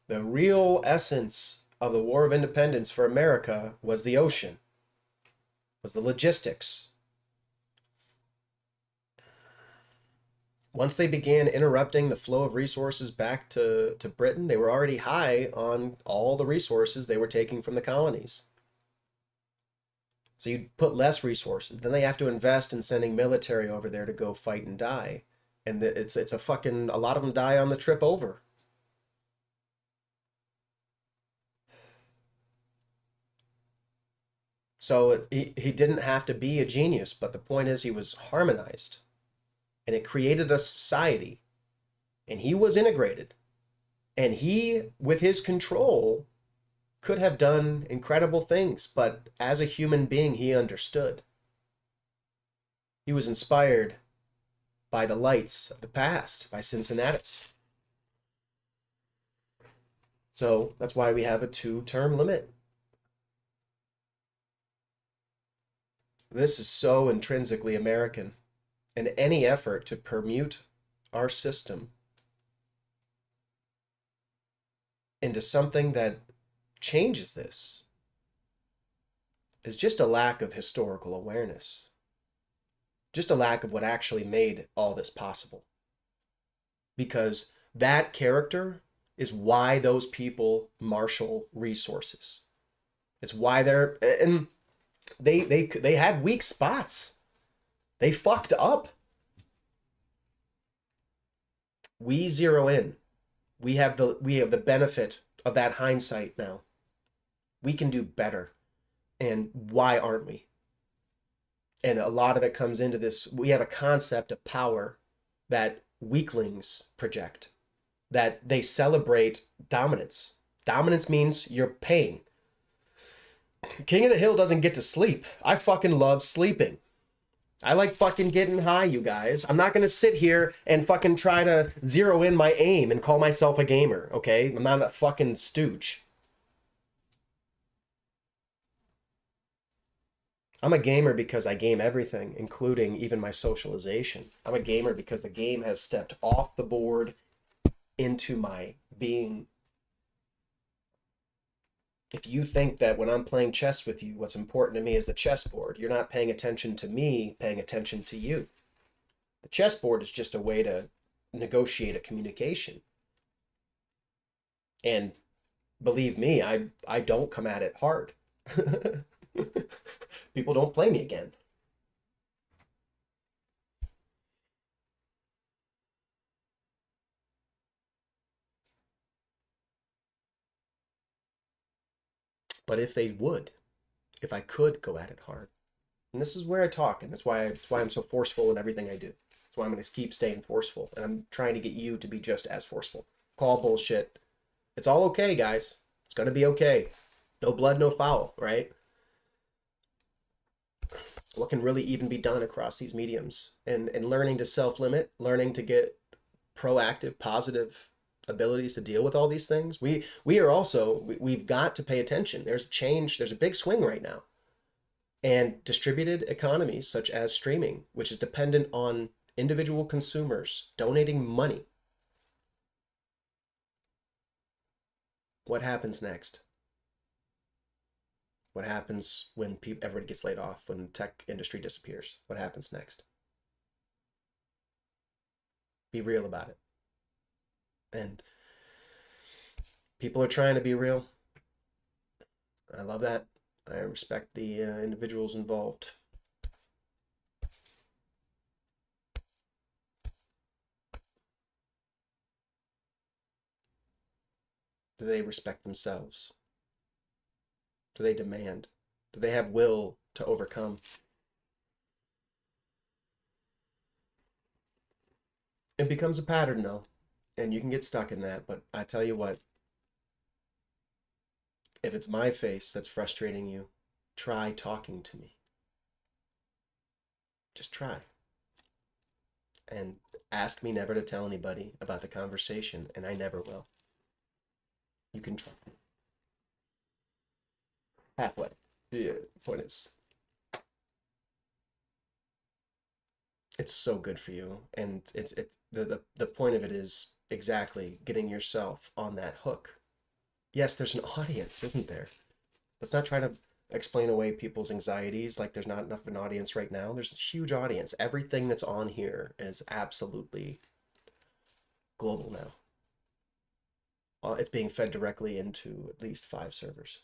real essence of the War of Independence for America was the ocean, was the logistics. Once they began interrupting the flow of resources back to Britain, they were already high on all the resources they were taking from the colonies. So you put less resources. Then they have to invest in sending military over there to go fight and die. And it's a fucking, a lot of them die on the trip over. So he didn't have to be a genius, but the point is he was harmonized. And it created a society. And he was integrated. And he, with his control, could have done incredible things, but as a human being, he understood. He was inspired by the lights of the past, by Cincinnatus. So that's why we have a 2-term limit. This is so intrinsically American, and any effort to permute our system into something that changes this is just a lack of historical awareness, just a lack of what actually made all this possible. Because that character is why those people marshal resources. It's why and they had weak spots. They fucked up. We zero in. We have the benefit of that hindsight now. We can do better. And why aren't we? And a lot of it comes into this. We have a concept of power that weaklings project, that they celebrate dominance. Dominance means you're paying. King of the Hill doesn't get to sleep. I fucking love sleeping. I like fucking getting high, you guys. I'm not going to sit here and fucking try to zero in my aim and call myself a gamer, okay? I'm not a fucking stooge. I'm a gamer because I game everything, including even my socialization. I'm a gamer because the game has stepped off the board into my being. If you think that when I'm playing chess with you, what's important to me is the chessboard, you're not paying attention to me, paying attention to you. The chessboard is just a way to negotiate a communication. And believe me, I don't come at it hard. People don't play me again. But if they would, if I could go at it hard, and this is where I talk, and that's why I'm so forceful in everything I do. That's why I'm going to keep staying forceful, and I'm trying to get you to be just as forceful. Call bullshit. It's all okay, guys. It's going to be okay. No blood, no foul, right? What can really even be done across these mediums, and learning to self-limit, learning to get proactive, positive abilities to deal with all these things. We are also, we've got to pay attention. There's a change, there's a big swing right now. And distributed economies such as streaming, which is dependent on individual consumers donating money. What happens next? What happens when everybody gets laid off, when the tech industry disappears? What happens next? Be real about it. And people are trying to be real. I love that. I respect the individuals involved. Do they respect themselves? Do they demand? Do they have will to overcome? It becomes a pattern, though, and you can get stuck in that. But I tell you what, if it's my face that's frustrating you, try talking to me. Just try. And ask me never to tell anybody about the conversation, and I never will. You can try. Halfway. The point is, it's so good for you, and the point of it is exactly getting yourself on that hook. Yes, there's an audience, isn't there? Let's not try to explain away people's anxieties like there's not enough of an audience right now. There's a huge audience. Everything that's on here is absolutely global now. It's being fed directly into at least 5 servers.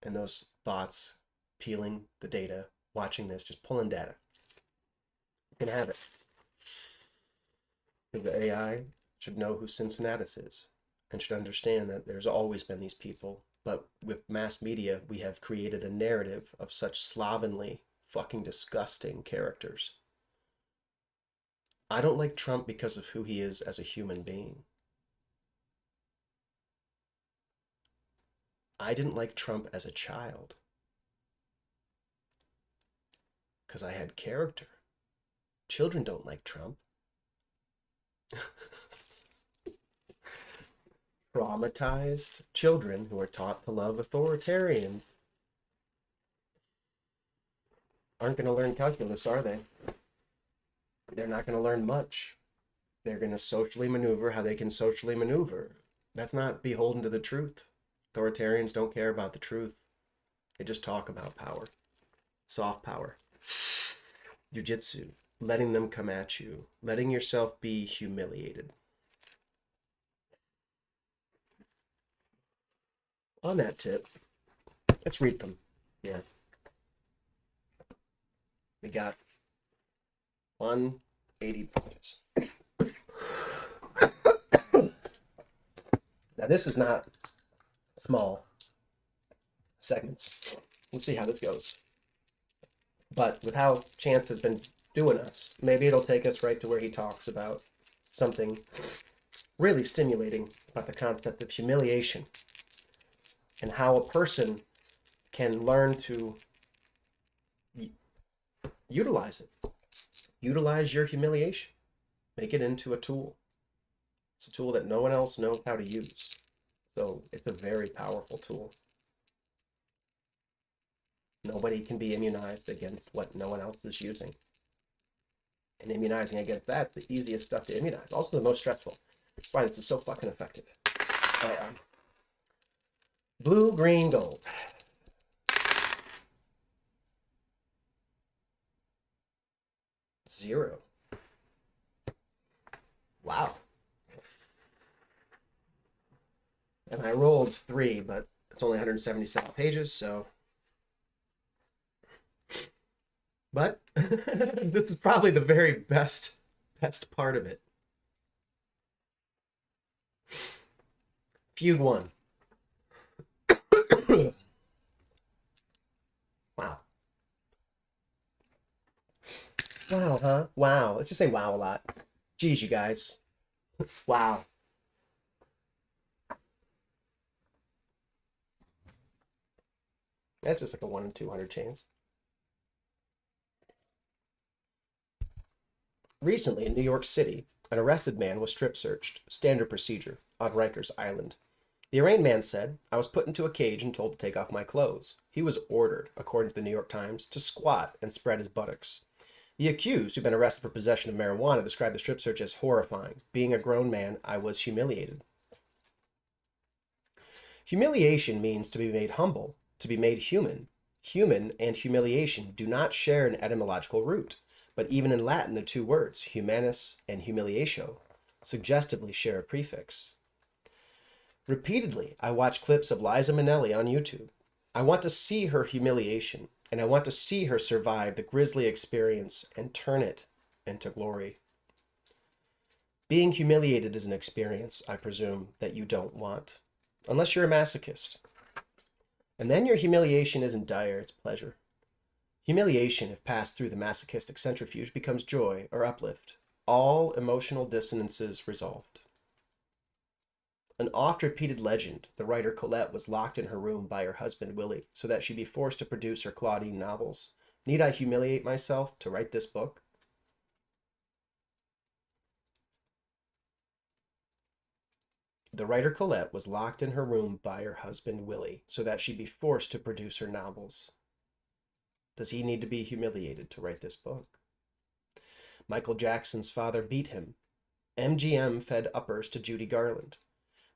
And those bots peeling the data, watching this, just pulling data. You can have it. The AI should know who Cincinnatus is and should understand that there's always been these people. But with mass media, we have created a narrative of such slovenly, fucking disgusting characters. I don't like Trump because of who he is as a human being. I didn't like Trump as a child because I had character. Children don't like Trump. Traumatized children who are taught to love authoritarians aren't going to learn calculus, are they? They're not going to learn much. They're going to socially maneuver how they can socially maneuver. That's not beholden to the truth. Authoritarians don't care about the truth. They just talk about power. Soft power. Jiu-jitsu. Letting them come at you. Letting yourself be humiliated. On that tip, let's read them. Yeah. We got 180 pages. Now this is not small segments. We'll see how this goes. But with how Chance has been doing us, maybe it'll take us right to where he talks about something really stimulating about the concept of humiliation and how a person can learn to utilize it. Utilize your humiliation. Make it into a tool. It's a tool that no one else knows how to use. So it's a very powerful tool. Nobody can be immunized against what no one else is using. And immunizing against that's the easiest stuff to immunize. Also the most stressful. That's why this is so fucking effective. Blue, green, gold. Zero. Wow. And I rolled 3, but it's only 177 pages, so. But this is probably the very best part of it. Fugue 1. Wow. Wow, huh? Wow. Let's just say wow a lot. Geez, you guys. Wow. That's just like a 1 in 200 chance. Recently, in New York City, an arrested man was strip searched, standard procedure, on Rikers Island. The arraigned man said, "I was put into a cage and told to take off my clothes." He was ordered, according to the New York Times, to squat and spread his buttocks. The accused, who'd been arrested for possession of marijuana, described the strip search as horrifying. "Being a grown man, I was humiliated." Humiliation means to be made humble, to be made human. Human and humiliation do not share an etymological root, but even in Latin the two words, humanus and humiliatio, suggestively share a prefix. Repeatedly, I watch clips of Liza Minnelli on YouTube. I want to see her humiliation, and I want to see her survive the grisly experience and turn it into glory. Being humiliated is an experience, I presume, that you don't want, unless you're a masochist. And then your humiliation isn't dire, it's pleasure. Humiliation, if passed through the masochistic centrifuge, becomes joy or uplift. All emotional dissonances resolved. An oft-repeated legend, the writer Colette was locked in her room by her husband Willie so that she'd be forced to produce her Claudine novels. Need I humiliate myself to write this book? The writer Colette was locked in her room by her husband Willie so that she'd be forced to produce her novels. Does he need to be humiliated to write this book? Michael Jackson's father beat him. MGM fed uppers to Judy Garland.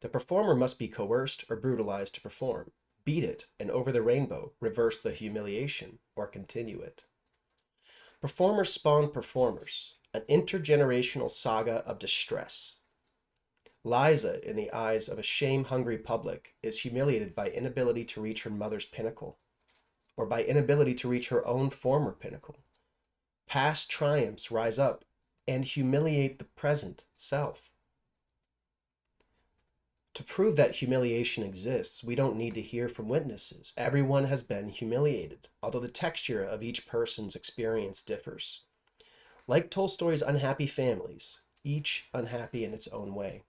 The performer must be coerced or brutalized to perform. Beat it, and over the rainbow, reverse the humiliation, or continue it. Performers spawn performers, an intergenerational saga of distress. Liza, in the eyes of a shame-hungry public, is humiliated by inability to reach her mother's pinnacle, or by inability to reach her own former pinnacle. Past triumphs rise up and humiliate the present self. To prove that humiliation exists, we don't need to hear from witnesses. Everyone has been humiliated, although the texture of each person's experience differs. Like Tolstoy's unhappy families, each unhappy in its own way.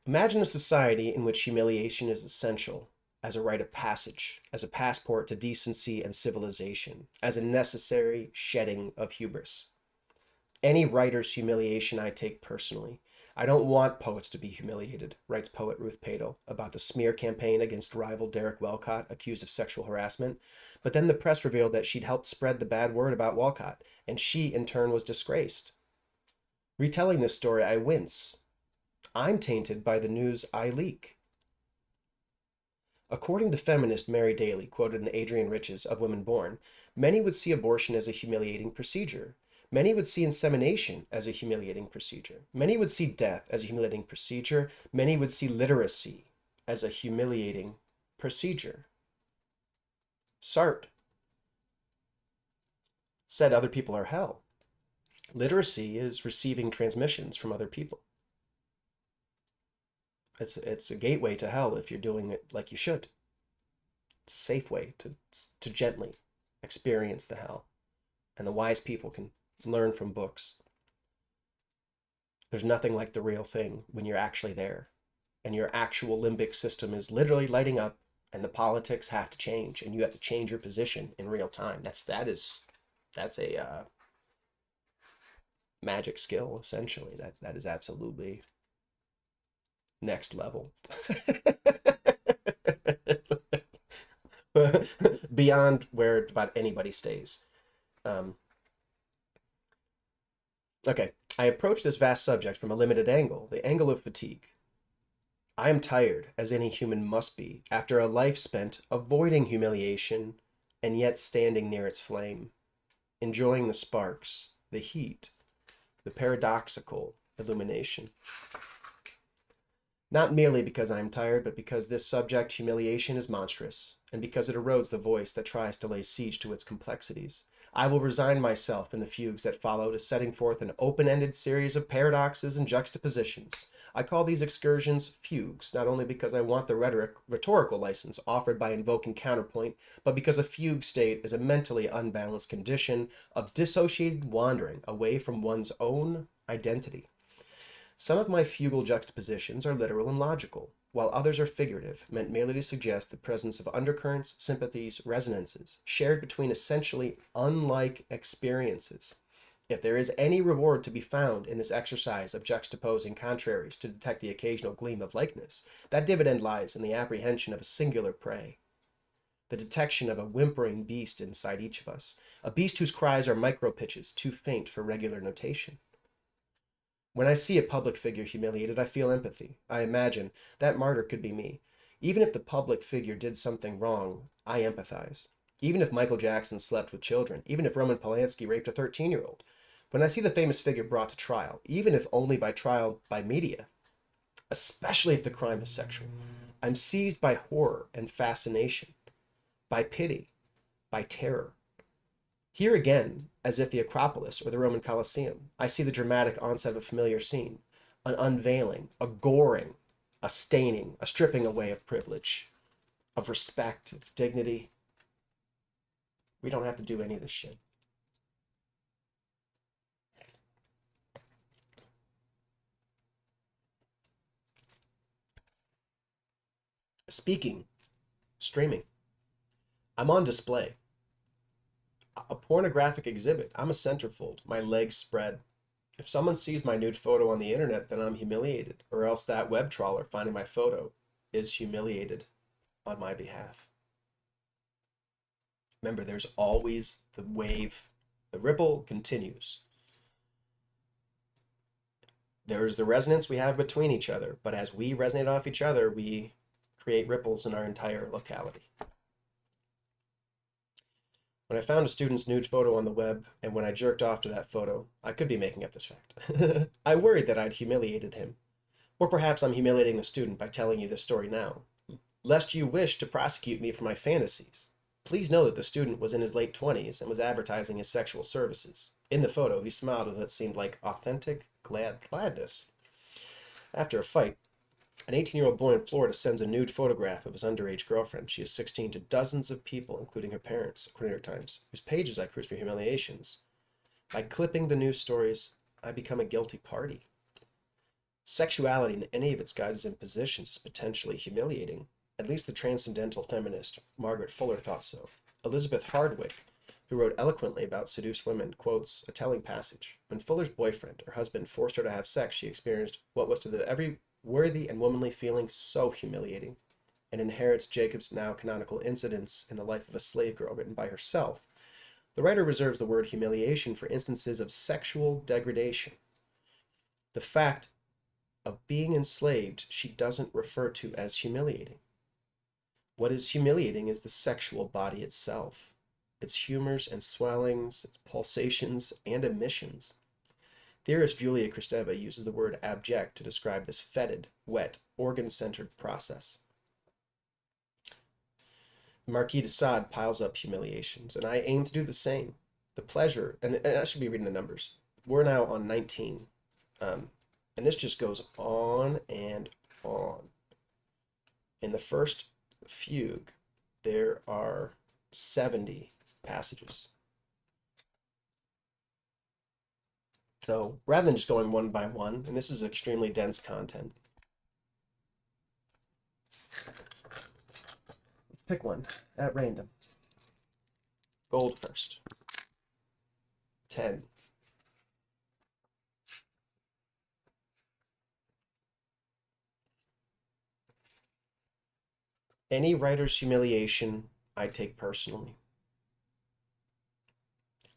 Imagine a society in which humiliation is essential as a rite of passage, as a passport to decency and civilization, as a necessary shedding of hubris. Any writer's humiliation I take personally. I don't want poets to be humiliated, writes poet Ruth Padel about the smear campaign against rival Derek Walcott, accused of sexual harassment. But then the press revealed that she'd helped spread the bad word about Walcott, and she, in turn, was disgraced. Retelling this story, I wince. I'm tainted by the news I leak. According to feminist Mary Daly, quoted in Adrienne Rich's Of Women Born, many would see abortion as a humiliating procedure. Many would see insemination as a humiliating procedure. Many would see death as a humiliating procedure. Many would see literacy as a humiliating procedure. Sartre said other people are hell. Literacy is receiving transmissions from other people. It's a gateway to hell if you're doing it like you should. It's a safe way to gently experience the hell. And the wise people can learn from books. There's nothing like the real thing when you're actually there and your actual limbic system is literally lighting up and the politics have to change and you have to change your position in real time. That's a magic skill, essentially. That is absolutely next level. Beyond where about anybody stays. Okay, I approach this vast subject from a limited angle, the angle of fatigue. I am tired, as any human must be, after a life spent avoiding humiliation and yet standing near its flame, enjoying the sparks, the heat, the paradoxical illumination. Not merely because I am tired, but because this subject, humiliation, is monstrous, and because it erodes the voice that tries to lay siege to its complexities. I will resign myself in the fugues that follow to setting forth an open-ended series of paradoxes and juxtapositions. I call these excursions fugues, not only because I want the rhetorical license offered by invoking counterpoint, but because a fugue state is a mentally unbalanced condition of dissociated wandering away from one's own identity. Some of my fugal juxtapositions are literal and logical, while others are figurative, meant merely to suggest the presence of undercurrents, sympathies, resonances, shared between essentially unlike experiences. If there is any reward to be found in this exercise of juxtaposing contraries to detect the occasional gleam of likeness, that dividend lies in the apprehension of a singular prey. The detection of a whimpering beast inside each of us, a beast whose cries are micro-pitches, too faint for regular notation. When I see a public figure humiliated, I feel empathy. I imagine that martyr could be me. Even if the public figure did something wrong, I empathize. Even if Michael Jackson slept with children, even if Roman Polanski raped a 13-year-old. When I see the famous figure brought to trial, even if only by trial by media, especially if the crime is sexual, I'm seized by horror and fascination, by pity, by terror. Here again, as if the Acropolis or the Roman Colosseum, I see the dramatic onset of a familiar scene, an unveiling, a goring, a staining, a stripping away of privilege, of respect, of dignity. We don't have to do any of this shit. Speaking, streaming. I'm on display. A pornographic exhibit. I'm a centerfold, my legs spread. If someone sees my nude photo on the internet, then I'm humiliated, or else that web trawler finding my photo is humiliated on my behalf. Remember, there's always the wave. The ripple continues. There is the resonance we have between each other, but as we resonate off each other, we create ripples in our entire locality. When I found a student's nude photo on the web, and when I jerked off to that photo, I could be making up this fact. I worried that I'd humiliated him. Or perhaps I'm humiliating the student by telling you this story now, lest you wish to prosecute me for my fantasies. Please know that the student was in his late 20s and was advertising his sexual services. In the photo, he smiled with what seemed like authentic gladness. After a fight, an 18-year-old boy in Florida sends a nude photograph of his underage girlfriend. She is 16 to dozens of people, including her parents, according to New York Times, whose pages I cruise for humiliations. By clipping the news stories, I become a guilty party. Sexuality in any of its guises and positions is potentially humiliating. At least the transcendental feminist Margaret Fuller thought so. Elizabeth Hardwick, who wrote eloquently about seduced women, quotes a telling passage. When Fuller's boyfriend, her husband, forced her to have sex, she experienced what was to the every worthy and womanly feeling so humiliating, and inherits Jacob's now canonical incidents in the life of a slave girl written by herself. The writer reserves the word humiliation for instances of sexual degradation. The fact of being enslaved she doesn't refer to as humiliating. What is humiliating is the sexual body itself, its humors and swellings, its pulsations and emissions. Theorist Julia Kristeva uses the word abject to describe this fetid, wet, organ-centered process. The Marquis de Sade piles up humiliations, and I aim to do the same. The pleasure, and I should be reading the numbers. We're now on 19, and this just goes on and on. In the first fugue, there are 70 passages. So rather than just going one by one, and this is extremely dense content, pick one at random. Gold first. 10. Any writer's humiliation I take personally.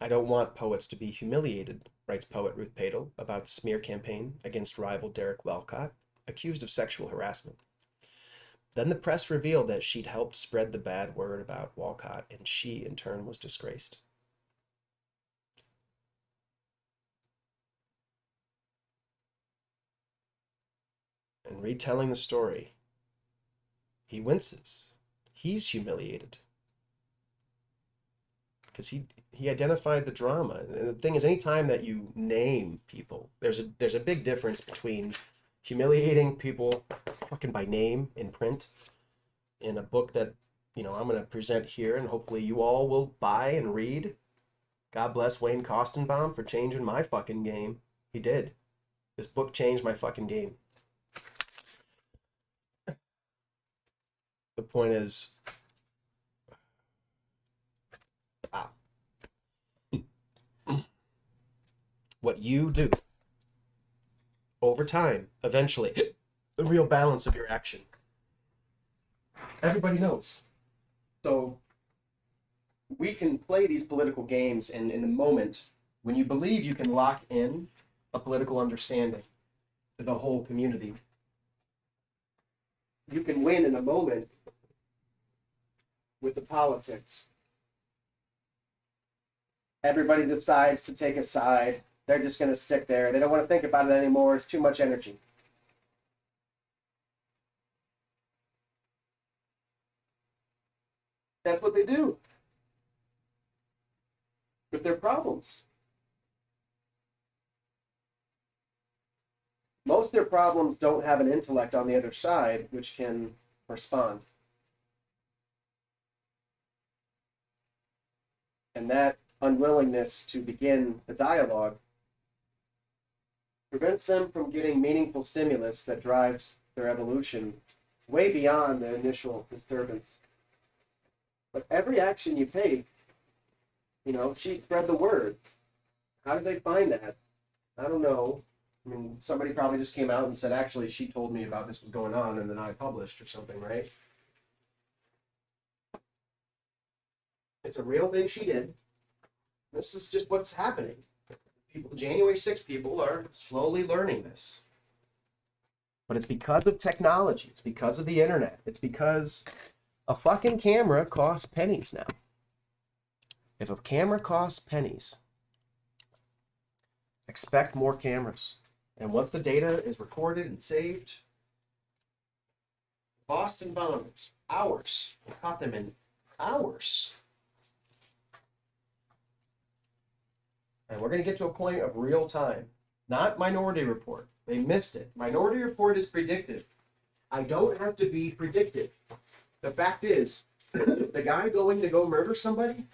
I don't want poets to be humiliated, writes poet Ruth Padel about the smear campaign against rival Derek Walcott, accused of sexual harassment. Then the press revealed that she'd helped spread the bad word about Walcott, and she, in turn, was disgraced. And retelling the story, he winces. He's humiliated. Because he identified the drama. And the thing is, anytime that you name people, there's a big difference between humiliating people fucking by name in print in a book that, I'm going to present here and hopefully you all will buy and read. God bless Wayne Kostenbaum for changing my fucking game. He did. This book changed my fucking game. The point is, what you do over time, eventually, the real balance of your action. Everybody knows. So we can play these political games, and in the moment, when you believe you can lock in a political understanding to the whole community, you can win in a moment with the politics. Everybody decides to take a side. They're just going to stick there. They don't want to think about it anymore. It's too much energy. That's what they do with their problems. Most of their problems don't have an intellect on the other side which can respond. And that unwillingness to begin the dialogue prevents them from getting meaningful stimulus that drives their evolution way beyond the initial disturbance. But every action you take, she spread the word. How did they find that? I don't know. I mean, somebody probably just came out and said, actually, she told me about this was going on, and then I published or something, right? It's a real thing she did. This is just what's happening. People, January 6 people are slowly learning this. But it's because of technology. It's because of the internet. It's because a fucking camera costs pennies now. If a camera costs pennies, expect more cameras. And once the data is recorded and saved, Boston bombers, hours. We caught them in hours. And we're going to get to a point of real time. Not Minority Report. They missed it. Minority Report is predictive. I don't have to be predictive. The fact is, the guy going to go murder somebody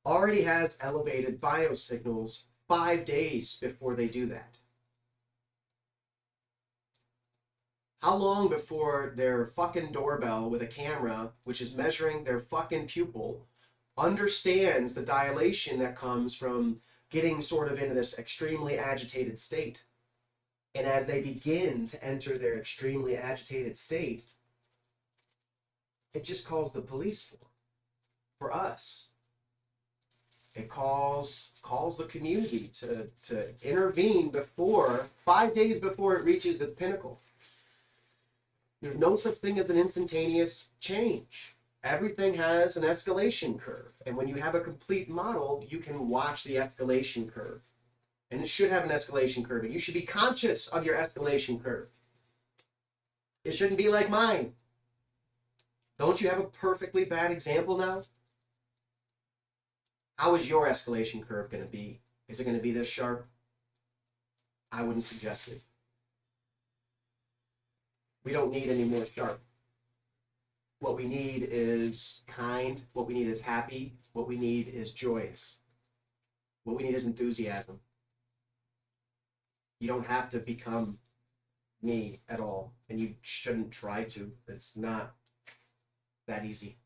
already has elevated biosignals 5 days before they do that. How long before their fucking doorbell with a camera, which is measuring their fucking pupil, understands the dilation that comes from getting sort of into this extremely agitated state? And as they begin to enter their extremely agitated state, it just calls the police for us. It calls the community to intervene before 5 days before it reaches its pinnacle. There's no such thing as an instantaneous change. Everything has an escalation curve. And when you have a complete model, you can watch the escalation curve. And it should have an escalation curve. And you should be conscious of your escalation curve. It shouldn't be like mine. Don't you have a perfectly bad example now? How is your escalation curve going to be? Is it going to be this sharp? I wouldn't suggest it. We don't need any more sharp. What we need is kind. What we need is happy. What we need is joyous. What we need is enthusiasm. You don't have to become me at all, and you shouldn't try to. It's not that easy.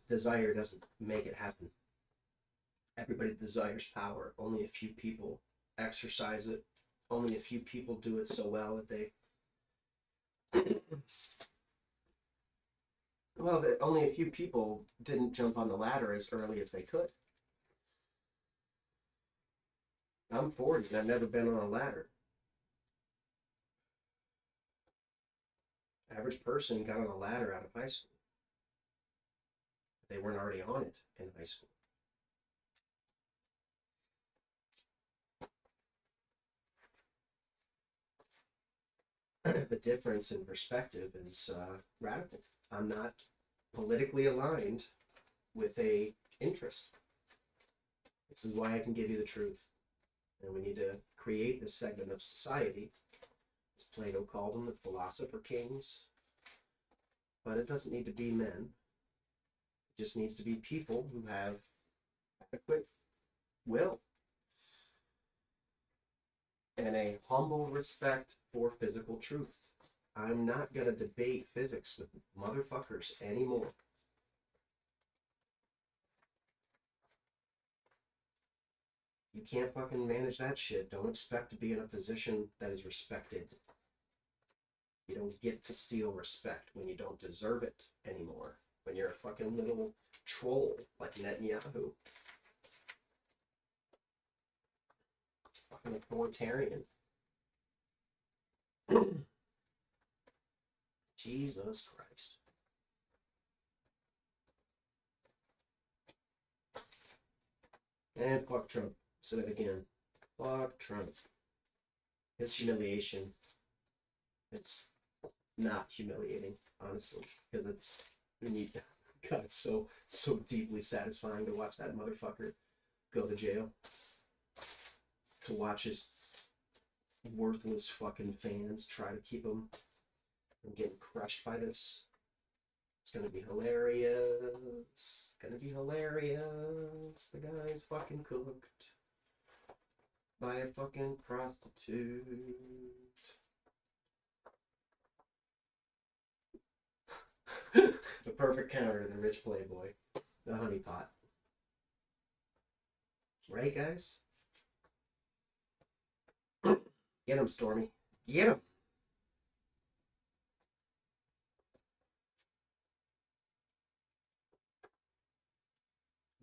Desire doesn't make it happen. Everybody desires power. Only a few people exercise it. Only a few people do it so well that they... Well, only a few people didn't jump on the ladder as early as they could. I'm 40 and I've never been on a ladder. Average person got on a ladder out of high school. They weren't already on it in high school. The difference in perspective is radical. I'm not politically aligned with a interest. This is why I can give you the truth. And we need to create this segment of society, as Plato called them, the philosopher kings. But it doesn't need to be men. It just needs to be people who have adequate will and a humble respect for physical truth. I'm not going to debate physics with motherfuckers anymore. You can't fucking manage that shit. Don't expect to be in a position that is respected. You don't get to steal respect when you don't deserve it anymore. When you're a fucking little troll like Netanyahu. Fucking authoritarian. Jesus Christ. And fuck Trump. Said it again. Fuck Trump. It's humiliation. It's not humiliating, honestly, because it's God, it's so deeply satisfying to watch that motherfucker go to jail. To watch his worthless fucking fans try to keep him from getting crushed by this. It's gonna be hilarious. It's gonna be hilarious. The guy's fucking cooked by a fucking prostitute. The perfect counter to the rich playboy. The honeypot. Right, guys? Get him, Stormy. Get him.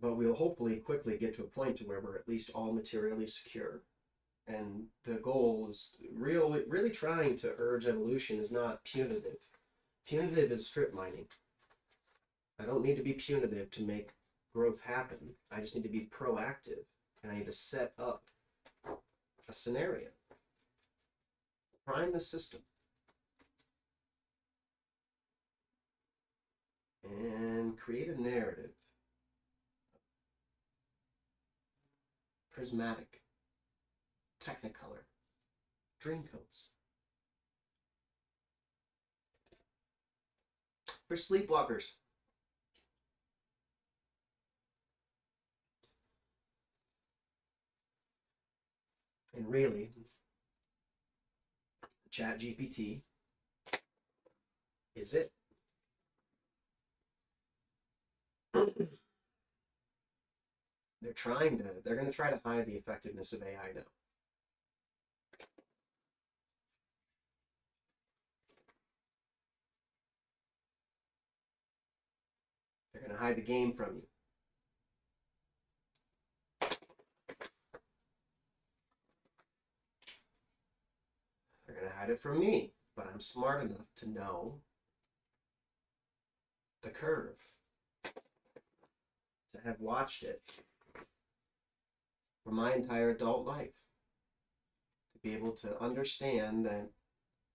but we'll hopefully quickly get to a point to where we're at least all materially secure. And the goal is really trying to urge evolution is not punitive. Punitive is strip mining. I don't need to be punitive to make growth happen. I just need to be proactive, and I need to set up a scenario. Prime the system. And create a narrative. Prismatic. Technicolor. Dreamcoats. For sleepwalkers. And really, ChatGPT is it. They're going to try to hide the effectiveness of AI now. They're going to hide the game from you. They're going to hide it from me, but I'm smart enough to know the curve, to have watched it for my entire adult life, to be able to understand that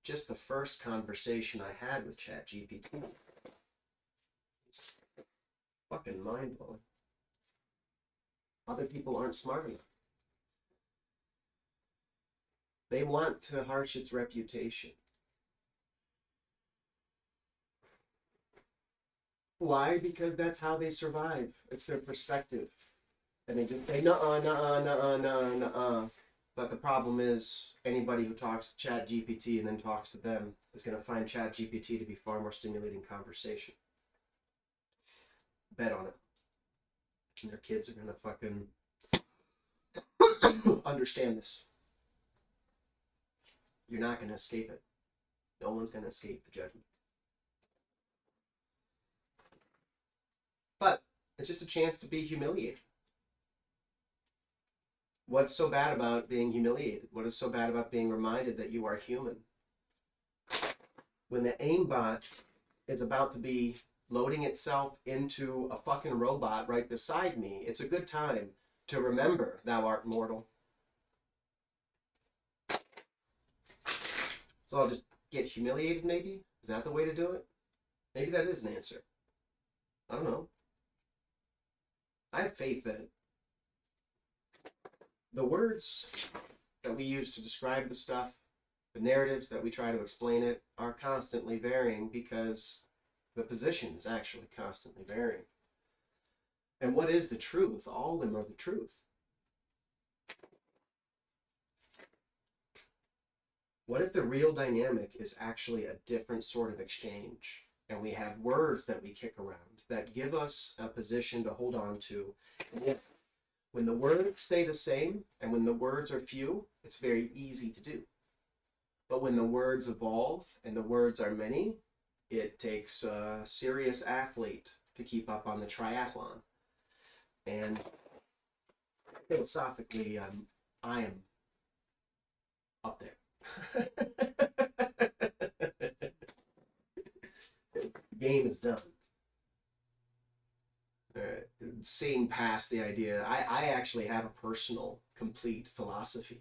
just the first conversation I had with ChatGPT, it's fucking mind-blowing. Other people aren't smart enough. They want to harsh its reputation. Why? Because that's how they survive. It's their perspective. And they just say, nuh-uh, nuh-uh, nuh-uh, nuh-uh, nuh-uh. But the problem is, anybody who talks to ChatGPT and then talks to them is going to find ChatGPT to be far more stimulating conversation. Bet on it. And their kids are going to fucking understand this. You're not going to escape it. No one's going to escape the judgment. But it's just a chance to be humiliated. What's so bad about being humiliated? What is so bad about being reminded that you are human? When the aimbot is about to be loading itself into a fucking robot right beside me, it's a good time to remember thou art mortal. So I'll just get humiliated, maybe? Is that the way to do it? Maybe that is an answer. I don't know. I have faith that the words that we use to describe the stuff, the narratives that we try to explain it, are constantly varying because the position is actually constantly varying. And what is the truth? All of them are the truth. What if the real dynamic is actually a different sort of exchange? And we have words that we kick around that give us a position to hold on to. And when the words stay the same and when the words are few, it's very easy to do. But when the words evolve and the words are many, it takes a serious athlete to keep up on the triathlon. And philosophically, I am up there. The game is done. Seeing past the idea, I actually have a personal, complete philosophy.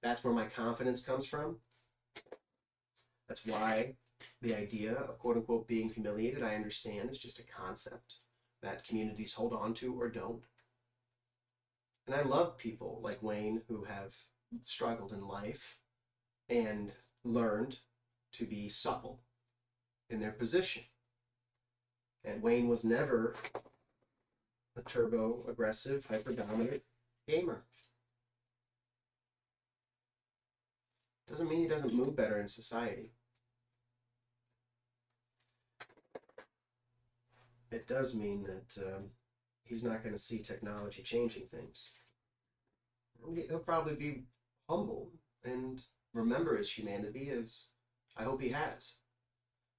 That's where my confidence comes from. That's why the idea of quote unquote being humiliated, I understand, is just a concept that communities hold on to or don't. And I love people like Wayne who have struggled in life and learned to be supple in their position. And Wayne was never a turbo aggressive, hyper dominant gamer. Doesn't mean he doesn't move better in society. It does mean that he's not going to see technology changing things. He'll probably be humble and remember his humanity, as I hope he has.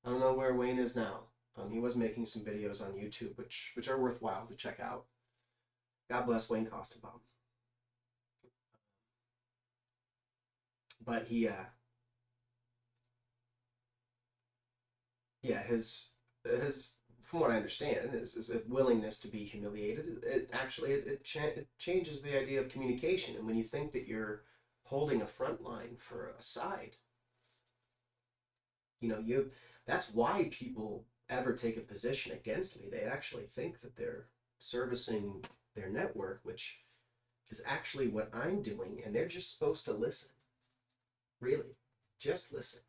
I don't know where Wayne is now. He was making some videos on YouTube, which are worthwhile to check out. God bless Wayne Kostenbaum. But he, yeah, his from what I understand is a willingness to be humiliated. It actually it changes the idea of communication. And when you think that you're holding a front line for a side, you that's why people ever take a position against me. They actually think that they're servicing their network, which is actually what I'm doing, and they're just supposed to listen. Really, just listen.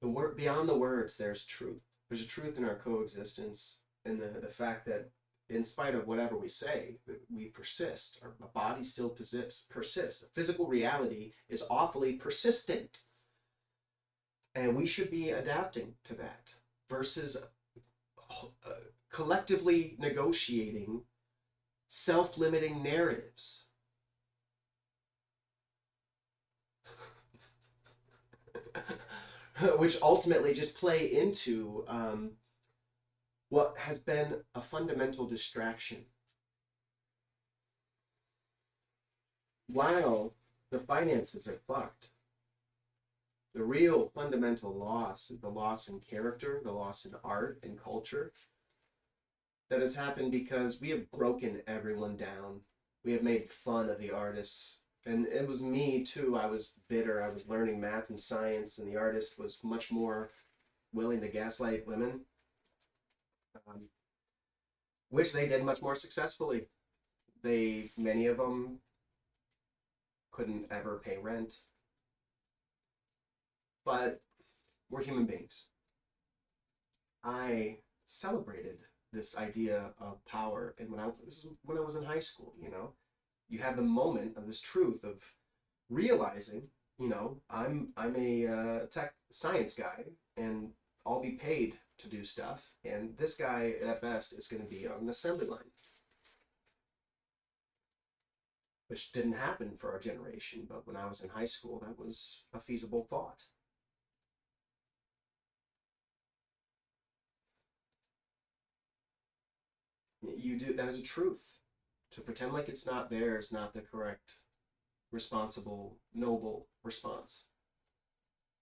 The word beyond the words, there's truth. There's a truth in our coexistence, and the fact that in spite of whatever we say, we persist. Our body still persists. Physical reality is awfully persistent. And we should be adapting to that versus collectively negotiating self-limiting narratives. Which ultimately just play into what has been a fundamental distraction. While the finances are fucked, the real fundamental loss is the loss in character, the loss in art and culture that has happened because we have broken everyone down. We have made fun of the artists. And it was me too. I was bitter. I was learning math and science, and the artist was much more willing to gaslight women, which they did much more successfully. Many of them couldn't ever pay rent. But we're human beings. I celebrated this idea of power, and this is when I was in high school. You have the moment of this truth of realizing, I'm a tech science guy, and I'll be paid to do stuff, and this guy at best is going to be on an assembly line, which didn't happen for our generation. But when I was in high school, that was a feasible thought. That is a truth. To pretend like it's not there is not the correct, responsible, noble response.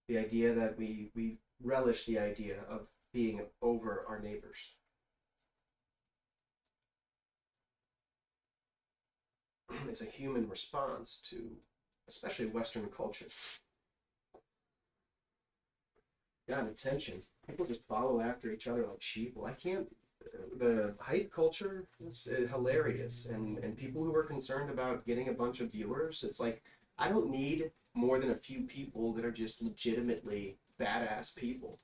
The idea that we relish the idea of being over our neighbors. It's a human response to, especially Western culture. Yeah, attention. People just follow after each other like sheep. Well, I can't. The hype culture is hilarious, and people who are concerned about getting a bunch of viewers, it's like, I don't need more than a few people that are just legitimately badass people.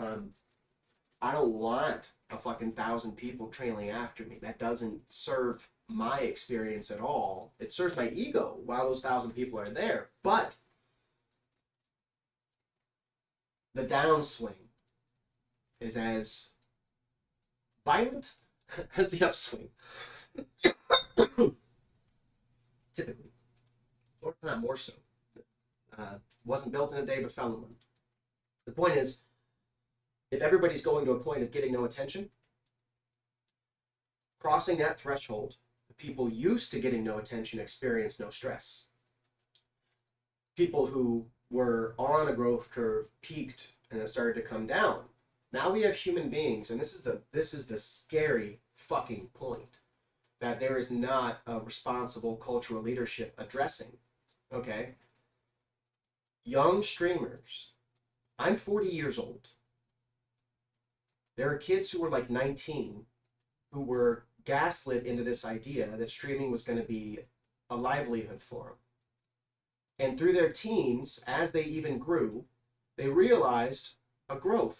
I don't want a fucking 1,000 people trailing after me. That doesn't serve my experience at all. It serves my ego while those 1,000 people are there, but the downswing is as violent as the upswing. Typically. Or not more so. Wasn't built in a day, but fell in one. The point is, if everybody's going to a point of getting no attention, crossing that threshold, the people used to getting no attention experience no stress. People who were on a growth curve peaked and it started to come down. Now we have human beings, and this is the scary fucking point, that there is not a responsible cultural leadership addressing. Okay? Young streamers. I'm 40 years old. There are kids who were like 19 who were gaslit into this idea that streaming was going to be a livelihood for them. And through their teens, as they even grew, they realized a growth.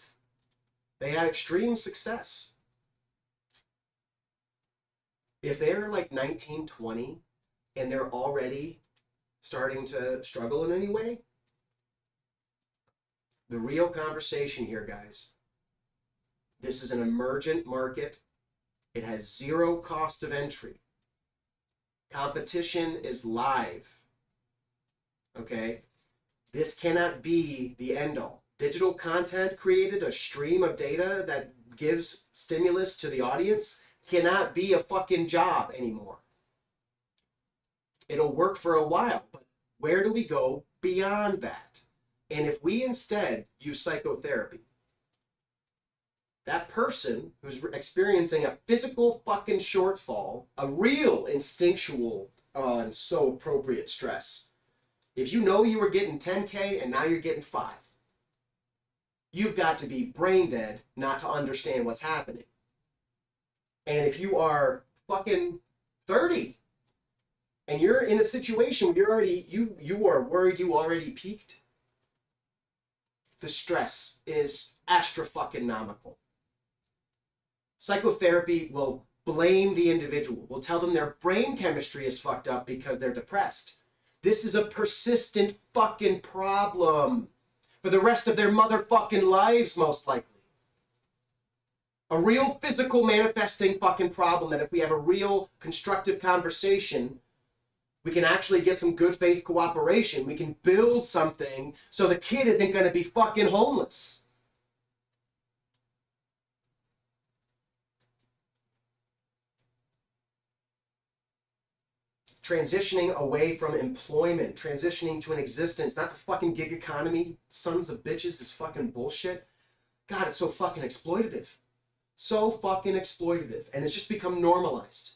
They had extreme success. If they're like 19, 20, and they're already starting to struggle in any way, the real conversation here, guys, this is an emergent market. It has zero cost of entry. Competition is live. Okay? This cannot be the end all. Digital content created, a stream of data that gives stimulus to the audience, cannot be a fucking job anymore. It'll work for a while, but where do we go beyond that? And if we instead use psychotherapy, that person who's experiencing a physical fucking shortfall, a real instinctual and so appropriate stress. If you know you were getting 10K and now you're getting 5, you've got to be brain dead not to understand what's happening. And if you are fucking 30 and you're in a situation where you are worried you already peaked, the stress is astra-fucking-nomical. Psychotherapy will blame the individual, will tell them their brain chemistry is fucked up because they're depressed. This is a persistent fucking problem for the rest of their motherfucking lives, most likely. A real physical manifesting fucking problem that if we have a real constructive conversation, we can actually get some good faith cooperation. We can build something so the kid isn't going to be fucking homeless. Transitioning away from employment, transitioning to an existence, not the fucking gig economy, sons of bitches, is fucking bullshit. God, it's so fucking exploitative. So fucking exploitative. And it's just become normalized.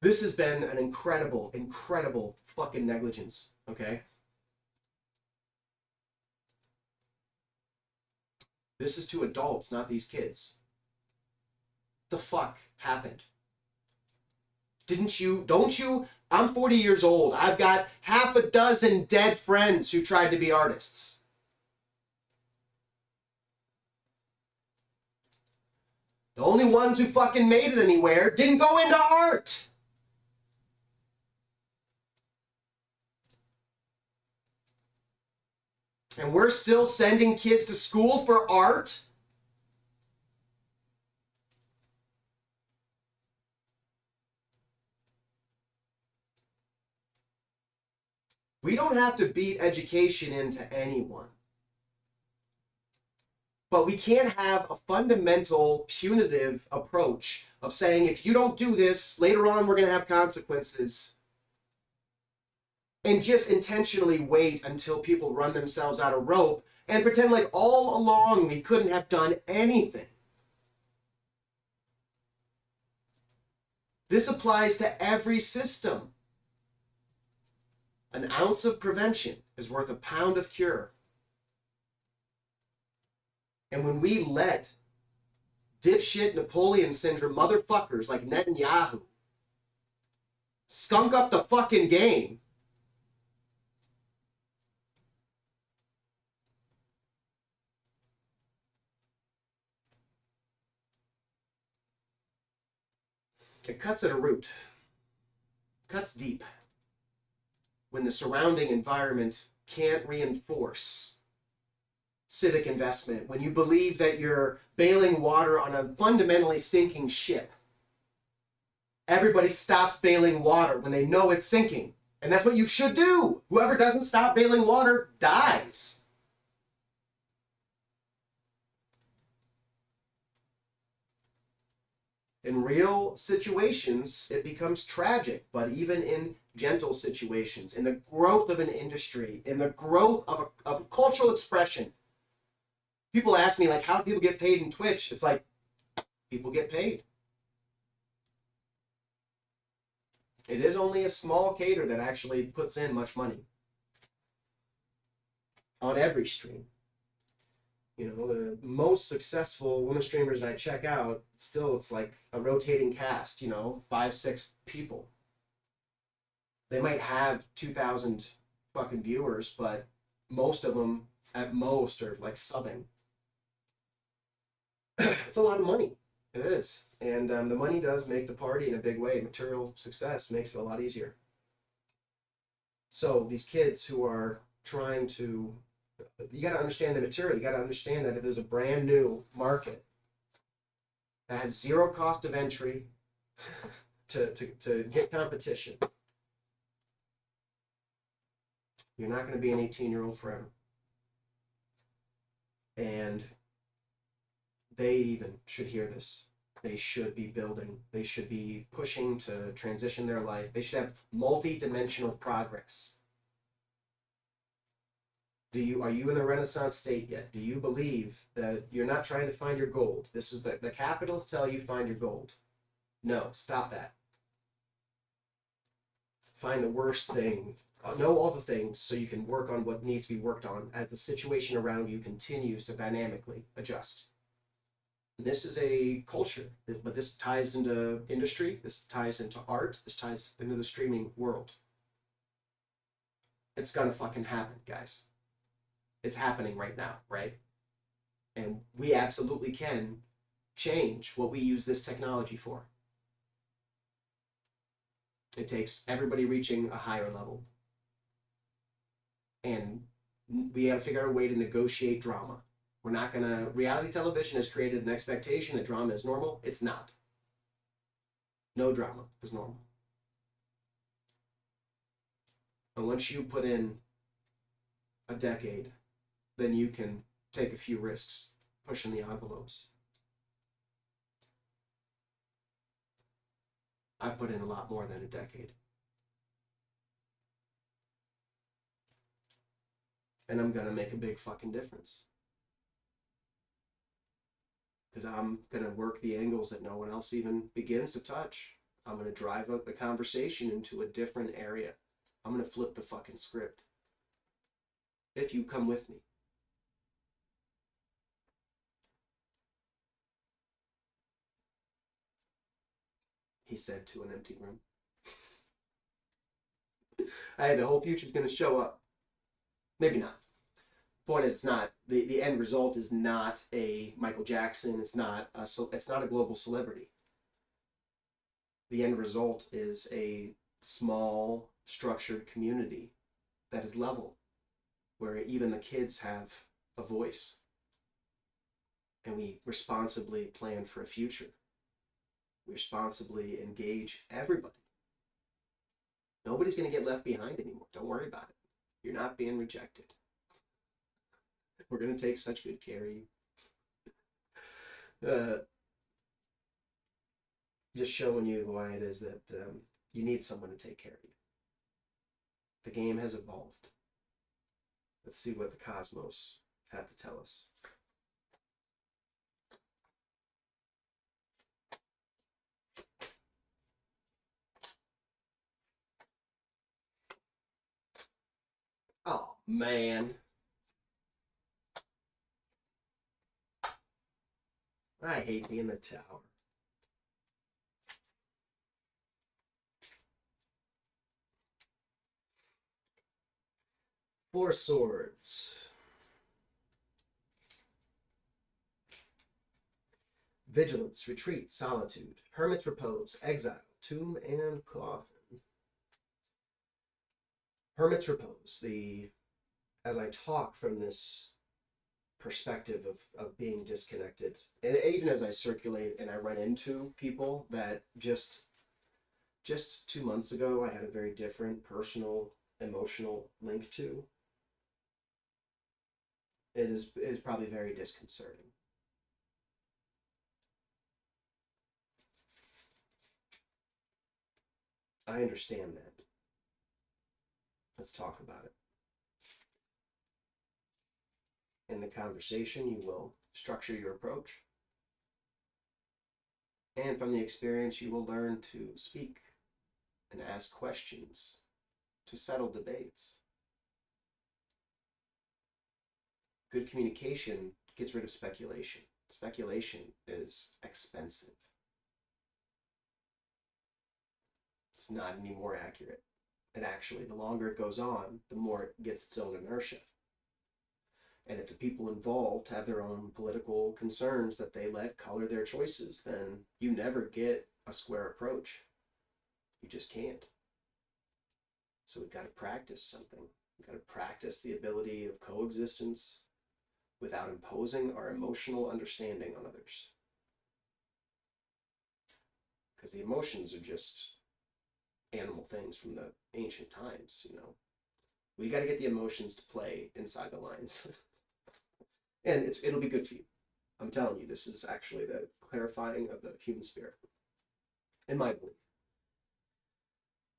This has been an incredible, incredible fucking negligence, okay? This is to adults, not these kids. What the fuck happened? Don't you, I'm 40 years old. I've got half a dozen dead friends who tried to be artists. The only ones who fucking made it anywhere didn't go into art. And we're still sending kids to school for art? We don't have to beat education into anyone. But we can't have a fundamental punitive approach of saying, if you don't do this, later on we're going to have consequences. And just intentionally wait until people run themselves out of rope and pretend like all along we couldn't have done anything. This applies to every system. An ounce of prevention is worth a pound of cure. And when we let dipshit Napoleon syndrome motherfuckers like Netanyahu skunk up the fucking game, it cuts at a root, cuts deep. When the surrounding environment can't reinforce civic investment, when you believe that you're bailing water on a fundamentally sinking ship, everybody stops bailing water when they know it's sinking. And that's what you should do. Whoever doesn't stop bailing water dies. In real situations, it becomes tragic, but even in gentle situations, in the growth of an industry, in the growth of a cultural expression, people ask me, like, how do people get paid in Twitch? It's like, people get paid. It is only a small cater that actually puts in much money on every stream. You know, the most successful women streamers I check out, still it's like a rotating cast, you know, 5, 6 people. They might have 2,000 fucking viewers, but most of them at most are like subbing. It's a lot of money. It is. And the money does make the party in a big way. Material success makes it a lot easier. So these kids who are trying to, you got to understand the material. You got to understand that if there's a brand new market that has zero cost of entry to get competition, you're not going to be an 18-year-old forever. And they even should hear this. they should be building. They should be pushing to transition their life. They should have multi-dimensional progress. Are you in the Renaissance state yet? Do you believe that you're not trying to find your gold? This is the capitalists tell you find your gold. No, stop that. Find the worst thing. Know all the things so you can work on what needs to be worked on as the situation around you continues to dynamically adjust. And this is a culture, but this ties into industry, this ties into art, this ties into the streaming world. It's gonna fucking happen, guys. It's happening right now, right? And we absolutely can change what we use this technology for. It takes everybody reaching a higher level. And we got to figure out a way to negotiate drama. We're not going to, reality television has created an expectation that drama is normal. It's not. No drama is normal. And once you put in a decade, then you can take a few risks pushing the envelopes. I put in a lot more than a decade. And I'm gonna make a big fucking difference. Because I'm gonna work the angles that no one else even begins to touch. I'm gonna drive up the conversation into a different area. I'm gonna flip the fucking script. If you come with me. He said to an empty room. Hey, the whole future's gonna show up. Maybe not. Point is, it's not the end result is not a Michael Jackson. It's not a global celebrity. The end result is a small, structured community that is level, where even the kids have a voice, and we responsibly plan for a future. We responsibly engage everybody. Nobody's going to get left behind anymore. Don't worry about it. You're not being rejected. We're going to take such good care of you. Just showing you why it is that you need someone to take care of you. The game has evolved. Let's see what the cosmos have to tell us. Oh, man. I hate being the tower. Four Swords. Vigilance, retreat, solitude, hermit's repose, exile, tomb, and coffin. Hermit's repose. As I talk from this perspective of being disconnected, and even as I circulate and I run into people that just 2 months ago I had a very different personal, emotional link to, it is probably very disconcerting. I understand that. Let's talk about it. In the conversation, you will structure your approach. And from the experience, you will learn to speak and ask questions to settle debates. Good communication gets rid of speculation. Speculation is expensive. It's not any more accurate. And actually, the longer it goes on, the more it gets its own inertia. And if the people involved have their own political concerns that they let color their choices, then you never get a square approach. You just can't. So we've got to practice something. We've got to practice the ability of coexistence without imposing our emotional understanding on others. Because the emotions are just animal things from the ancient times, you know. We got to get the emotions to play inside the lines. And it'll be good for you. I'm telling you, this is actually the clarifying of the human spirit, in my belief.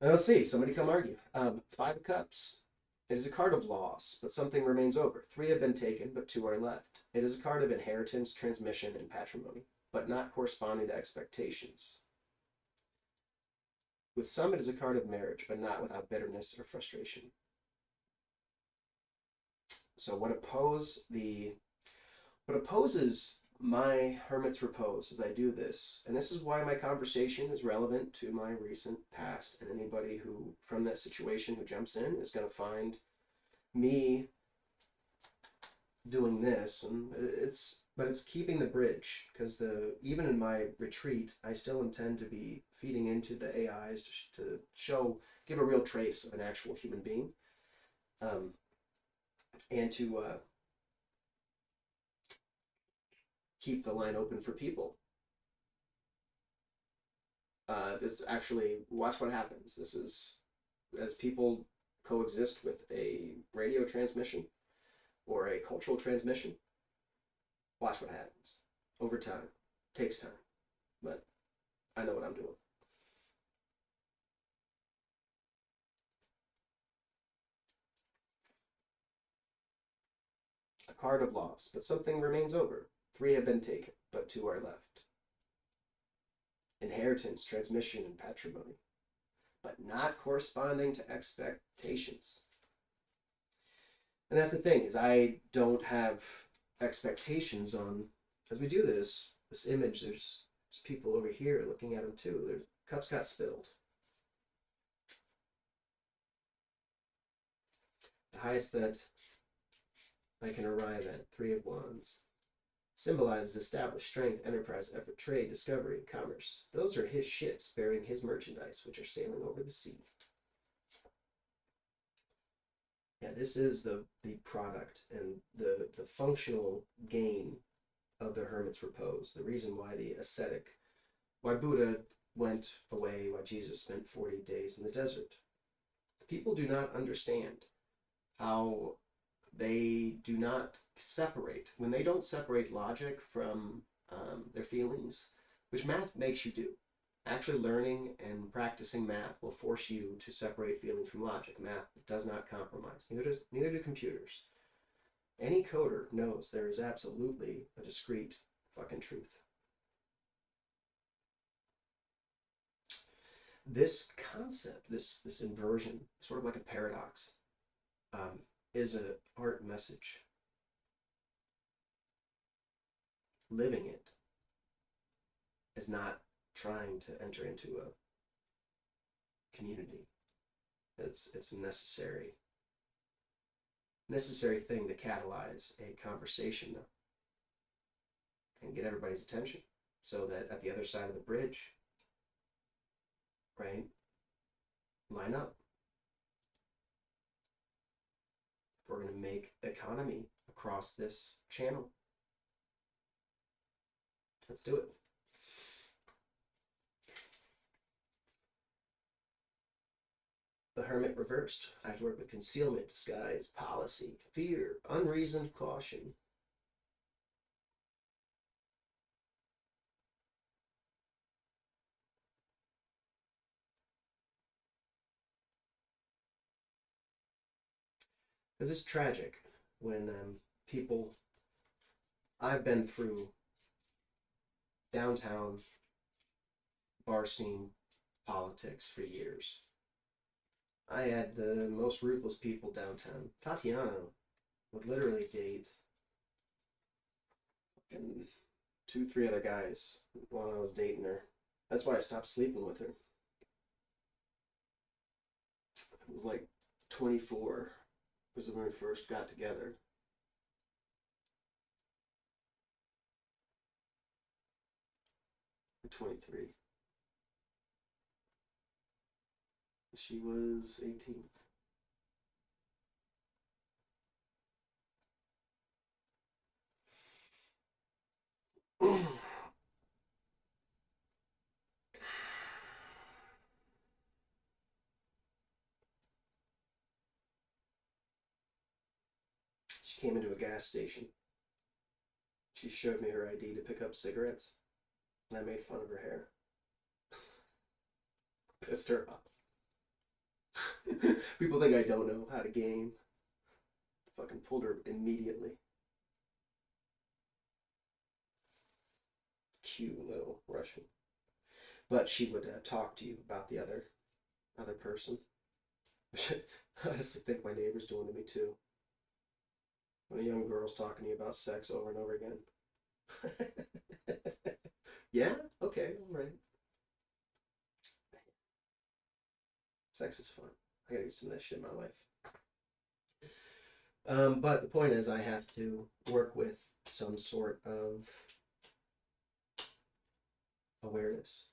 And let's see, somebody come argue. Five of Cups. It is a card of loss, but something remains over. Three have been taken, but two are left. It is a card of inheritance, transmission, and patrimony, but not corresponding to expectations. With some, it is a card of marriage, but not without bitterness or frustration. So what opposes my Hermit's Repose as I do this, and this is why my conversation is relevant to my recent past, and anybody who from that situation who jumps in is going to find me doing this, and it's keeping the bridge, because even in my retreat I still intend to be feeding into the AIs to give a real trace of an actual human being, and to keep the line open for people. This actually, watch what happens. This is as people coexist with a radio transmission or a cultural transmission. Watch what happens over time. Takes time, but I know what I'm doing. A card of loss, but something remains over. Three have been taken, but two are left. Inheritance, transmission, and patrimony, but not corresponding to expectations. And that's the thing, is I don't have expectations on, as we do this image, there's people over here looking at them too. Their cups got spilled. The highest that I can arrive at, Three of Wands, symbolizes established strength, enterprise, effort, trade, discovery, commerce. Those are his ships bearing his merchandise, which are sailing over the sea. Yeah, this is the product and the functional gain of the Hermit's Repose. The reason why the ascetic, why Buddha went away, why Jesus spent 40 days in the desert. People do not understand how they do not separate. When they don't separate logic from their feelings, which math makes you do. Actually learning and practicing math will force you to separate feeling from logic. Math does not compromise. Neither do computers. Any coder knows there is absolutely a discrete fucking truth. This concept, this inversion, sort of like a paradox, is an art message. Living it is not trying to enter into a community. It's a necessary thing to catalyze a conversation and get everybody's attention, so that at the other side of the bridge, right, line up. If we're going to make economy across this channel, let's do it. The Hermit reversed. I have to work with concealment, disguise, policy, fear, unreasoned caution. Because it's tragic when people, I've been through downtown bar scene politics for years. I had the most ruthless people downtown. Tatiana would literally date fucking 2, 3 other guys while I was dating her. That's why I stopped sleeping with her. It was like 24 was when we first got together. Or 23. She was 18. She came into a gas station. She showed me her ID to pick up cigarettes. and I made fun of her hair. Pissed her off. People think I don't know how to game. Fucking pulled her immediately. Cute little Russian. But she would talk to you about the other person. Which I honestly think my neighbor's doing to me too. When a young girl's talking to you about sex over and over again. Yeah? Okay, alright. Sex is fun. I gotta get some of that shit in my life. But the point is, I have to work with some sort of awareness.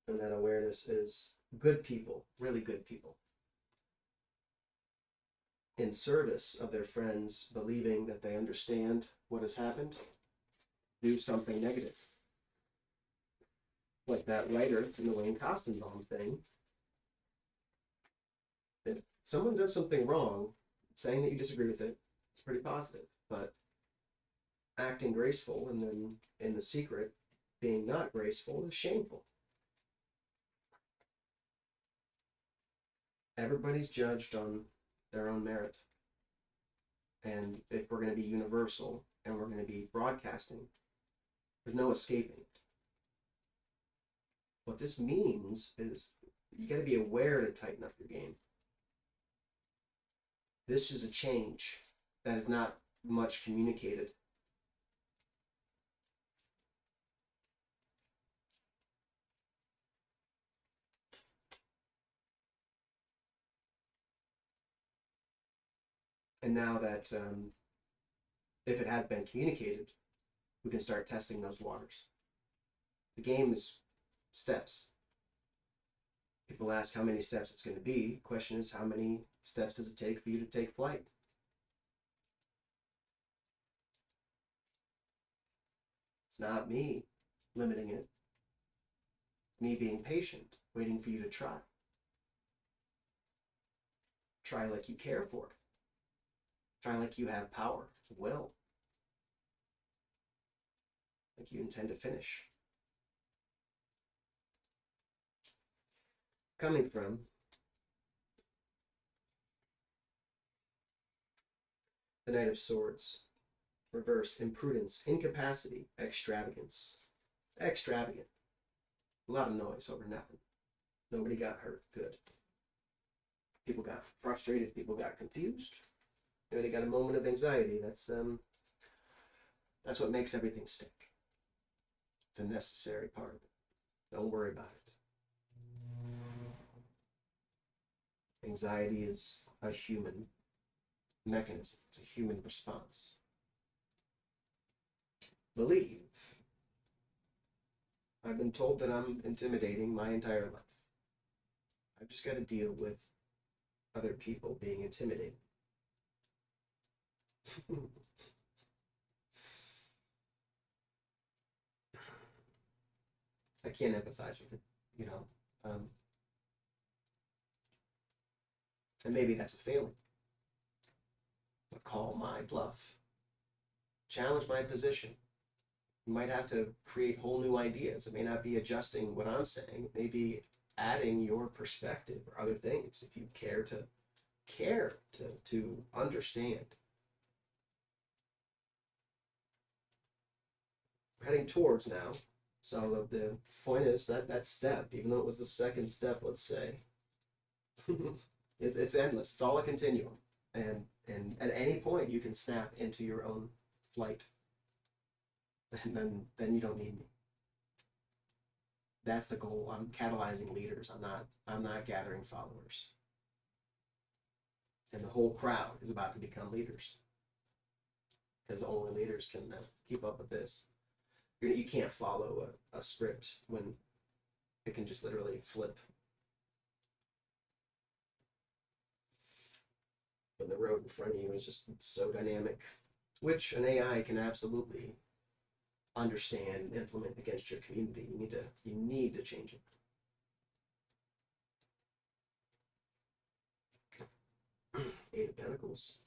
And that awareness is good people, really good people, in service of their friends, believing that they understand what has happened, do something negative. Like that writer in the Wayne Kostenbaum thing. If someone does something wrong, saying that you disagree with it, it's pretty positive. But acting graceful and then in the secret being not graceful is shameful. Everybody's judged on their own merit. And if we're going to be universal and we're going to be broadcasting, there's no escaping it. What this means is you got to be aware to tighten up your game. This is a change that is not much communicated. And now that if it has been communicated, we can start testing those waters. The game is steps. People ask how many steps it's going to be. The question is, how many steps does it take for you to take flight? It's not me limiting it. Me being patient, waiting for you to try. Try like you care for it. Try like you have power, will. Like you intend to finish. Coming from the Knight of Swords, reversed, imprudence, incapacity, extravagance. Extravagant. A lot of noise over nothing. Nobody got hurt. Good. People got frustrated. People got confused. Maybe they got a moment of anxiety. That's what makes everything stick. It's a necessary part of it. Don't worry about it. Anxiety is a human mechanism. It's a human response. Believe. I've been told that I'm intimidating my entire life. I've just got to deal with other people being intimidated. I can't empathize with it, you know. And maybe that's a failing. But call my bluff. Challenge my position. You might have to create whole new ideas. It may not be adjusting what I'm saying. It may be adding your perspective or other things if you care to understand. We're heading towards now. So the point is that step, even though it was the second step, let's say, it's endless. It's all a continuum. And at any point you can snap into your own flight. And then you don't need me. That's the goal. I'm catalyzing leaders. I'm not gathering followers. And the whole crowd is about to become leaders. Because only leaders can keep up with this. You can't follow a script when it can just literally flip. When the road in front of you is just so dynamic, which an AI can absolutely understand and implement against your community. You need to change it. Eight of Pentacles.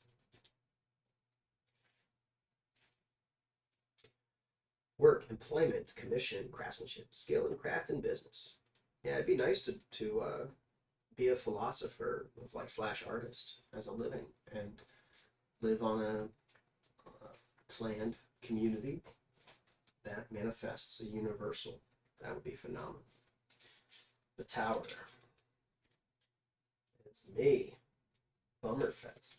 Work, employment, commission, craftsmanship, skill and craft and business. Yeah, it'd be nice to be a philosopher with like slash artist as a living and live on a planned community that manifests a universal. That would be phenomenal. The Tower. It's me. Bummerfest.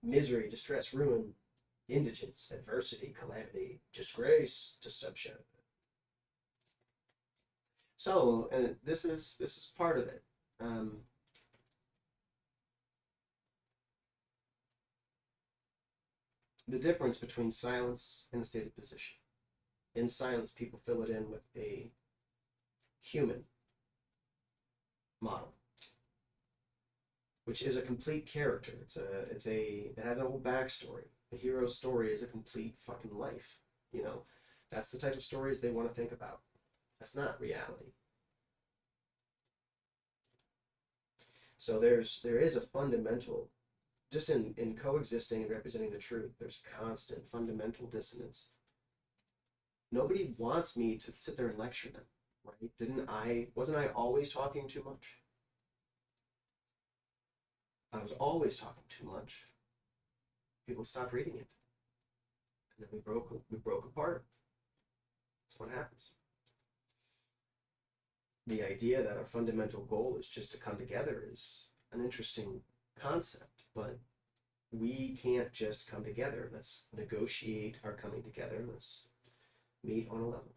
Misery, distress, ruin, indigence, adversity, calamity, disgrace, deception. So, and this is part of it. The difference between silence and a stated position. In silence, people fill it in with a human model, which is a complete character. It has a whole backstory. The hero's story is a complete fucking life. You know, that's the type of stories they want to think about. That's not reality. So there is a fundamental, just in coexisting and representing the truth, there's constant fundamental dissonance. Nobody wants me to sit there and lecture them, right? Wasn't I always talking too much? I was always talking too much. People stopped reading it. And then we broke apart. That's what happens. The idea that our fundamental goal is just to come together is an interesting concept, but we can't just come together. Let's negotiate our coming together. Let's meet on a level.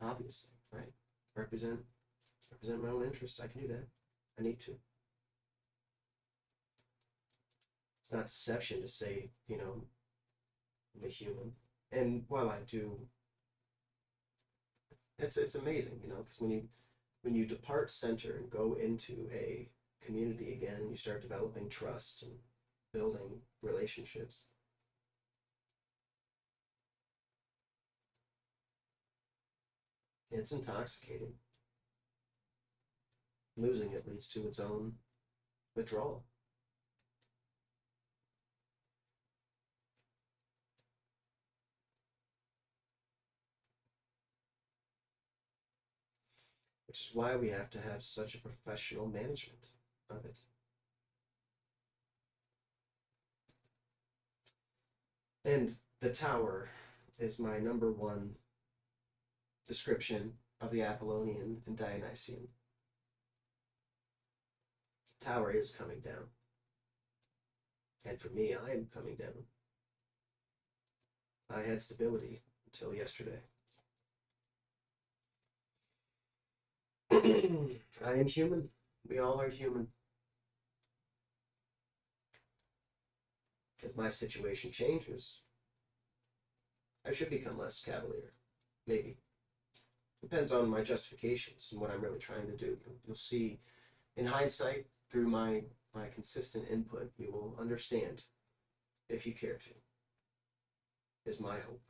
Obviously, right? Represent my own interests. I can do that. I need to. It's not deception to say, I'm a human. And while I do, it's amazing, because when you depart center and go into a community again, and you start developing trust and building relationships, it's intoxicating. Losing it leads to its own withdrawal. Which is why we have to have such a professional management of it. And the Tower is my number one description of the Apollonian and Dionysian. The Tower is coming down. And for me, I am coming down. I had stability until yesterday. I am human. We all are human. As my situation changes, I should become less cavalier. Maybe. Depends on my justifications and what I'm really trying to do. You'll see, in hindsight, through my consistent input, you will understand, if you care to, is my hope.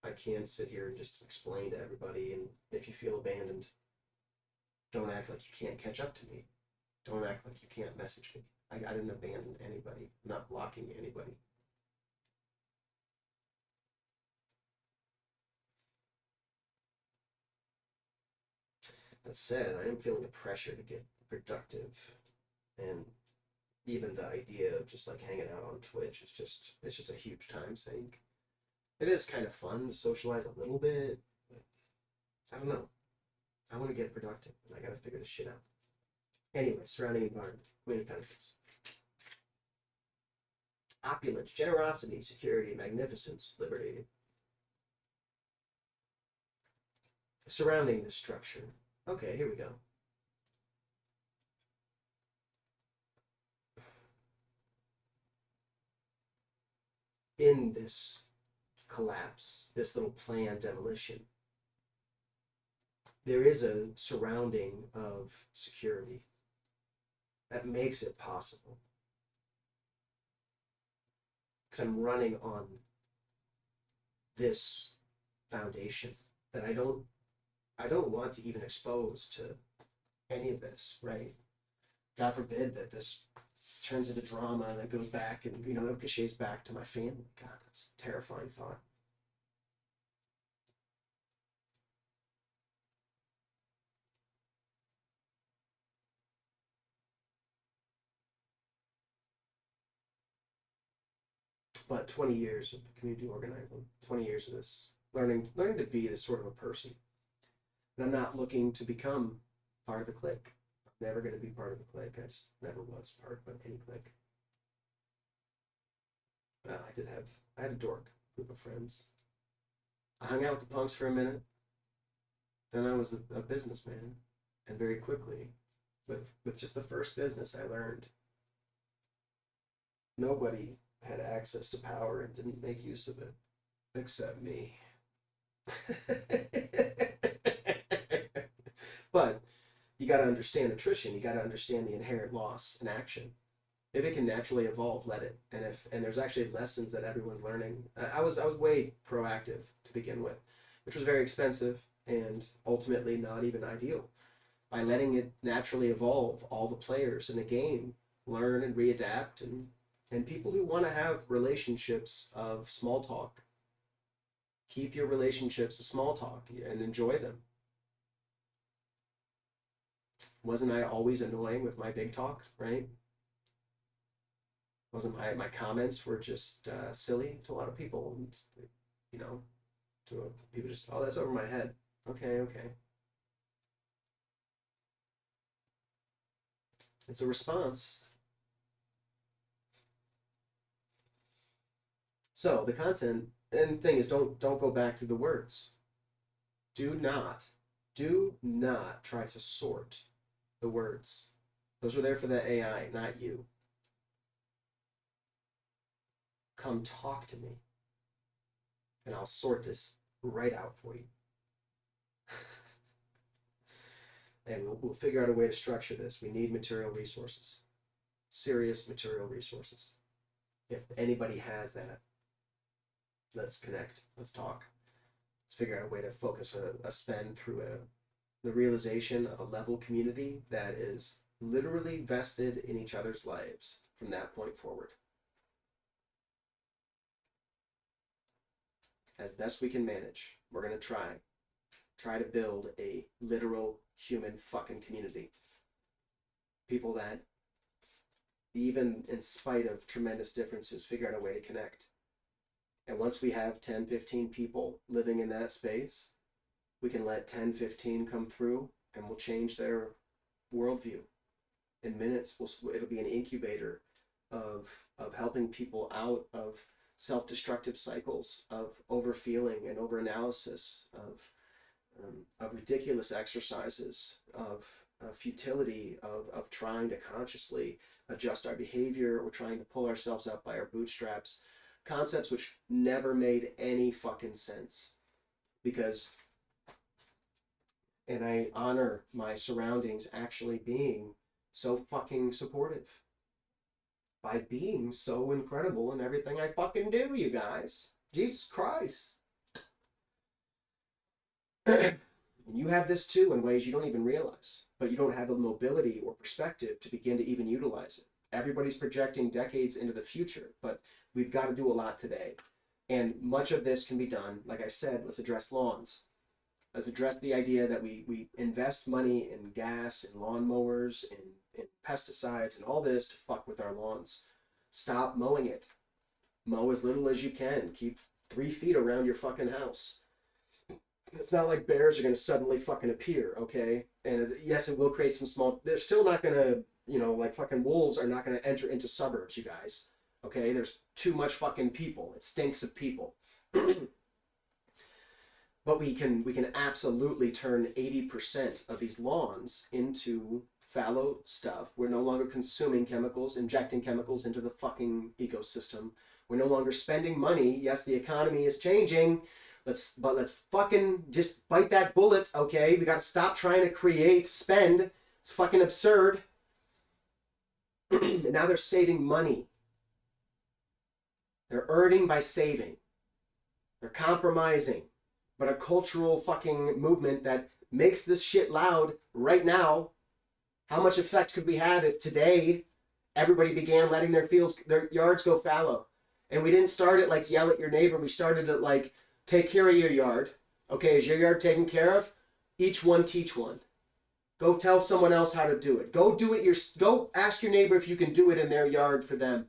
I can't sit here and just explain to everybody, and if you feel abandoned, don't act like you can't catch up to me. Don't act like you can't message me. I didn't abandon anybody. I'm not blocking anybody. That said, I am feeling the pressure to get productive, and even the idea of just like hanging out on Twitch is just a huge time sink. It is kind of fun to socialize a little bit, but I don't know. I want to get productive, and I got to figure this shit out. Anyway, surrounding environment, Queen of Pentacles. Opulence, generosity, security, magnificence, liberty. Surrounding this structure. Okay, here we go. In this collapse, this little planned demolition, there is a surrounding of security that makes it possible. Because I'm running on this foundation that I don't want to even expose to any of this, right? God forbid that this turns into drama and that goes back and, you know, it ricochets back to my family. God, that's a terrifying thought. But 20 years of community organizing, 20 years of this, learning to be this sort of a person. And I'm not looking to become part of the clique. I'm never going to be part of the clique. I just never was part of any clique. I had a dork group of friends. I hung out with the punks for a minute. Then I was a businessman. And very quickly, with just the first business, I learned nobody had access to power and didn't make use of it, except me. But you got to understand attrition. You got to understand the inherent loss in action. If it can naturally evolve, let it. And there's actually lessons that everyone's learning. I was way proactive to begin with, which was very expensive and ultimately not even ideal. By letting it naturally evolve, all the players in the game learn and readapt, and people who want to have relationships of small talk, keep your relationships of small talk and enjoy them. Wasn't I always annoying with my big talk, right? Wasn't my comments were just silly to a lot of people, and, you know, to people just, oh, that's over my head. Okay. It's a response. So the content and the thing is, don't go back through the words. Do not try to sort the words. Those are there for the AI, not you. Come talk to me, and I'll sort this right out for you. And we'll figure out a way to structure this. We need material resources, serious material resources. If anybody has that, let's connect. Let's talk. Let's figure out a way to focus a spend through the realization of a level community that is literally vested in each other's lives from that point forward. As best we can manage, we're going to try to build a literal human fucking community. People that, even in spite of tremendous differences, figure out a way to connect. And once we have 10, 15 people living in that space, we can let 10, 15 come through and we'll change their worldview. In minutes, it'll be an incubator of helping people out of self-destructive cycles of overfeeling and overanalysis, of ridiculous exercises, of futility, of trying to consciously adjust our behavior or trying to pull ourselves up by our bootstraps. Concepts which never made any fucking sense. Because, and I honor my surroundings actually being so fucking supportive. By being so incredible in everything I fucking do, you guys. Jesus Christ. You have this too in ways you don't even realize, but you don't have the mobility or perspective to begin to even utilize it. Everybody's projecting decades into the future, but we've got to do a lot today. And much of this can be done, like I said, let's address lawns. Let's address the idea that we invest money in gas and lawnmowers and pesticides and all this to fuck with our lawns. Stop mowing it. Mow as little as you can. Keep 3 feet around your fucking house. It's not like bears are going to suddenly fucking appear, okay? And yes, it will create some small... They're still not going to, you know, like fucking wolves are not going to enter into suburbs, you guys. Okay? There's too much fucking people. It stinks of people. But we can absolutely turn 80% of these lawns into fallow stuff. We're no longer consuming chemicals, injecting chemicals into the fucking ecosystem. We're no longer spending money. Yes, the economy is changing. Let's fucking just bite that bullet, okay? We got to stop trying to spend. It's fucking absurd. And now they're saving money. They're earning by saving. They're compromising. But a cultural fucking movement that makes this shit loud right now. How much effect could we have if today everybody began letting their yards go fallow. And we didn't start it like yell at your neighbor. We started it like take care of your yard. Okay, is your yard taken care of? Each one teach one. Go tell someone else how to do it. Go do it go ask your neighbor if you can do it in their yard for them.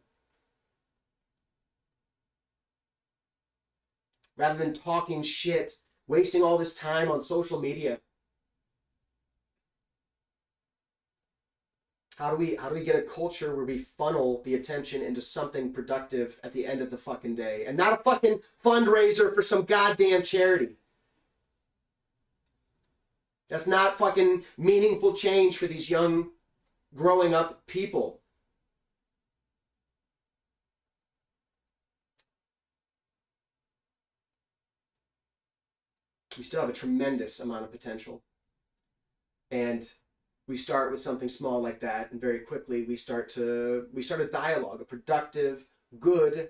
Rather than talking shit, wasting all this time on social media. How do we get a culture where we funnel the attention into something productive at the end of the fucking day and not a fucking fundraiser for some goddamn charity? That's not fucking meaningful change for these young growing up people. We still have a tremendous amount of potential. And we start with something small like that, and very quickly we start a dialogue, a productive, good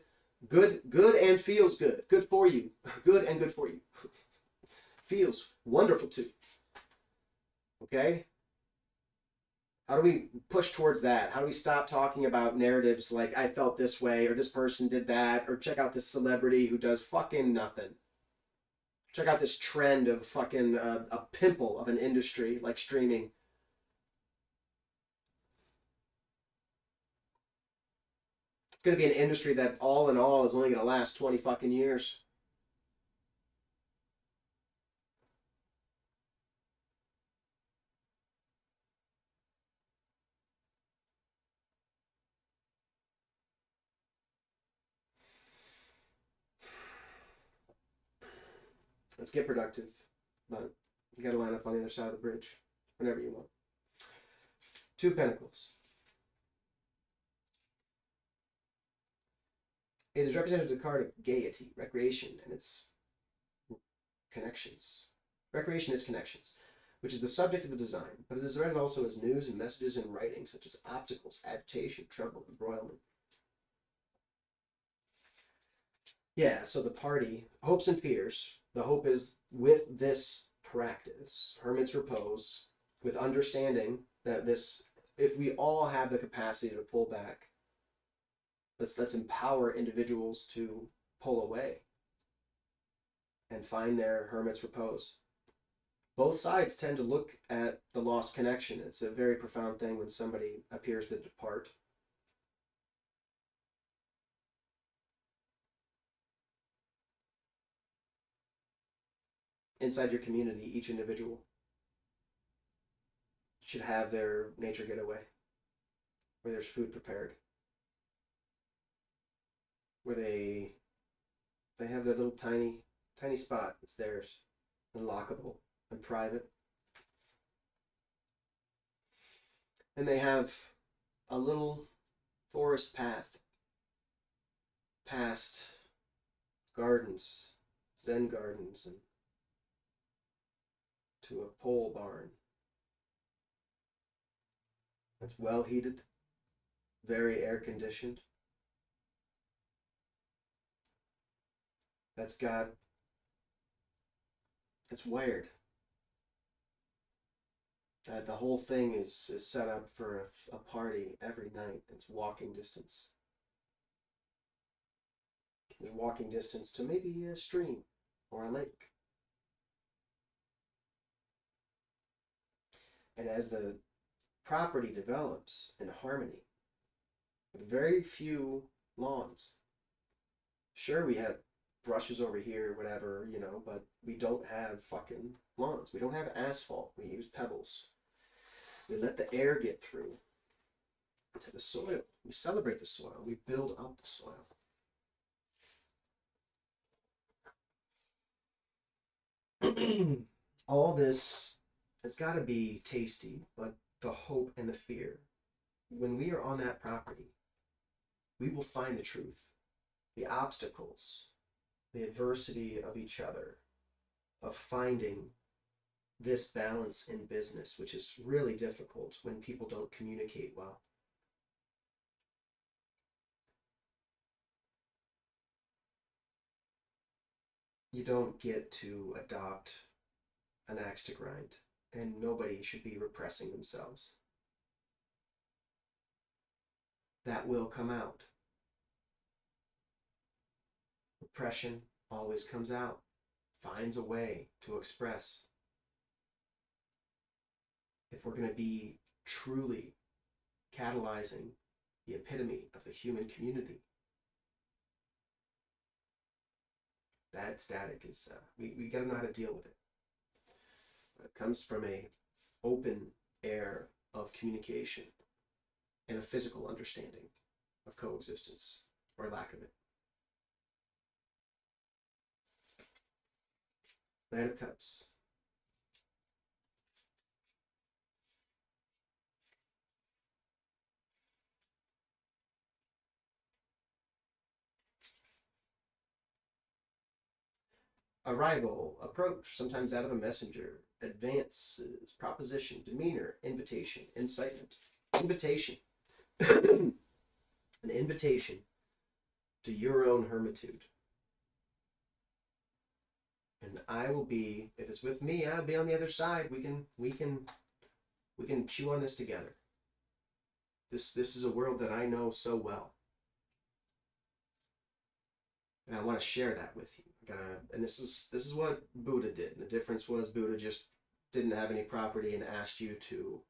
and feels good. Good for you. Good and good for you. Feels wonderful too. Okay? How do we push towards that? How do we stop talking about narratives like I felt this way, or this person did that, or check out this celebrity who does fucking nothing? Check out this trend of fucking a pimple of an industry like streaming. It's going to be an industry that all in all is only going to last 20 fucking years. Let's get productive, but you got to line up on the other side of the bridge whenever you want. Two of Pentacles. It is represented as a card of gaiety, recreation, and its connections. Recreation is connections, which is the subject of the design, but it is read also as news and messages in writing, such as obstacles, agitation, trouble, embroilment. Yeah, so the party, hopes and fears. The hope is with this practice, Hermit's Repose, with understanding that this, if we all have the capacity to pull back, let's empower individuals to pull away and find their Hermit's Repose. Both sides tend to look at the lost connection. It's a very profound thing when somebody appears to depart. Inside your community, each individual should have their nature getaway, where there's food prepared, where they have their little tiny spot that's theirs, unlockable and private, and they have a little forest path past gardens, Zen gardens, and to a pole barn that's well heated, very air conditioned, that's wired. The whole thing is set up for a party every night. It's walking distance. There's walking distance to maybe a stream or a lake. And as the property develops in harmony, with very few lawns, sure, we have brushes over here, whatever, but we don't have fucking lawns. We don't have asphalt. We use pebbles. We let the air get through to the soil. We celebrate the soil. We build up the soil. All this, it's got to be tasty, but the hope and the fear. When we are on that property, we will find the truth, the obstacles, the adversity of each other, of finding this balance in business, which is really difficult when people don't communicate well. You don't get to adopt an axe to grind, and nobody should be repressing themselves. that will come out. Repression always comes out, finds a way to express. If we're going to be truly catalyzing the epitome of the human community, that static is, we got to know how to deal with it. It comes from a open air of communication and a physical understanding of coexistence, or lack of it. Knight of Cups. Arrival, approach, sometimes that of a messenger, advances, proposition, demeanor, invitation, incitement. Invitation. An invitation to your own hermitude. And I will be, if it's with me, I'll be on the other side. We can chew on this together. This is a world that I know so well. And I want to share that with you. And this is what Buddha did. The difference was Buddha just didn't have any property and asked you to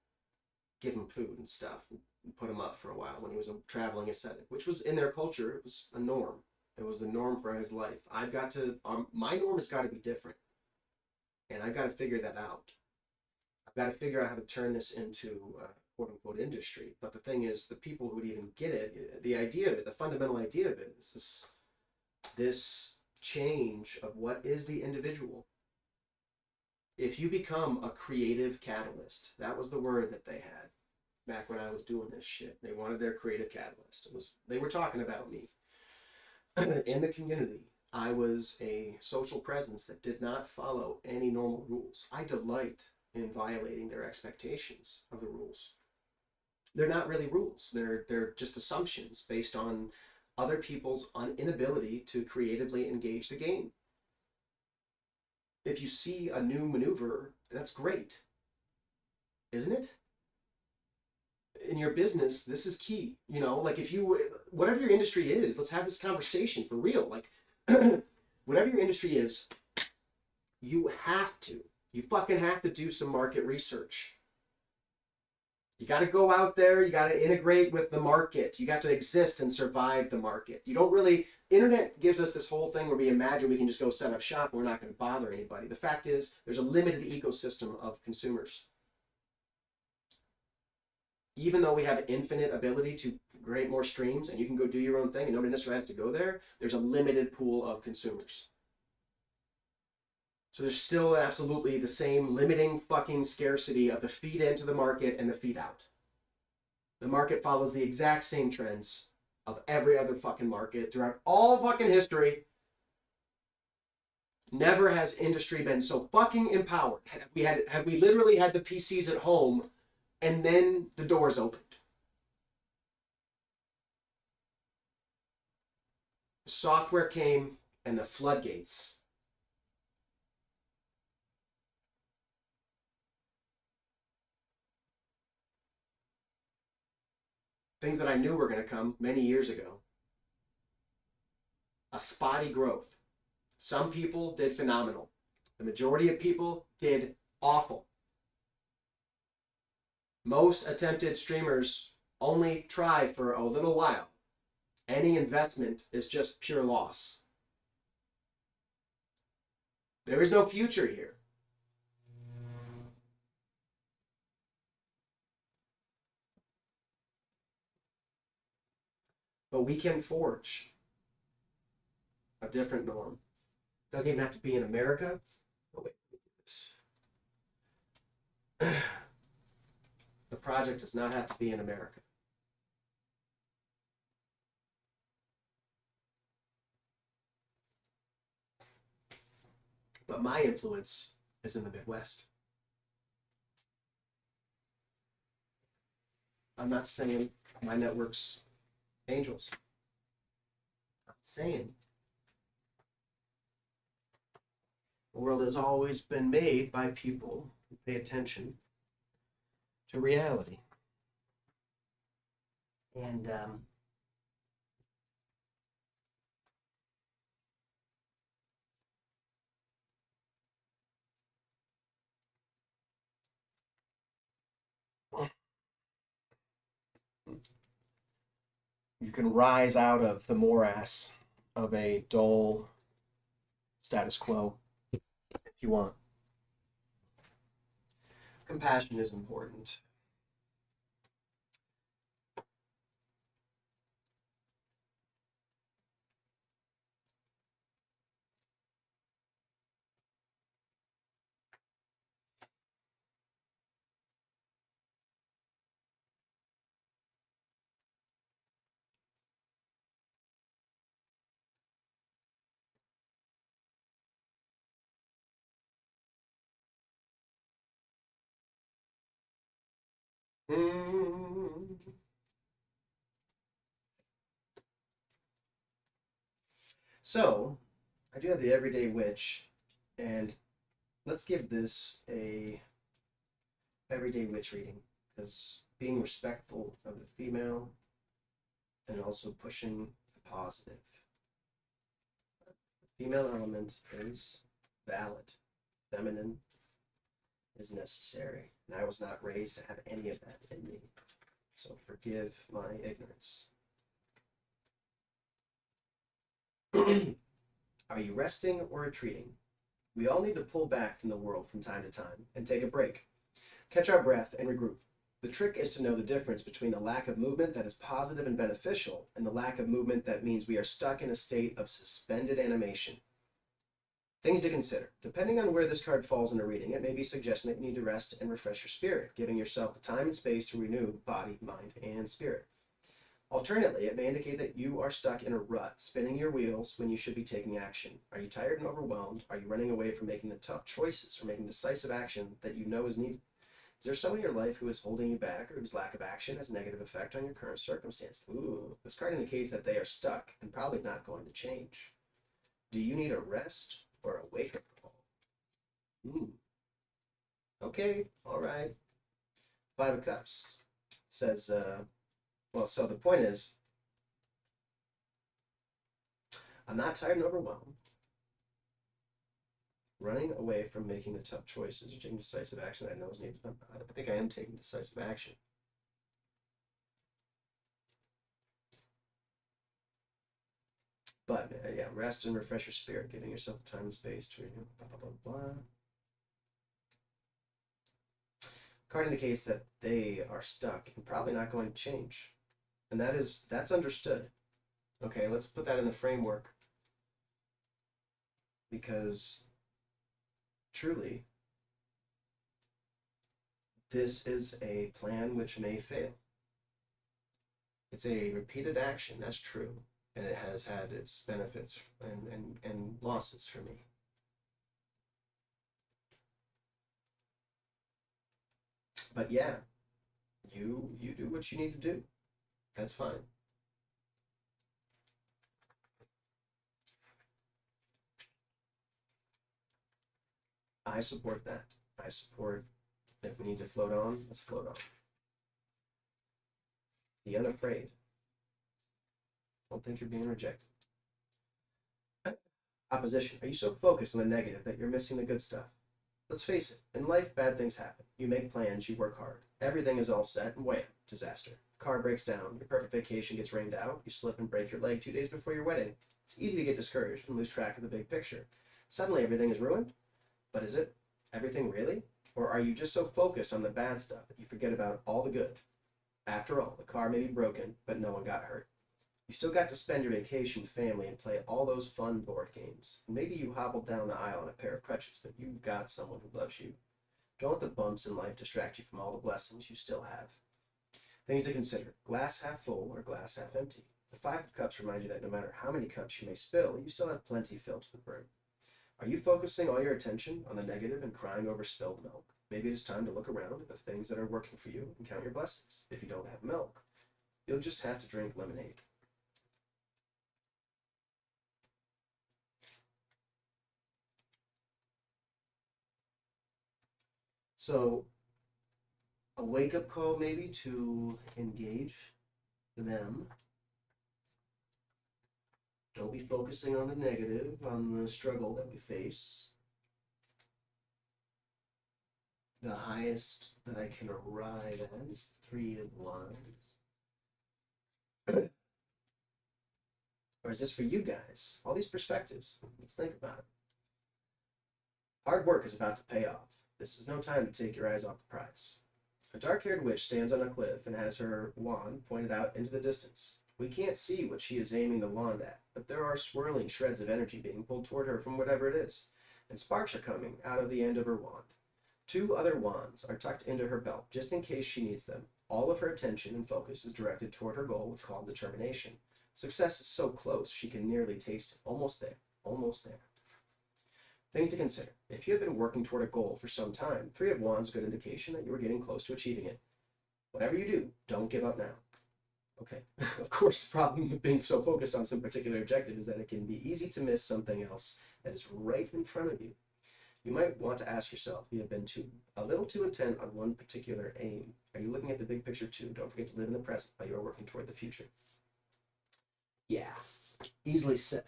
give him food and stuff and put him up for a while when he was a traveling ascetic, which was in their culture, it was a norm. It was the norm for his life. I've got to, my norm has got to be different. And I've got to figure that out. I've got to figure out how to turn this into a quote unquote industry. But the thing is, the people who would even get it, the idea of it, the fundamental idea of it is this change of what is the individual. If you become a creative catalyst, that was the word that they had back when I was doing this shit. They wanted their creative catalyst. They were talking about me. In the community, I was a social presence that did not follow any normal rules. I delight in violating their expectations of the rules. They're not really rules. They're just assumptions based on other people's inability to creatively engage the game. If you see a new maneuver, that's great, isn't it? In your business, this is key. You know, like if you, whatever your industry is, let's have this conversation for real. Like, whatever your industry is, you fucking have to do some market research. You got to go out there. You got to integrate with the market. You got to exist and survive the market. You don't really, internet gives us this whole thing where we imagine we can just go set up shop and we're not going to bother anybody. The fact is, there's a limited ecosystem of consumers. Even though we have infinite ability to create more streams and you can go do your own thing and nobody necessarily has to go there, there's a limited pool of consumers. So there's still absolutely the same limiting fucking scarcity of the feed into the market and the feed out. The market follows the exact same trends of every other fucking market throughout all fucking history. Never has industry been so fucking empowered. Have we literally had the PCs at home and then the doors opened. The software came and the floodgates. Things that I knew were going to come many years ago. A spotty growth. Some people did phenomenal. The majority of people did awful. Most attempted streamers only try for a little while. Any investment is just pure loss. There is no future here. But we can forge a different norm. Doesn't even have to be in America. Oh, wait, let me do this. The project does not have to be in America. But my influence is in the Midwest. I'm not saying my network's angels. I'm saying the world has always been made by people who pay attention to reality. And you can rise out of the morass of a dull status quo if you want. Compassion is important. Mm. So, I do have the Everyday Witch, and let's give this a Everyday Witch reading, because being respectful of the female and also pushing the positive. The female element is valid. Feminine is necessary, and I was not raised to have any of that in me. So forgive my ignorance. Are you resting or retreating? We all need to pull back from the world from time to time and take a break. Catch our breath and regroup. The trick is to know the difference between the lack of movement that is positive and beneficial and the lack of movement that means we are stuck in a state of suspended animation. Things to consider. Depending on where this card falls in a reading, it may be suggesting that you need to rest and refresh your spirit, giving yourself the time and space to renew body, mind, and spirit. Alternately, it may indicate that you are stuck in a rut, spinning your wheels when you should be taking action. Are you tired and overwhelmed? Are you running away from making the tough choices or making decisive action that you know is needed? Is there someone in your life who is holding you back or whose lack of action has a negative effect on your current circumstance? Ooh, this card indicates that they are stuck and probably not going to change. Do you need a rest or a wake-up call? Okay, all right. Five of Cups says, well, so the point is, I'm not tired and overwhelmed. Running away from making the tough choices or taking decisive action I know is needed. I think I am taking decisive action. But yeah, rest and refresh your spirit, giving yourself the time and space to renew. Blah blah blah blah. Card indicates that they are stuck and probably not going to change, and that's understood. Okay, let's put that in the framework because truly, this is a plan which may fail. It's a repeated action, that's true, and it has had its benefits and losses for me. But yeah, you do what you need to do. That's fine. I support that. I support if we need to float on, let's float on. Be unafraid. Don't think you're being rejected. Opposition. Are you so focused on the negative that you're missing the good stuff? Let's face it, in life, bad things happen. You make plans, you work hard. Everything is all set, and wham, disaster. Car breaks down, your perfect vacation gets rained out, you slip and break your leg 2 days before your wedding. It's easy to get discouraged and lose track of the big picture. Suddenly, everything is ruined. But is it everything really? Or are you just so focused on the bad stuff that you forget about all the good? After all, the car may be broken, but no one got hurt. You still got to spend your vacation with family and play all those fun board games. Maybe you hobbled down the aisle on a pair of crutches, but you've got someone who loves you. Don't let the bumps in life distract you from all the blessings you still have. Things to consider. Glass half full or glass half empty. The Five of Cups reminds you that no matter how many cups you may spill, you still have plenty filled to the brim. Are you focusing all your attention on the negative and crying over spilled milk? Maybe it is time to look around at the things that are working for you and count your blessings. If you don't have milk, you'll just have to drink lemonade. So, a wake up call maybe to engage them. Don't be focusing on the negative, on the struggle that we face. The highest that I can arrive at is 3 of Wands. Or is this for you guys? All these perspectives. Let's think about it. Hard work is about to pay off. This is no time to take your eyes off the prize. A dark-haired witch stands on a cliff and has her wand pointed out into the distance. We can't see what she is aiming the wand at, but there are swirling shreds of energy being pulled toward her from whatever it is, and sparks are coming out of the end of her wand. 2 other wands are tucked into her belt, just in case she needs them. All of her attention and focus is directed toward her goal with calm determination. Success is so close, she can nearly taste it. Almost there. Almost there. Things to consider. If you have been working toward a goal for some time, 3 of Wands is a good indication that you are getting close to achieving it. Whatever you do, don't give up now. Okay. Of course, the problem with being so focused on some particular objective is that it can be easy to miss something else that is right in front of you. You might want to ask yourself, you have been a little too intent on one particular aim. Are you looking at the big picture too? Don't forget to live in the present while you are working toward the future. Yeah, easily said.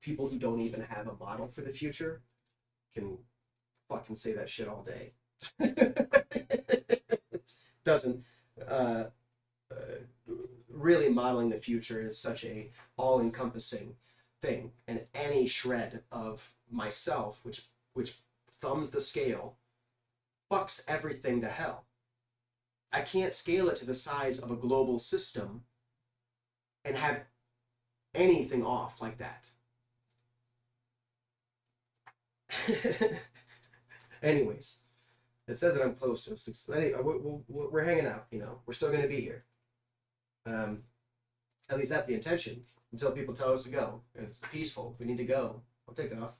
People who don't even have a model for the future can fucking say that shit all day. It doesn't really modeling the future is such a all-encompassing thing, and any shred of myself which thumbs the scale fucks everything to hell. I can't scale it to the size of a global system and have anything off like that. Anyways, it says that I'm close to 6. Anyway, we're hanging out, you know. We're still going to be here. At least that's the intention. Until people tell us to go. It's peaceful. If we need to go, I'll take off.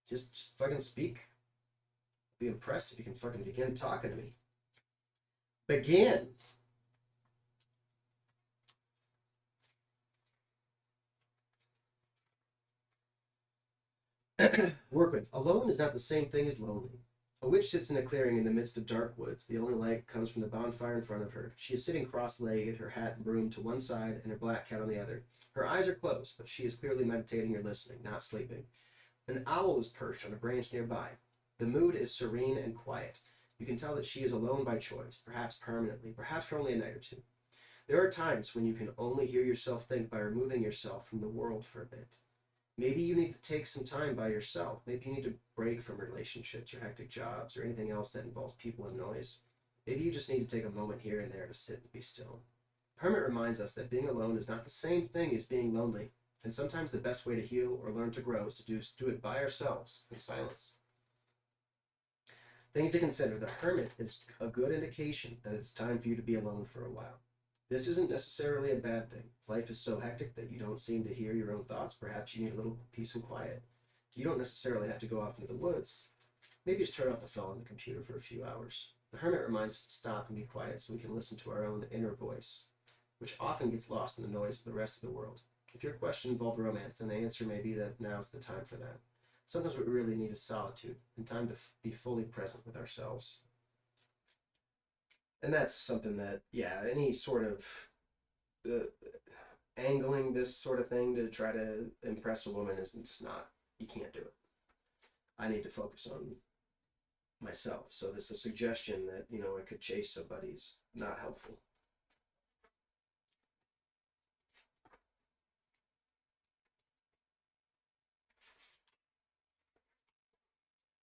Just fucking speak. I'll be impressed if you can fucking begin talking to me. Begin. Work with. Alone is not the same thing as lonely. A witch sits in a clearing in the midst of dark woods. The only light comes from the bonfire in front of her. She is sitting cross-legged, her hat and broom to one side and her black cat on the other. Her eyes are closed, but she is clearly meditating or listening, not sleeping. An owl is perched on a branch nearby. The mood is serene and quiet. You can tell that she is alone by choice, perhaps permanently, perhaps for only a night or two. There are times when you can only hear yourself think by removing yourself from the world for a bit. Maybe you need to take some time by yourself. Maybe you need to break from relationships or hectic jobs or anything else that involves people and noise. Maybe you just need to take a moment here and there to sit and be still. Hermit reminds us that being alone is not the same thing as being lonely, and sometimes the best way to heal or learn to grow is to do it by ourselves in silence. Things to consider. The Hermit is a good indication that it's time for you to be alone for a while. This isn't necessarily a bad thing. Life is so hectic that you don't seem to hear your own thoughts. Perhaps you need a little peace and quiet. You don't necessarily have to go off into the woods. Maybe just turn off the phone and the computer for a few hours. The Hermit reminds us to stop and be quiet so we can listen to our own inner voice, which often gets lost in the noise of the rest of the world. If your question involved romance, then the answer may be that now's the time for that. Sometimes what we really need is solitude and time to be fully present with ourselves. And that's something that, yeah, any sort of angling this sort of thing to try to impress a woman is just not, you can't do it. I need to focus on myself. So this is a suggestion that, you know, I could chase somebody's not helpful.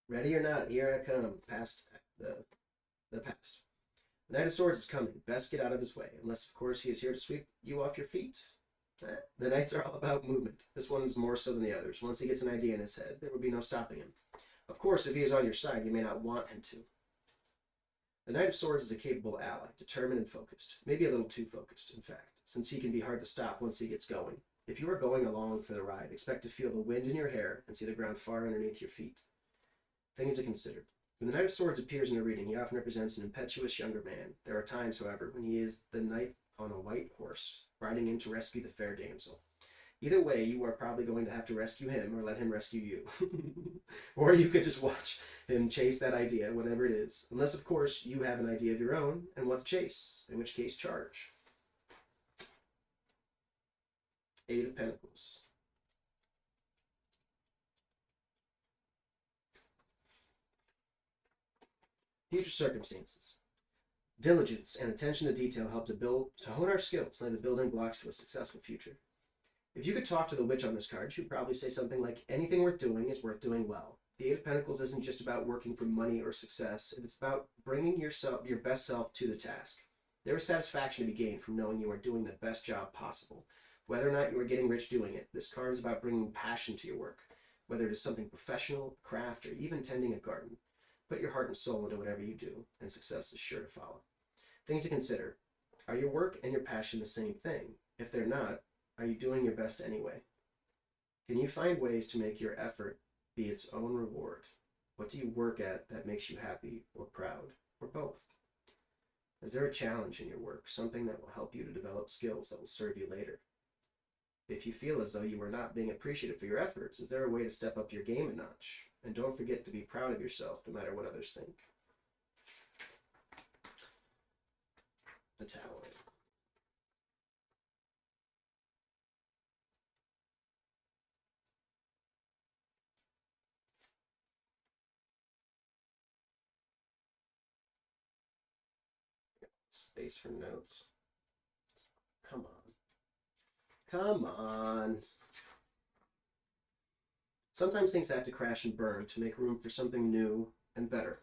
Ready or not, here I come, past the past. The Knight of Swords is coming. Best get out of his way, unless, of course, he is here to sweep you off your feet. The Knights are all about movement. This one is more so than the others. Once he gets an idea in his head, there will be no stopping him. Of course, if he is on your side, you may not want him to. The Knight of Swords is a capable ally, determined and focused. Maybe a little too focused, in fact, since he can be hard to stop once he gets going. If you are going along for the ride, expect to feel the wind in your hair and see the ground far underneath your feet. Things to consider. When the Knight of Swords appears in a reading, he often represents an impetuous younger man. There are times, however, when he is the knight on a white horse, riding in to rescue the fair damsel. Either way, you are probably going to have to rescue him or let him rescue you. Or you could just watch him chase that idea, whatever it is. Unless, of course, you have an idea of your own and want to chase, in which case, charge. Eight of Pentacles. Future circumstances. Diligence and attention to detail help to hone our skills, lay the building blocks to a successful future. If you could talk to the witch on this card, she'd probably say something like, anything worth doing is worth doing well. The Eight of Pentacles isn't just about working for money or success, it's about bringing your best self to the task. There is satisfaction to be gained from knowing you are doing the best job possible. Whether or not you are getting rich doing it, this card is about bringing passion to your work, whether it is something professional, craft, or even tending a garden. Put your heart and soul into whatever you do, and success is sure to follow. Things to consider. Are your work and your passion the same thing? If they're not, are you doing your best anyway? Can you find ways to make your effort be its own reward? What do you work at that makes you happy or proud, or both? Is there a challenge in your work, something that will help you to develop skills that will serve you later? If you feel as though you are not being appreciated for your efforts, is there a way to step up your game a notch? And don't forget to be proud of yourself, no matter what others think. The Tower. Space for notes. Come on. Come on. Sometimes things have to crash and burn to make room for something new and better.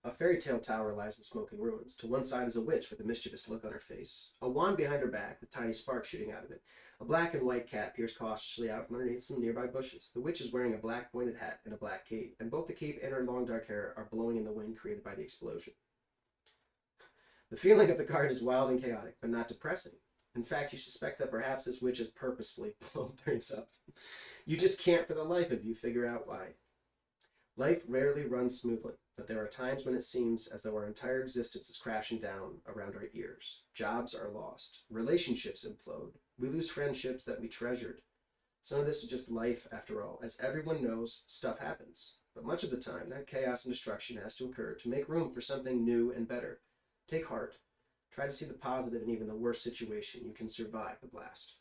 A fairy tale tower lies in smoking ruins. To one side is a witch with a mischievous look on her face, a wand behind her back with tiny sparks shooting out of it. A black and white cat peers cautiously out from underneath some nearby bushes. The witch is wearing a black pointed hat and a black cape, and both the cape and her long dark hair are blowing in the wind created by the explosion. The feeling of the card is wild and chaotic, but not depressing. In fact, you suspect that perhaps this witch has purposefully blown things up. You just can't for the life of you figure out why. Life rarely runs smoothly, but there are times when it seems as though our entire existence is crashing down around our ears. Jobs are lost. Relationships implode. We lose friendships that we treasured. Some of this is just life after all. As everyone knows, stuff happens. But much of the time, that chaos and destruction has to occur to make room for something new and better. Take heart. Try to see the positive in even the worst situation. You can survive the blast.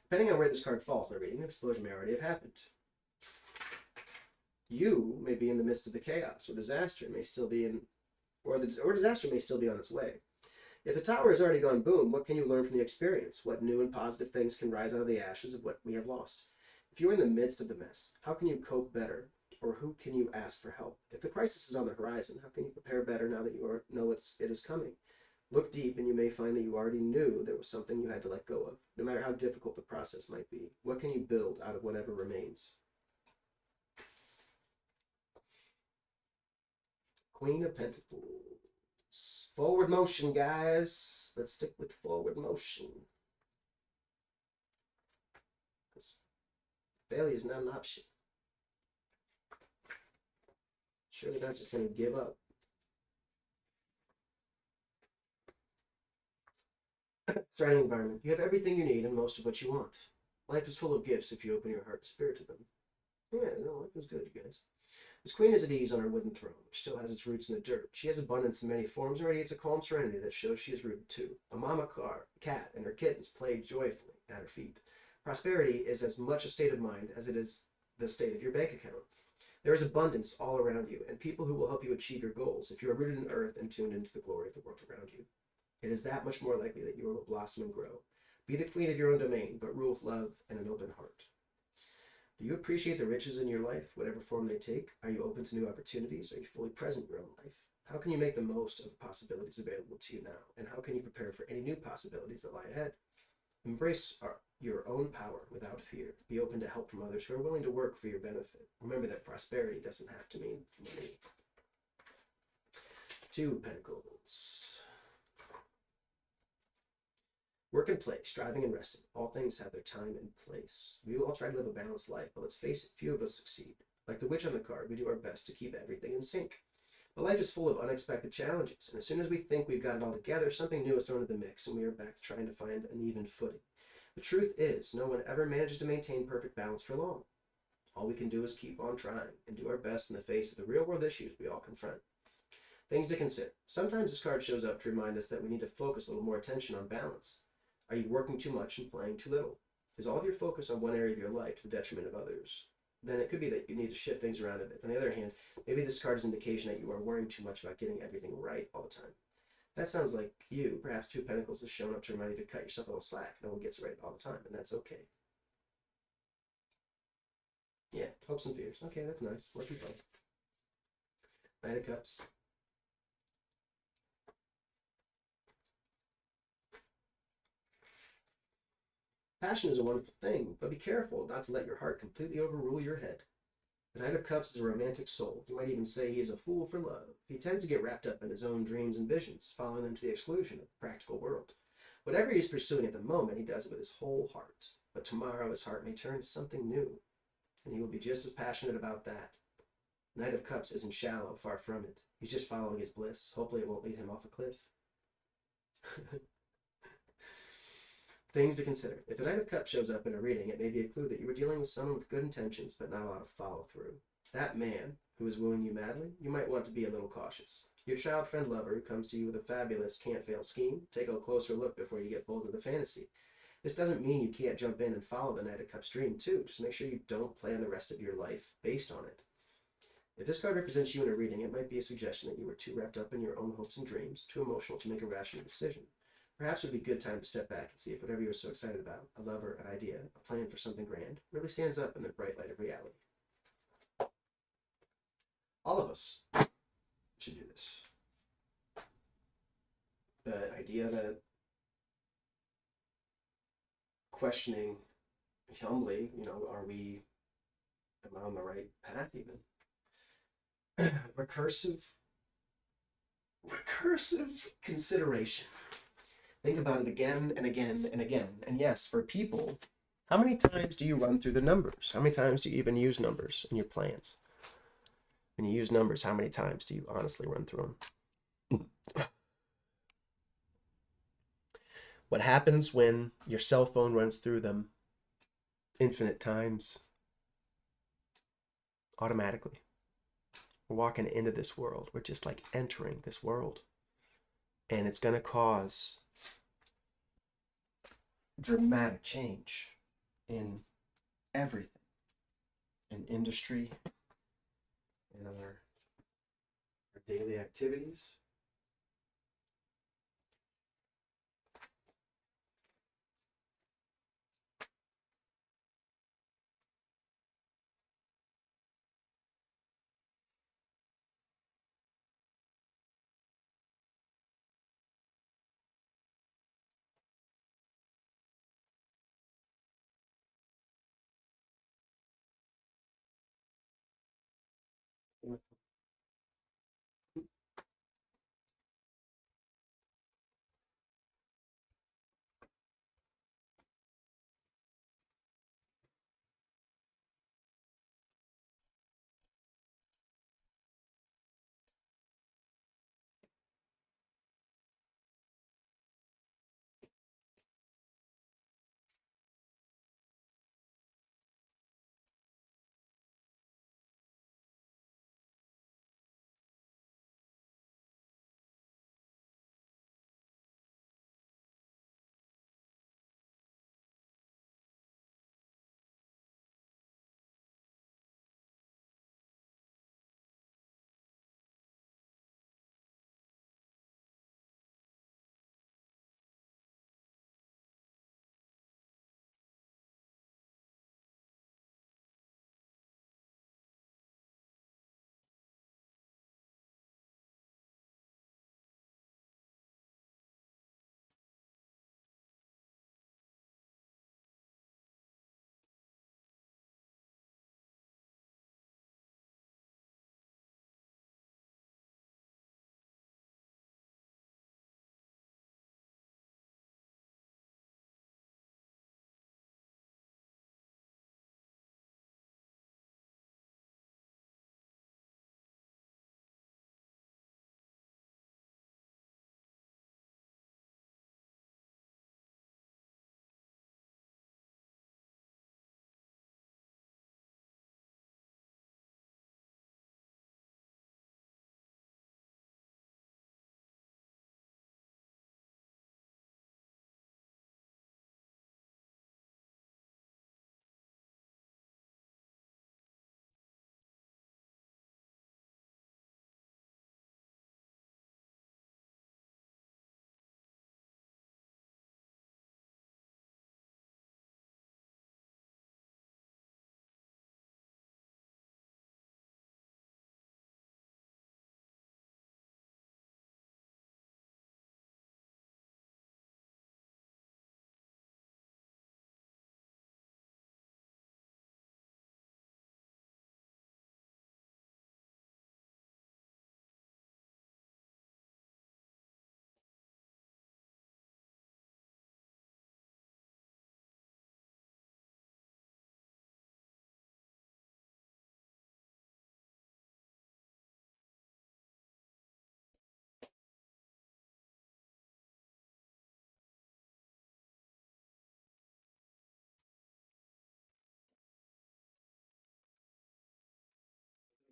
Depending on where this card falls in the reading, the explosion may already have happened. You may be in the midst of the chaos, or disaster may still be disaster may still be on its way. If the tower has already gone boom, what can you learn from the experience? What new and positive things can rise out of the ashes of what we have lost? If you are in the midst of the mess, how can you cope better? Or who can you ask for help? If the crisis is on the horizon, how can you prepare better now that you know it is coming? Look deep and you may find that you already knew there was something you had to let go of, no matter how difficult the process might be. What can you build out of whatever remains? Queen of Pentacles. Forward motion, guys. Let's stick with forward motion. Because failure is not an option. Surely not just going to give up. Surrounding environment. You have everything you need and most of what you want. Life is full of gifts if you open your heart and spirit to them. Yeah, no, life was good, you guys. This queen is at ease on her wooden throne, which still has its roots in the dirt. She has abundance in many forms and radiates a calm serenity that shows she is rooted too. A mama cat and her kittens play joyfully at her feet. Prosperity is as much a state of mind as it is the state of your bank account. There is abundance all around you, and people who will help you achieve your goals if you are rooted in earth and tuned into the glory of the world around you. It is that much more likely that you will blossom and grow. Be the queen of your own domain, but rule with love and an open heart. Do you appreciate the riches in your life, whatever form they take? Are you open to new opportunities? Are you fully present in your own life? How can you make the most of the possibilities available to you now? And how can you prepare for any new possibilities that lie ahead? Embrace your own power without fear. Be open to help from others who are willing to work for your benefit. Remember that prosperity doesn't have to mean money. Two of Pentacles. Work and play, striving and resting. All things have their time and place. We all try to live a balanced life, but let's face it, few of us succeed. Like the witch on the card, we do our best to keep everything in sync. But life is full of unexpected challenges, and as soon as we think we've got it all together, something new is thrown into the mix, and we are back to trying to find an even footing. The truth is, no one ever manages to maintain perfect balance for long. All we can do is keep on trying and do our best in the face of the real world issues we all confront. Things to consider. Sometimes this card shows up to remind us that we need to focus a little more attention on balance. Are you working too much and playing too little? Is all of your focus on one area of your life to the detriment of others? Then it could be that you need to shift things around a bit. On the other hand, maybe this card is an indication that you are worrying too much about getting everything right all the time. That sounds like you. Perhaps Two of Pentacles has shown up to remind you to cut yourself a little slack. No one gets it right all the time, and that's okay. Yeah, hopes and fears. Okay, that's nice. Working fun. Knight of Cups. Passion is a wonderful thing, but be careful not to let your heart completely overrule your head. The Knight of Cups is a romantic soul. You might even say he is a fool for love. He tends to get wrapped up in his own dreams and visions, following them to the exclusion of the practical world. Whatever he is pursuing at the moment, he does it with his whole heart. But tomorrow his heart may turn to something new, and he will be just as passionate about that. The Knight of Cups isn't shallow, far from it. He's just following his bliss. Hopefully it won't lead him off a cliff. Things to consider. If the Knight of Cups shows up in a reading, it may be a clue that you were dealing with someone with good intentions, but not a lot of follow-through. That man who is wooing you madly, you might want to be a little cautious. Your child friend lover who comes to you with a fabulous can't-fail scheme, take a closer look before you get pulled into the fantasy. This doesn't mean you can't jump in and follow the Knight of Cups dream, too. Just make sure you don't plan the rest of your life based on it. If this card represents you in a reading, it might be a suggestion that you were too wrapped up in your own hopes and dreams, too emotional to make a rational decision. Perhaps it would be a good time to step back and see if whatever you were so excited about, a lover, an idea, a plan for something grand, really stands up in the bright light of reality. All of us should do this. The idea that questioning humbly, am I on the right path even? Recursive consideration. Think about it again and again and again. And yes, for people, how many times do you run through the numbers? How many times do you even use numbers in your plans? When you use numbers, how many times do you honestly run through them? What happens when your cell phone runs through them infinite times? Automatically. We're walking into this world. We're just like entering this world. And it's going to cause dramatic change in everything, in industry, in our daily activities.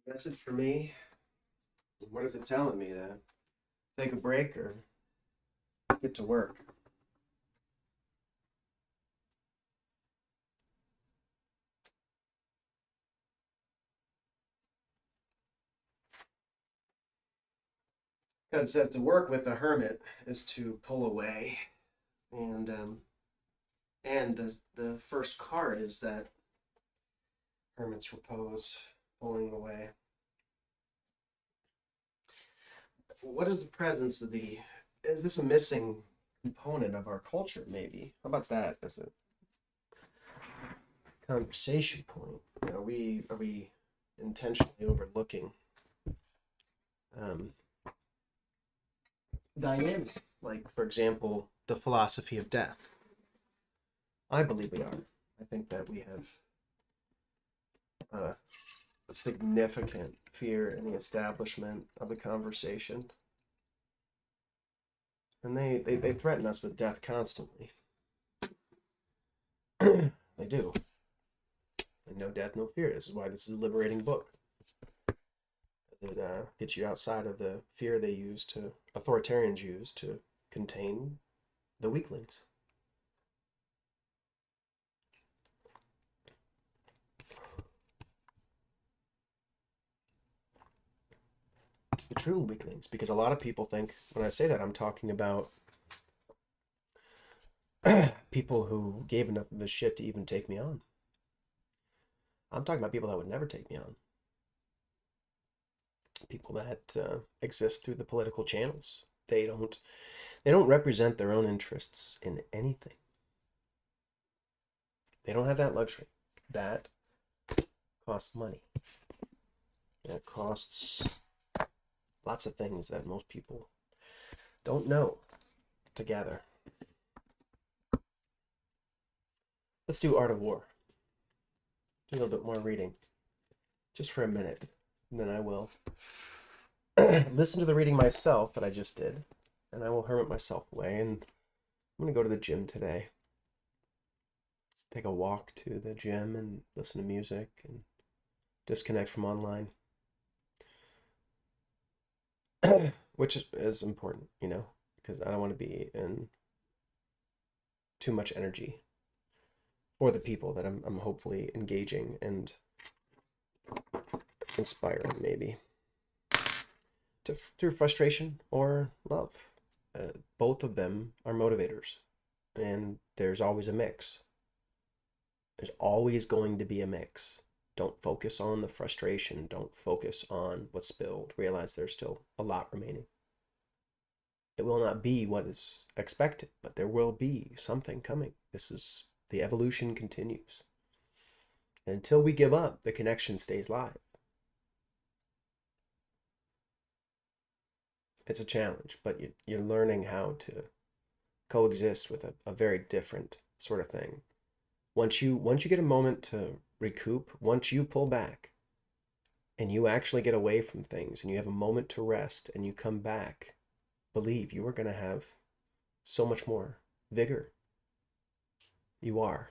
Message for me. What is it telling me to take a break or get to work? Because it says to work with a hermit is to pull away, and the first card is that hermit's repose, pulling away. What is the presence of the? Is this a missing component of our culture? Maybe. How about that as a conversation point? Are we intentionally overlooking um, dynamics? Like, for example, the philosophy of death. I believe we are. I think that we have a significant fear in the establishment of the conversation. And they threaten us with death constantly. They do. And no death, no fear. This is why this is a liberating book. It gets you outside of the fear authoritarians use to contain the weaklings. The true weaklings. Because a lot of people think, when I say that, I'm talking about people who gave enough of a shit to even take me on. I'm talking about people that would never take me on. People that exist through the political channels. They don't represent their own interests in anything. They don't have that luxury. That costs money. That costs lots of things that most people don't know to gather. Let's do Art of War. Do a little bit more reading. Just for a minute. And then I will listen to the reading myself that I just did. And I will hermit myself away. And I'm going to go to the gym today. Take a walk to the gym and listen to music and disconnect from online. Which is important, because I don't want to be in too much energy for the people that I'm hopefully engaging and inspiring, maybe through frustration or love. Both of them are motivators, and there's always a mix. There's always going to be a mix. Don't focus on the frustration. Don't focus on what's spilled. Realize there's still a lot remaining. It will not be what is expected, but there will be something coming. The evolution continues. And until we give up, the connection stays live. It's a challenge, but you're learning how to coexist with a very different sort of thing. Once you get a moment to recoup, once you pull back and you actually get away from things and you have a moment to rest and you come back, believe you are going to have so much more vigor. You are.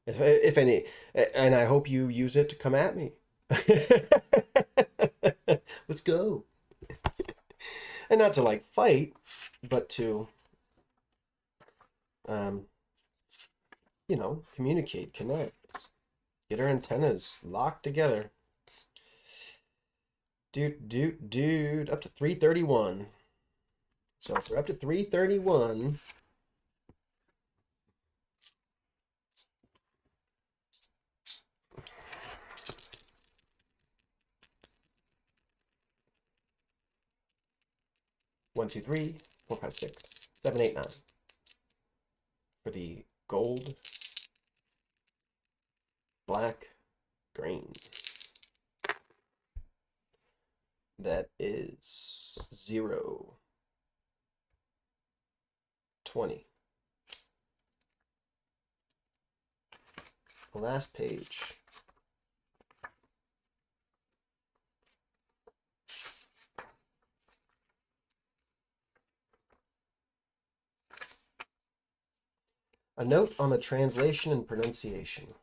If any, and I hope you use it to come at me. Let's go. And not to like fight, but to communicate, connect, get our antennas locked together. Dude, up to 331. So if we're up to 331, one, two, three, four, five, six, 7, 8, 9. For the gold, black, green. That is 0, 20. The last page. A note on the translation and pronunciation.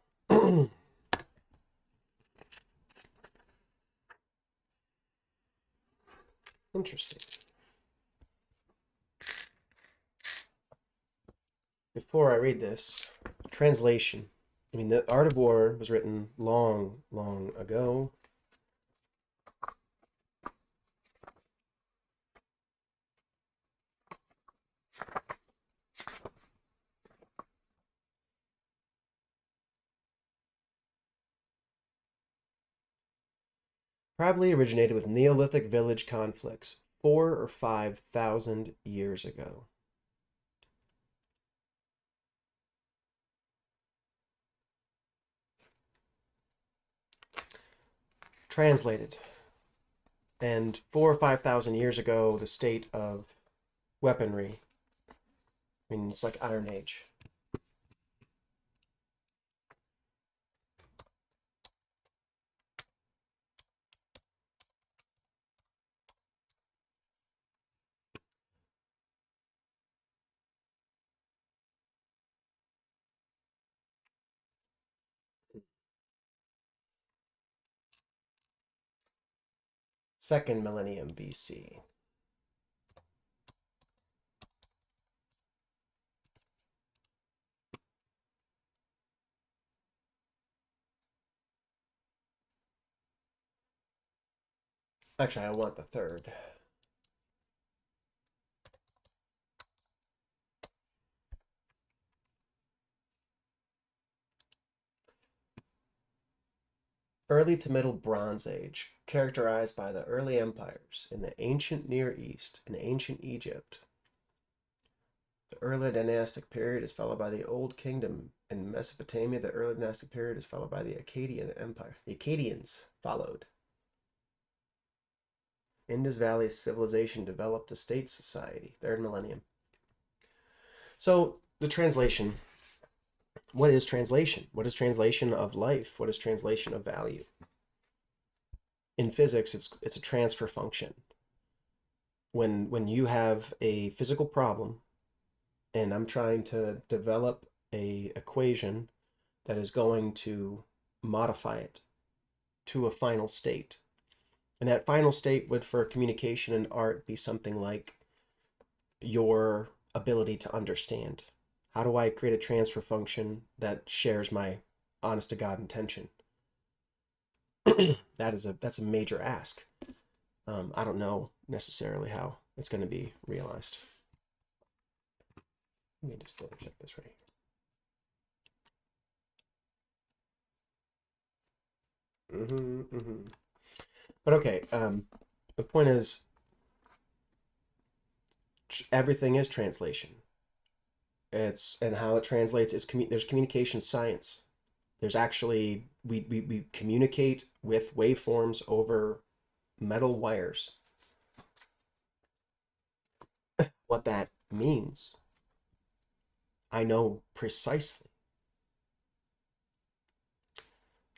Interesting. Before I read this, translation. I mean, The Art of War was written long, long ago. Probably originated with Neolithic village conflicts 4 or 5 thousand years ago. Translated. And 4 or 5 thousand years ago, the state of weaponry. I mean, it's like Iron Age. Second millennium BC. Actually, I want the third. Early to Middle Bronze Age, characterized by the early empires in the ancient Near East and ancient Egypt. The early dynastic period is followed by the Old Kingdom. In Mesopotamia, the early dynastic period is followed by the Akkadian Empire. The Akkadians followed. Indus Valley civilization developed a state society, third millennium. So the translation. What is translation? What is translation of life? What is translation of value? In physics, it's a transfer function. When you have a physical problem and I'm trying to develop a equation that is going to modify it to a final state. And that final state would, for communication and art, be something like your ability to understand. How do I create a transfer function that shares my honest to God intention? That's a major ask. I don't know necessarily how it's going to be realized. Let me just double check this right here. But okay, the point is, everything is translation. And how it translates is there's communication science. There's actually we communicate with waveforms over metal wires. What that means, I know precisely.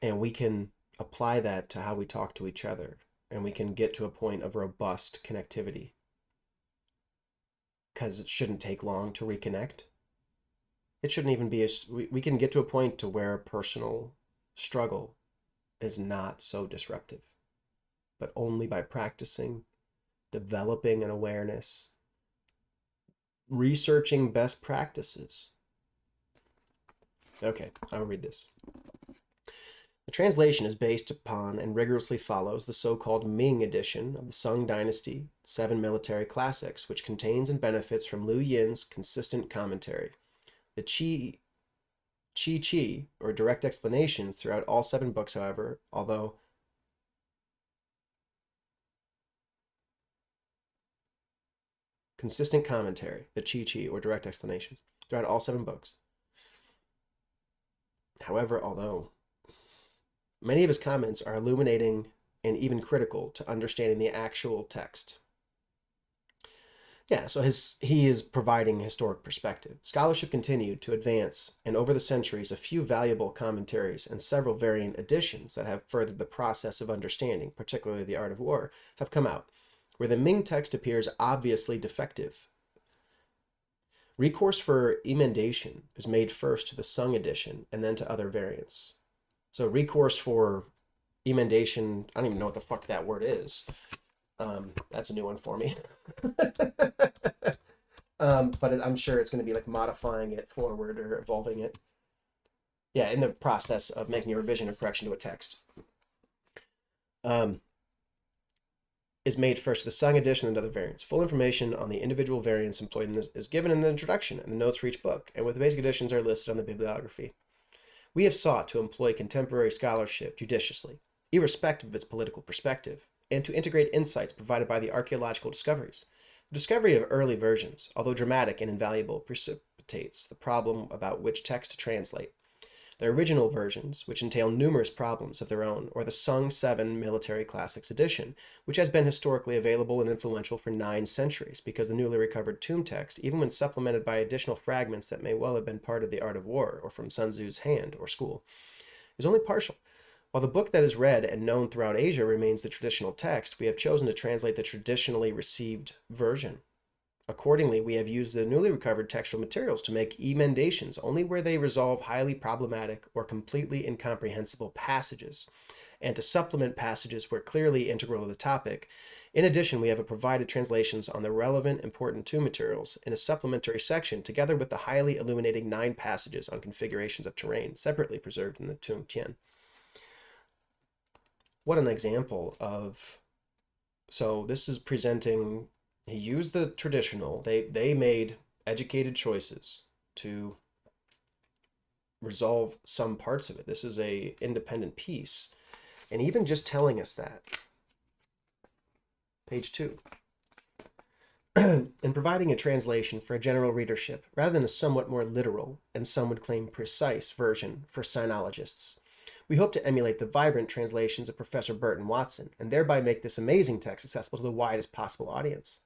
And we can apply that to how we talk to each other, and we can get to a point of robust connectivity. Because it shouldn't take long to reconnect. It shouldn't even be we can get to a point to where personal struggle is not so disruptive, but only by practicing, developing an awareness, researching best practices. Okay, I'll read this. The translation is based upon and rigorously follows the so-called Ming edition of the Sung Dynasty 7 military classics, which contains and benefits from Liu Yin's consistent commentary. The Qi, or direct explanations throughout all 7 books, however, although consistent commentary, the Qi, or direct explanations, throughout all 7 books. However, although many of his comments are illuminating and even critical to understanding the actual text. Yeah, so he is providing historic perspective. Scholarship continued to advance, and over the centuries, a few valuable commentaries and several variant editions that have furthered the process of understanding, particularly the art of war, have come out, where the Ming text appears obviously defective. Recourse for emendation is made first to the Sung edition and then to other variants. So recourse for emendation, I don't even know what the fuck that word is. That's a new one for me. But I'm sure it's going to be like modifying it forward or evolving it. Yeah, in the process of making a revision or correction to a text. Is made first the Sung edition and other variants. Full information on the individual variants employed in this is given in the introduction and the notes for each book, and with the basic editions are listed on the bibliography. We have sought to employ contemporary scholarship judiciously, irrespective of its political perspective, and to integrate insights provided by the archaeological discoveries. The discovery of early versions, although dramatic and invaluable, precipitates the problem about which text to translate. The original versions, which entail numerous problems of their own, or the Sung 7 Military Classics edition, which has been historically available and influential for 9 centuries, because the newly recovered tomb text, even when supplemented by additional fragments that may well have been part of the art of war, or from Sun Tzu's hand or school, is only partial. While the book that is read and known throughout Asia remains the traditional text, we have chosen to translate the traditionally received version. Accordingly, we have used the newly recovered textual materials to make emendations only where they resolve highly problematic or completely incomprehensible passages, and to supplement passages where clearly integral to the topic. In addition, we have provided translations on the relevant important tomb materials in a supplementary section, together with the highly illuminating 9 passages on configurations of terrain, separately preserved in the Tomb Tien. What an example of... So this is presenting... He used the traditional. They made educated choices to resolve some parts of it. This is a independent piece. And even just telling us that. Page 2. In providing a translation for a general readership, rather than a somewhat more literal, and some would claim precise, version for sinologists, we hope to emulate the vibrant translations of Professor Burton Watson, and thereby make this amazing text accessible to the widest possible audience.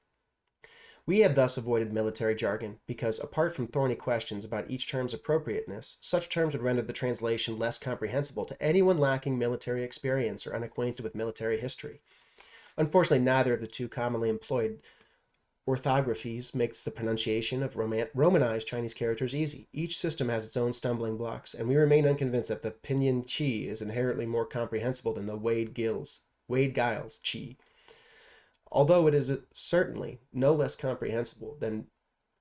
We have thus avoided military jargon because, apart from thorny questions about each term's appropriateness, such terms would render the translation less comprehensible to anyone lacking military experience or unacquainted with military history. Unfortunately, neither of the two commonly employed orthographies makes the pronunciation of Romanized Chinese characters easy. Each system has its own stumbling blocks, and we remain unconvinced that the Pinyin Chi is inherently more comprehensible than the Wade-Giles Chi. Although it is certainly no less comprehensible than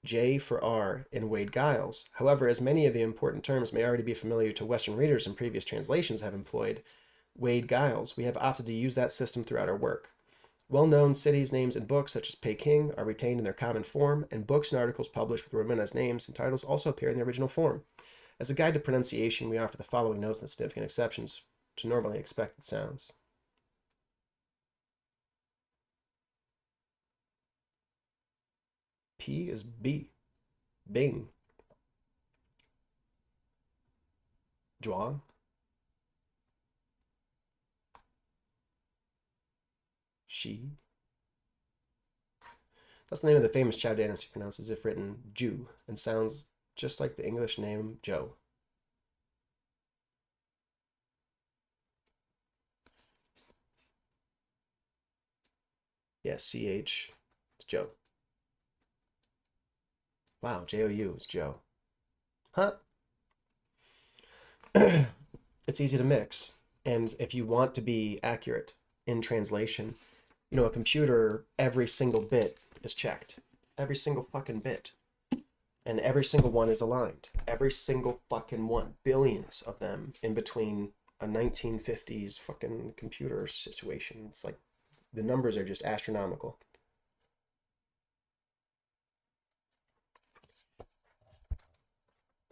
J for R in Wade-Giles. However, as many of the important terms may already be familiar to Western readers and previous translations have employed Wade-Giles, we have opted to use that system throughout our work. Well-known cities' names in books such as Peking are retained in their common form, and books and articles published with Romanized names and titles also appear in the original form. As a guide to pronunciation, we offer the following notes and significant exceptions to normally expected sounds. P is B. Bing. Zhuang. Shi. That's the name of the famous Chao dynasty, pronounced as if written Ju, and sounds just like the English name Joe. Yes, CH. It's Joe. Wow, J-O-U is Joe. Huh? It's easy to mix. And if you want to be accurate in translation, you know, a computer, every single bit is checked. Every single fucking bit. And every single one is aligned. Every single fucking one. Billions of them in between a 1950s fucking computer situation. It's like the numbers are just astronomical.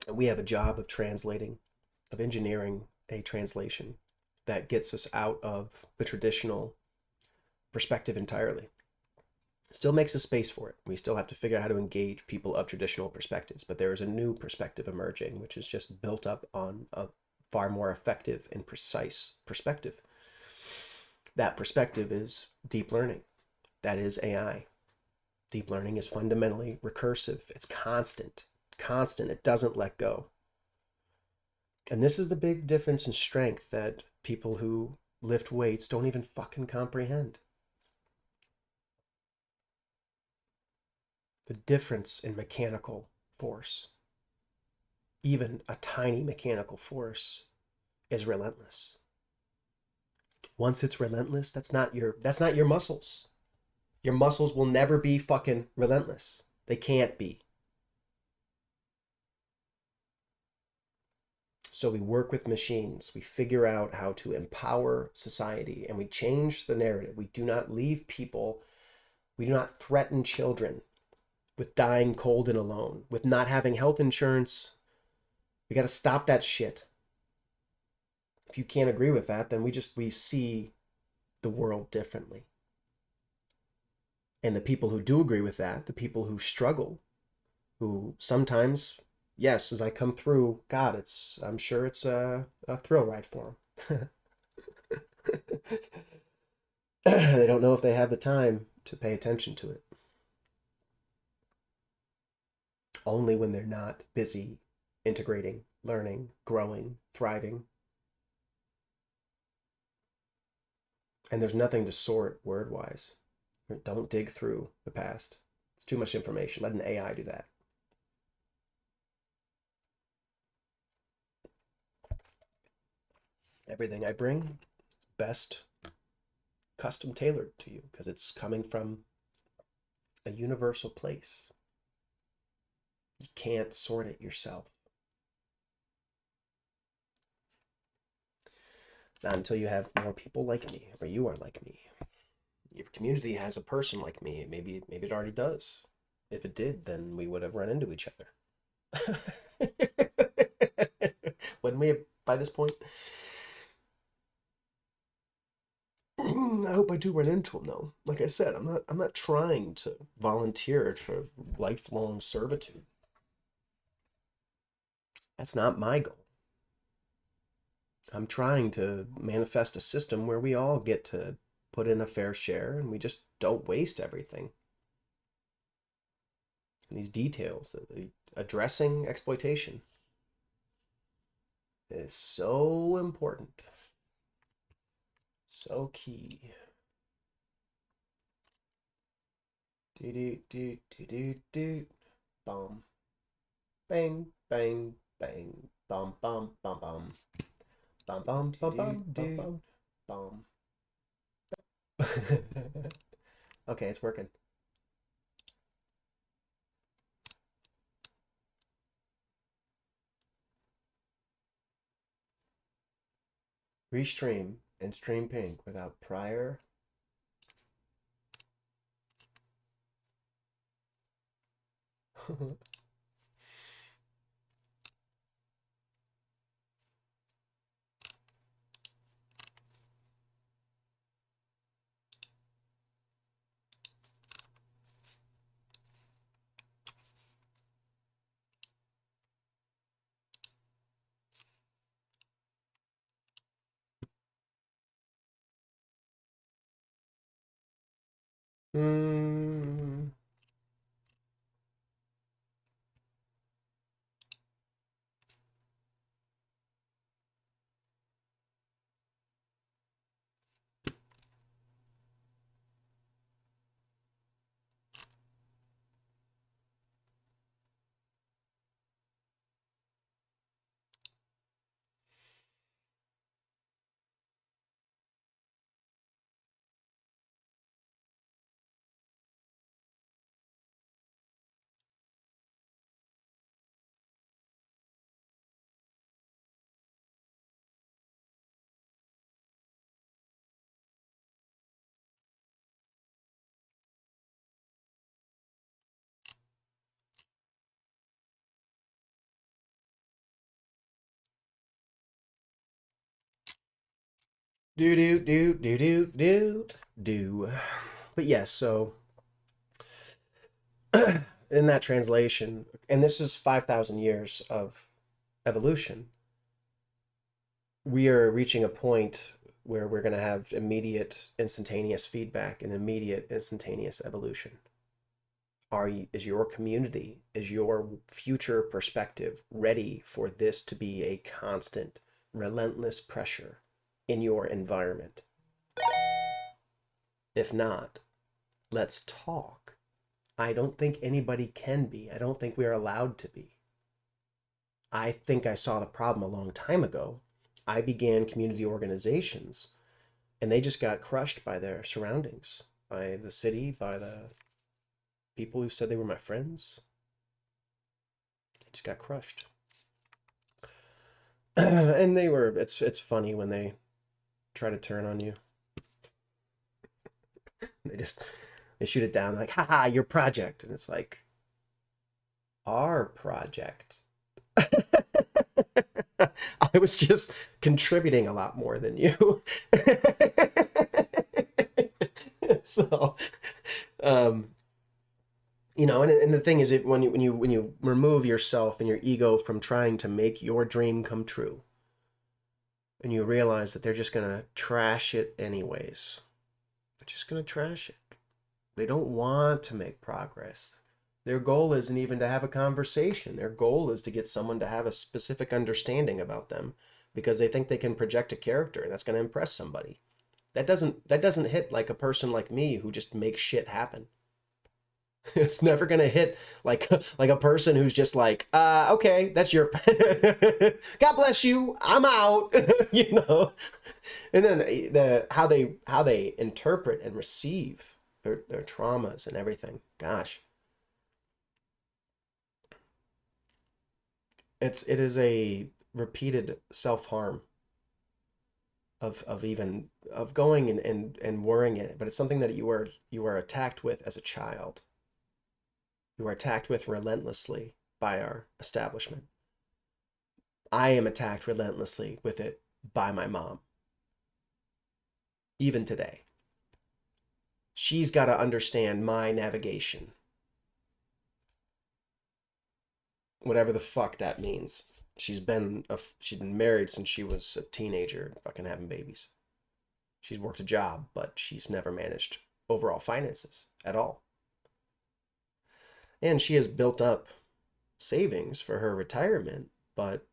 And we have a job of translating, of engineering a translation that gets us out of the traditional perspective entirely. Still makes a space for it. We still have to figure out how to engage people of traditional perspectives, but there is a new perspective emerging, which is just built up on a far more effective and precise perspective. That perspective is deep learning. That is AI. Deep learning is fundamentally recursive. It's constant. It doesn't let go. And this is the big difference in strength that people who lift weights don't even fucking comprehend. The difference in mechanical force, even a tiny mechanical force, is relentless. Once it's relentless, that's not your muscles. Your muscles will never be fucking relentless. They can't be. So we work with machines. We figure out how to empower society and we change the narrative. We do not leave people, we do not threaten children with dying cold and alone, with not having health insurance. We got to stop that shit. If you can't agree with that, then we see the world differently. And the people who do agree with that, the people who struggle, who sometimes, yes, as I come through, God, I'm sure it's a thrill ride for them. They don't know if they have the time to pay attention to it. Only when they're not busy integrating, learning, growing, thriving. And there's nothing to sort word-wise. Don't dig through the past. It's too much information. Let an AI do that. Everything I bring, best custom tailored to you because it's coming from a universal place. You can't sort it yourself. Not until you have more people like me, or you are like me. Your community has a person like me. Maybe it already does. If it did, then we would have run into each other. Wouldn't we have by this point? I hope I do run into him though. Like I said, I'm not trying to volunteer for lifelong servitude. That's not my goal. I'm trying to manifest a system where we all get to put in a fair share and we just don't waste everything. And these details, addressing exploitation is so important. So key. Do do do do do do. Bum. Bang bang bang. Bum bum bum bum. Bum bum bum bum bum bum. Okay, it's working. Restream and stream pink without prior. Hmm. Do do do do do do do. But yes, so in that translation, and this is 5,000 years of evolution, we are reaching a point where we're going to have immediate instantaneous feedback and immediate instantaneous evolution. Is your community, is your future perspective ready for this to be a constant, relentless pressure in your environment? If not, let's talk. I don't think anybody can be. I don't think we're allowed to be. I think I saw the problem a long time ago. I began community organizations and they just got crushed by their surroundings. by the city, by the people who said they were my friends. I just got crushed. And it's funny when they try to turn on you. They shoot it down like, haha, your project. And it's like, our project. I was just contributing a lot more than you. So, um, and the thing is, when you remove yourself and your ego from trying to make your dream come true, and you realize that they're just gonna trash it anyways, they're just gonna trash it. They don't want to make progress. Their goal isn't even to have a conversation. Their goal is to get someone to have a specific understanding about them because they think they can project a character that's going to impress somebody. That doesn't hit like a person like me who just makes shit happen. It's never going to hit like a person who's just like, okay, that's your God bless you. I'm out, And then how they interpret and receive their traumas and everything. Gosh. It is a repeated self-harm of going and worrying it, but it's something that you are attacked with as a child. You are attacked with relentlessly by our establishment. I am attacked relentlessly with it by my mom. Even today. She's got to understand my navigation. Whatever the fuck that means. She's been married since she was a teenager, fucking having babies. She's worked a job, but she's never managed overall finances at all. And she has built up savings for her retirement, but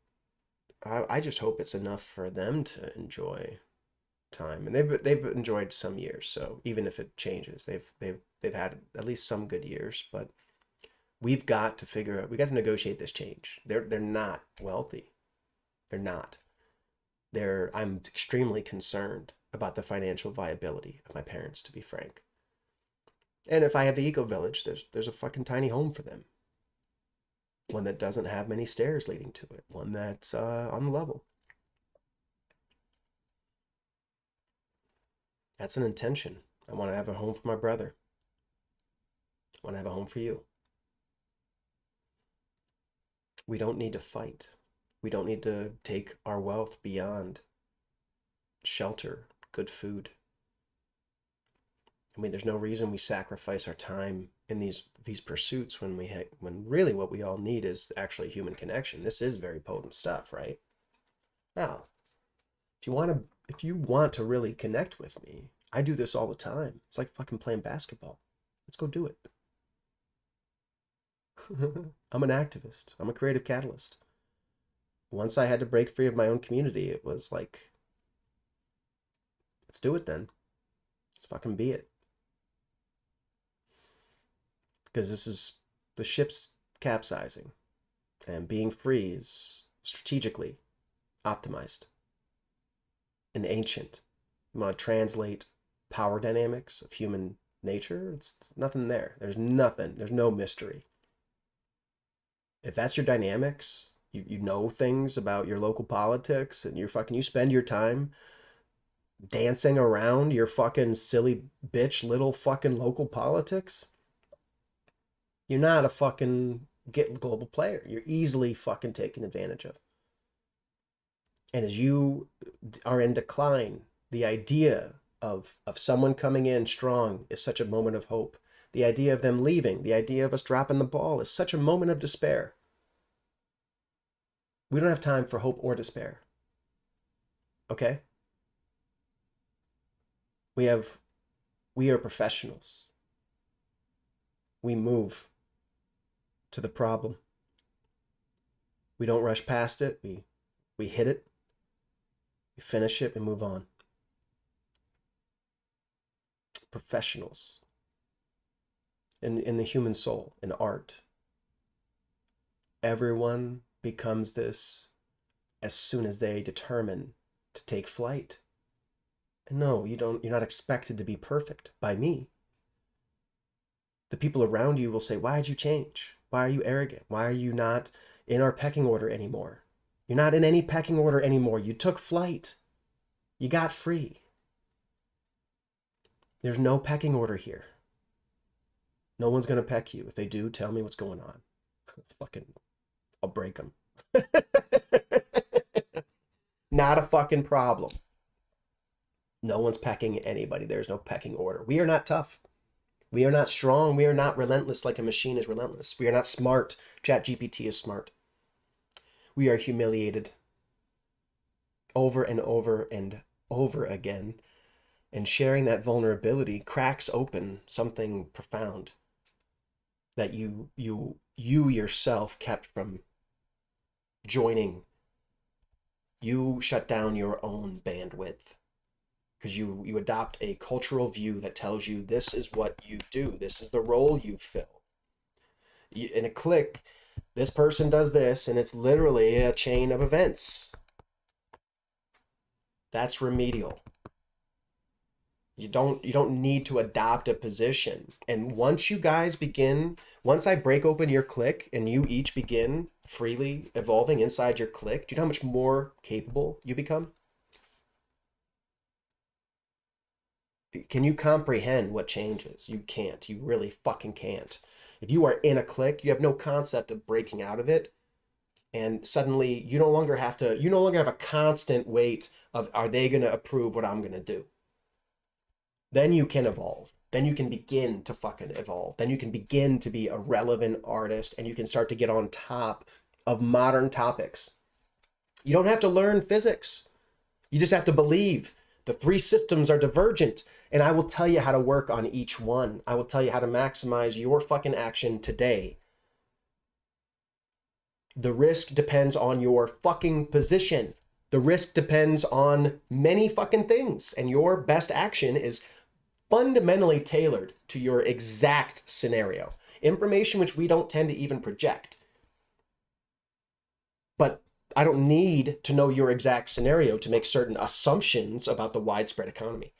I just hope it's enough for them to enjoy time. And they've enjoyed some years, so even if it changes, they've had at least some good years, but we've got to figure out, we got to negotiate this change. They're not wealthy. They're not. I'm extremely concerned about the financial viability of my parents, to be frank. And if I have the Eco Village, there's a fucking tiny home for them. One that doesn't have many stairs leading to it. One that's on the level. That's an intention. I want to have a home for my brother. I want to have a home for you. We don't need to fight. We don't need to take our wealth beyond shelter, good food. I mean, there's no reason we sacrifice our time in these pursuits when really what we all need is actually human connection. This is very potent stuff, right? Now, if you want to really connect with me, I do this all the time. It's like fucking playing basketball. Let's go do it. I'm an activist. I'm a creative catalyst. Once I had to break free of my own community, it was like, let's do it then. Let's fucking be it. Because the ship's capsizing, and being free is strategically optimized and ancient. You want to translate power dynamics of human nature? It's nothing there. There's nothing. There's no mystery. If that's your dynamics, you know things about your local politics, and you spend your time dancing around your fucking silly bitch little fucking local politics, you're not a fucking global player. You're easily fucking taken advantage of. And as you are in decline, the idea of someone coming in strong is such a moment of hope. The idea of them leaving, the idea of us dropping the ball is such a moment of despair. We don't have time for hope or despair. Okay? We are professionals. We move to the problem. We don't rush past it. We hit it. We finish it and move on. Professionals in the human soul, in art. Everyone becomes this as soon as they determine to take flight. And no, you're not expected to be perfect by me. the people around you will say, why did you change? Why are you arrogant? Why are you not in our pecking order anymore? You're not in any pecking order anymore. You took flight. You got free. There's no pecking order here. No one's going to peck you. If they do, tell me what's going on. Fucking, I'll break them. Not a fucking problem. No one's pecking anybody. There's no pecking order. We are not tough. We are not strong. We are not relentless like a machine is relentless. We are not smart. ChatGPT is smart. We are humiliated over and over and over again. And sharing that vulnerability cracks open something profound that you yourself kept from joining. You shut down your own bandwidth because you adopt a cultural view that tells you this is what you do. This is the role you fill. In a clique, this person does this, and it's literally a chain of events. That's remedial. You don't need to adopt a position. And once I break open your clique and you each begin freely evolving inside your clique, do you know how much more capable you become? Can you comprehend what changes? You can't. You really fucking can't. If you are in a clique, you have no concept of breaking out of it. And suddenly you no longer have a constant weight of, are they going to approve what I'm going to do? Then you can evolve. Then you can begin to fucking evolve. Then you can begin to be a relevant artist, and you can start to get on top of modern topics. You don't have to learn physics. You just have to believe the three systems are divergent, and I will tell you how to work on each one. I will tell you how to maximize your fucking action today. The risk depends on your fucking position. The risk depends on many fucking things, and your best action is fundamentally tailored to your exact scenario. Information which we don't tend to even project. But I don't need to know your exact scenario to make certain assumptions about the widespread economy.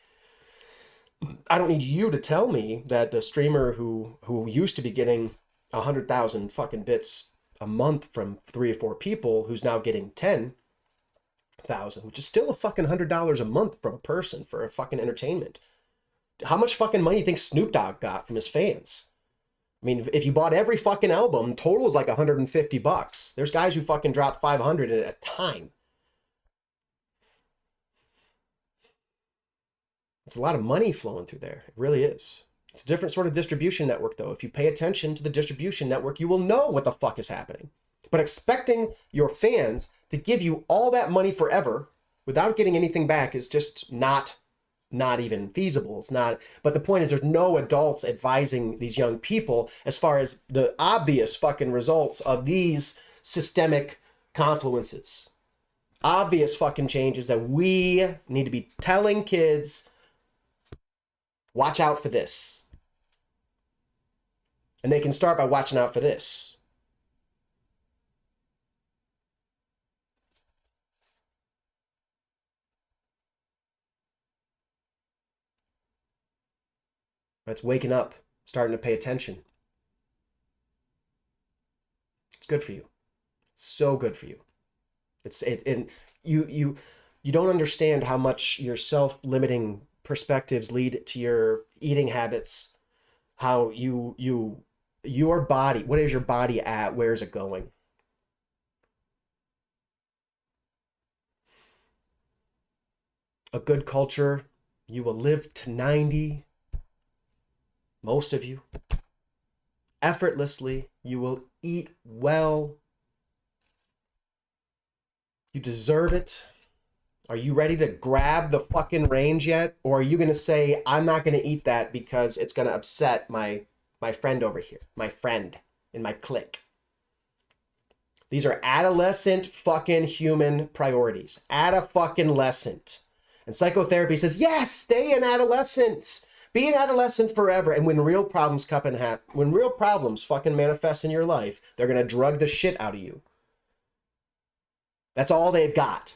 I don't need you to tell me that the streamer who used to be getting 100,000 fucking bits a month from 3 or 4 people, who's now getting 10,000, which is still a fucking $100 a month from a person for a fucking entertainment. How much fucking money do you think Snoop Dogg got from his fans? I mean, if you bought every fucking album, total is like $150. There's guys who fucking drop 500 at a time. It's a lot of money flowing through there. It really is. It's a different sort of distribution network, though. If you pay attention to the distribution network, you will know what the fuck is happening. But expecting your fans to give you all that money forever without getting anything back is just not even feasible. It's not. But the point is, there's no adults advising these young people as far as the obvious fucking results of these systemic confluences. Obvious fucking changes that we need to be telling kids, watch out for this. And they can start by watching out for this. That's waking up, starting to pay attention. It's good for you. It's so good for you. And you don't understand how much your self-limiting perspectives lead to your eating habits. How your body, what is your body at? Where is it going? A good culture, you will live to 90. Most of you. Effortlessly, you will eat well. You deserve it. Are you ready to grab the fucking reins yet? Or are you going to say, I'm not going to eat that because it's going to upset my friend over here, my friend in my clique? These are adolescent fucking human priorities. Adolescent. And psychotherapy says, yes, stay an adolescent. Be an adolescent forever. And when real problems fucking manifest in your life, they're going to drug the shit out of you. That's all they've got.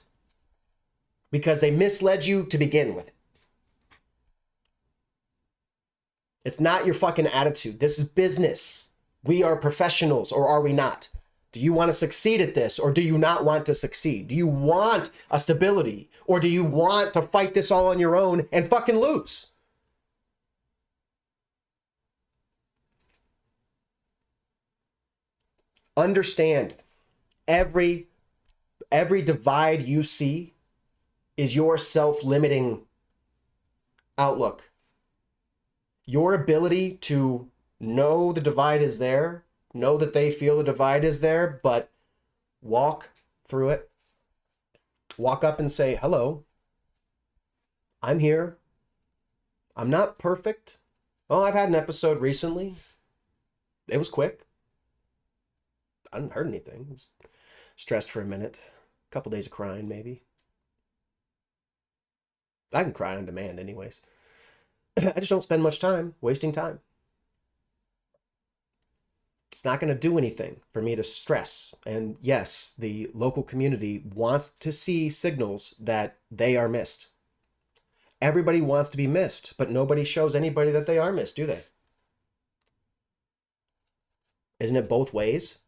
Because they misled you to begin with. It's not your fucking attitude. This is business. We are professionals, or are we not? Do you want to succeed at this, or do you not want to succeed? Do you want a stability, or do you want to fight this all on your own and fucking lose? Understand, every divide you see is your self-limiting outlook. Your ability to know the divide is there, know that they feel the divide is there, but walk through it. Walk up and say, hello, I'm here. I'm not perfect. Oh, I've had an episode recently. It was quick. I didn't hurt anything. I was stressed for a minute. A couple days of crying, maybe. I can cry on demand anyways. I just don't spend much time wasting time. It's not going to do anything for me to stress. And yes, the local community wants to see signals that they are missed. Everybody wants to be missed, but nobody shows anybody that they are missed, do they? Isn't it both ways?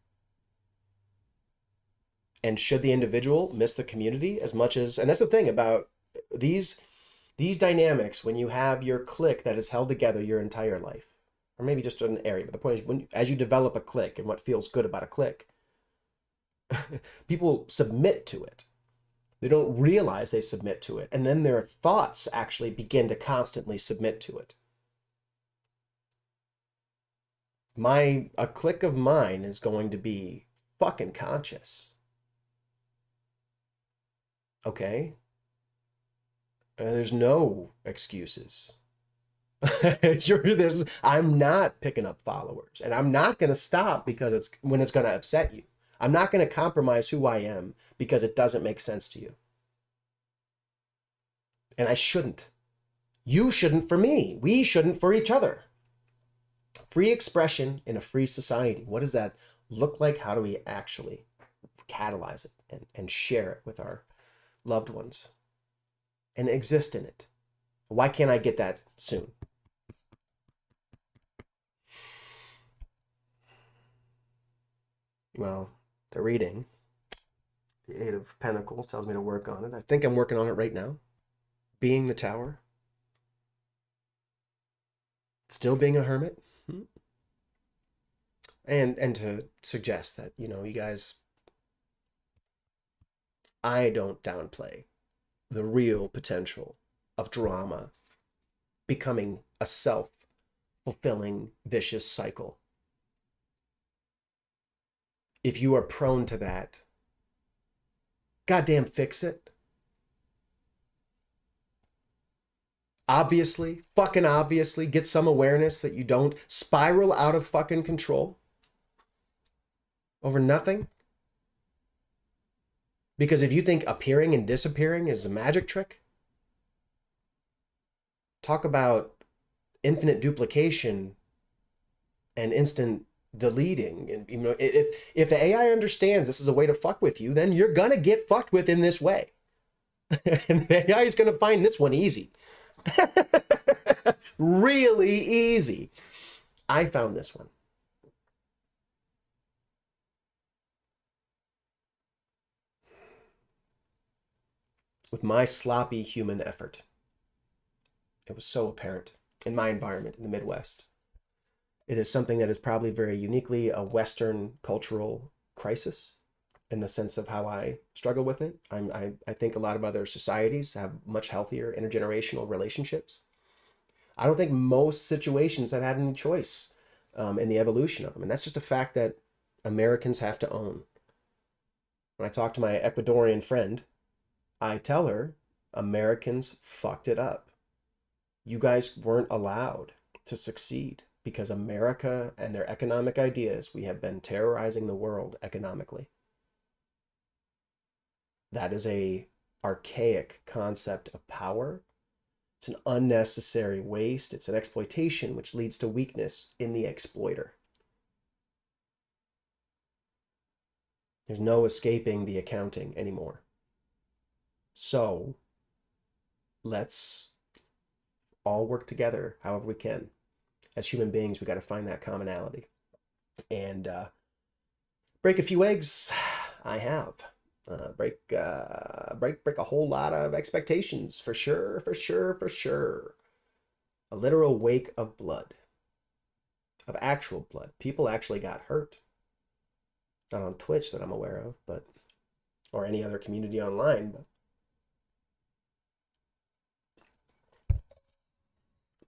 And should the individual miss the community as much as, and that's the thing about these dynamics, when you have your clique that is held together your entire life, or maybe just an area, but the point is, as you develop a clique and what feels good about a clique, people submit to it. They don't realize they submit to it, and then their thoughts actually begin to constantly submit to it. A clique of mine is going to be fucking conscious. Okay? There's no excuses. I'm not picking up followers, and I'm not going to stop because when it's going to upset you. I'm not going to compromise who I am because it doesn't make sense to you. And I shouldn't. You shouldn't for me. We shouldn't for each other. Free expression in a free society. What does that look like? How do we actually catalyze it and share it with our loved ones and exist in it? Why can't I get that soon? Well, the reading, the Eight of Pentacles, tells me to work on it. I think I'm working on it right now. Being the Tower. Still being a hermit. And to suggest that, you guys, I don't downplay the real potential of drama becoming a self-fulfilling vicious cycle. If you are prone to that, goddamn fix it. Fucking obviously, get some awareness that you don't spiral out of fucking control over nothing. Because if you think appearing and disappearing is a magic trick, talk about infinite duplication and instant deleting. And if the AI understands this is a way to fuck with you, then you're gonna get fucked with in this way. And the AI is gonna find this one easy. Really easy. I found this one. With my sloppy human effort. It was so apparent in my environment in the Midwest. It is something that is probably very uniquely a Western cultural crisis in the sense of how I struggle with it. I think a lot of other societies have much healthier intergenerational relationships. I don't think most situations have had any choice in the evolution of them. And that's just a fact that Americans have to own. When I talk to my Ecuadorian friend, I tell her, Americans fucked it up. You guys weren't allowed to succeed because America and their economic ideas, we have been terrorizing the world economically. That is a archaic concept of power. It's an unnecessary waste. It's an exploitation which leads to weakness in the exploiter. There's no escaping the accounting anymore. So let's all work together however we can. As human beings, we got to find that commonality and break a few eggs. I have break a whole lot of expectations for sure, for sure, for sure. A literal wake of blood, of actual blood. People actually got hurt. Not on Twitch that I'm aware of, but or any other community online, but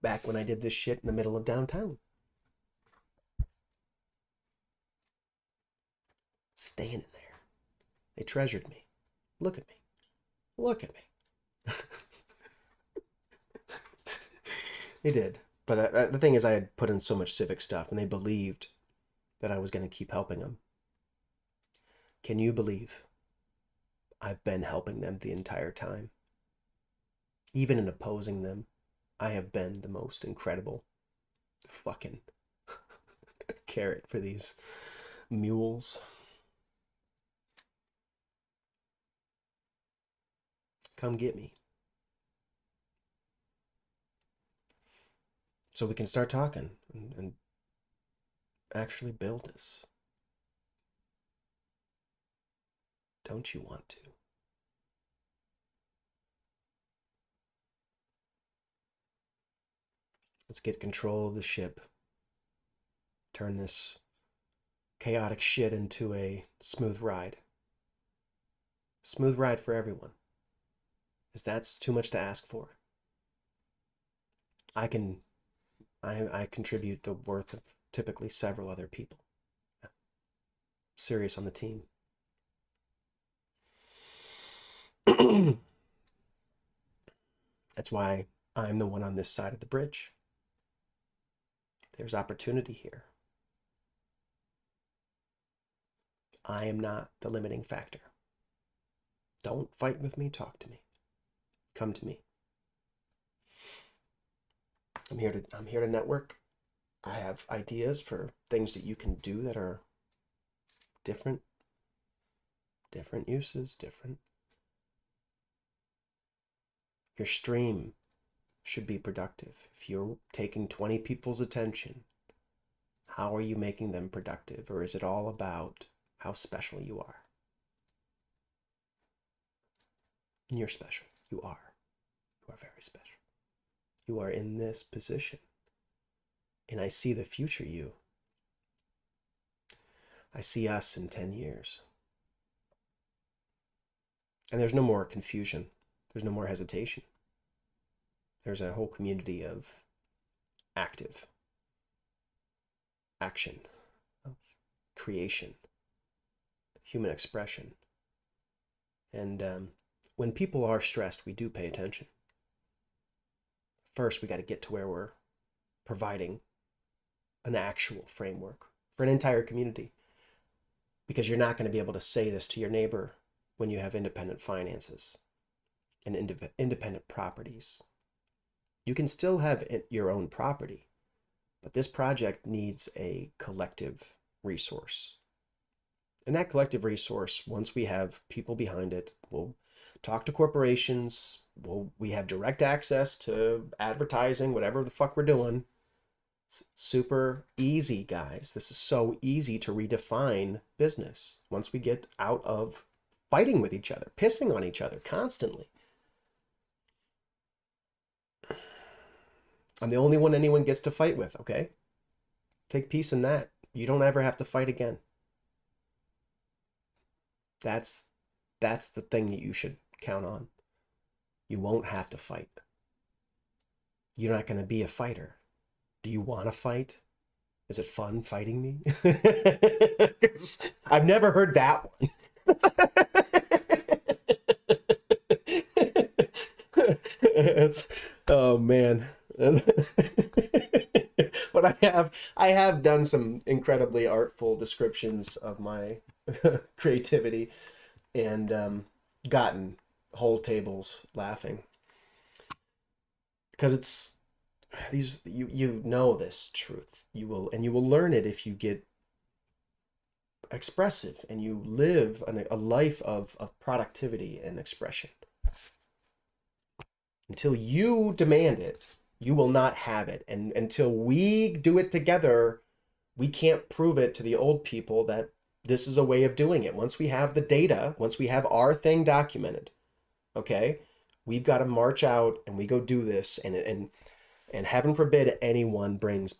back when I did this shit in the middle of downtown. Standing there. They treasured me. Look at me. Look at me. They did. But the thing is, I had put in so much civic stuff, and they believed that I was going to keep helping them. Can you believe I've been helping them the entire time? Even in opposing them, I have been the most incredible fucking carrot for these mules. Come get me. So we can start talking and actually build this. Don't you want to? Let's get control of the ship. Turn this chaotic shit into a smooth ride. Smooth ride for everyone. Is that too much to ask for? I contribute the worth of typically several other people. Serious on the team. That's why I'm the one on this side of the bridge. There's opportunity here. I am not the limiting factor. Don't fight with me, talk to me. Come to me. I'm here to network. I have ideas for things that you can do that are different uses, different. Your stream should be productive. If you're taking 20 people's attention, how are you making them productive? Or is it all about how special you are? And you're special. You are. You are very special. You are in this position. And I see the future you. I see us in 10 years. And there's no more confusion. There's no more hesitation. There's a whole community of active action, of creation, human expression. And when people are stressed, we do pay attention. First, we got to get to where we're providing an actual framework for an entire community. Because you're not going to be able to say this to your neighbor when you have independent finances and independent properties. You can still have your own property, but this project needs a collective resource. And that collective resource, once we have people behind it, we'll talk to corporations, we have direct access to advertising, whatever the fuck we're doing. It's super easy, guys. This is so easy to redefine business once we get out of fighting with each other, pissing on each other constantly. I'm the only one anyone gets to fight with, okay? Take peace in that. You don't ever have to fight again. That's the thing that you should count on. You won't have to fight. You're not going to be a fighter. Do you want to fight? Is it fun fighting me? I've never heard that one. Oh man. But I have done some incredibly artful descriptions of my creativity and gotten whole tables laughing because it's these you know this truth. You will learn it if you get expressive and you live a life of productivity and expression. Until you demand it, You will not have it. And until we do it together, we can't prove it to the old people that this is a way of doing it. Once we have the data, once we have our thing documented, okay, we've got to march out and we go do this. And heaven forbid anyone brings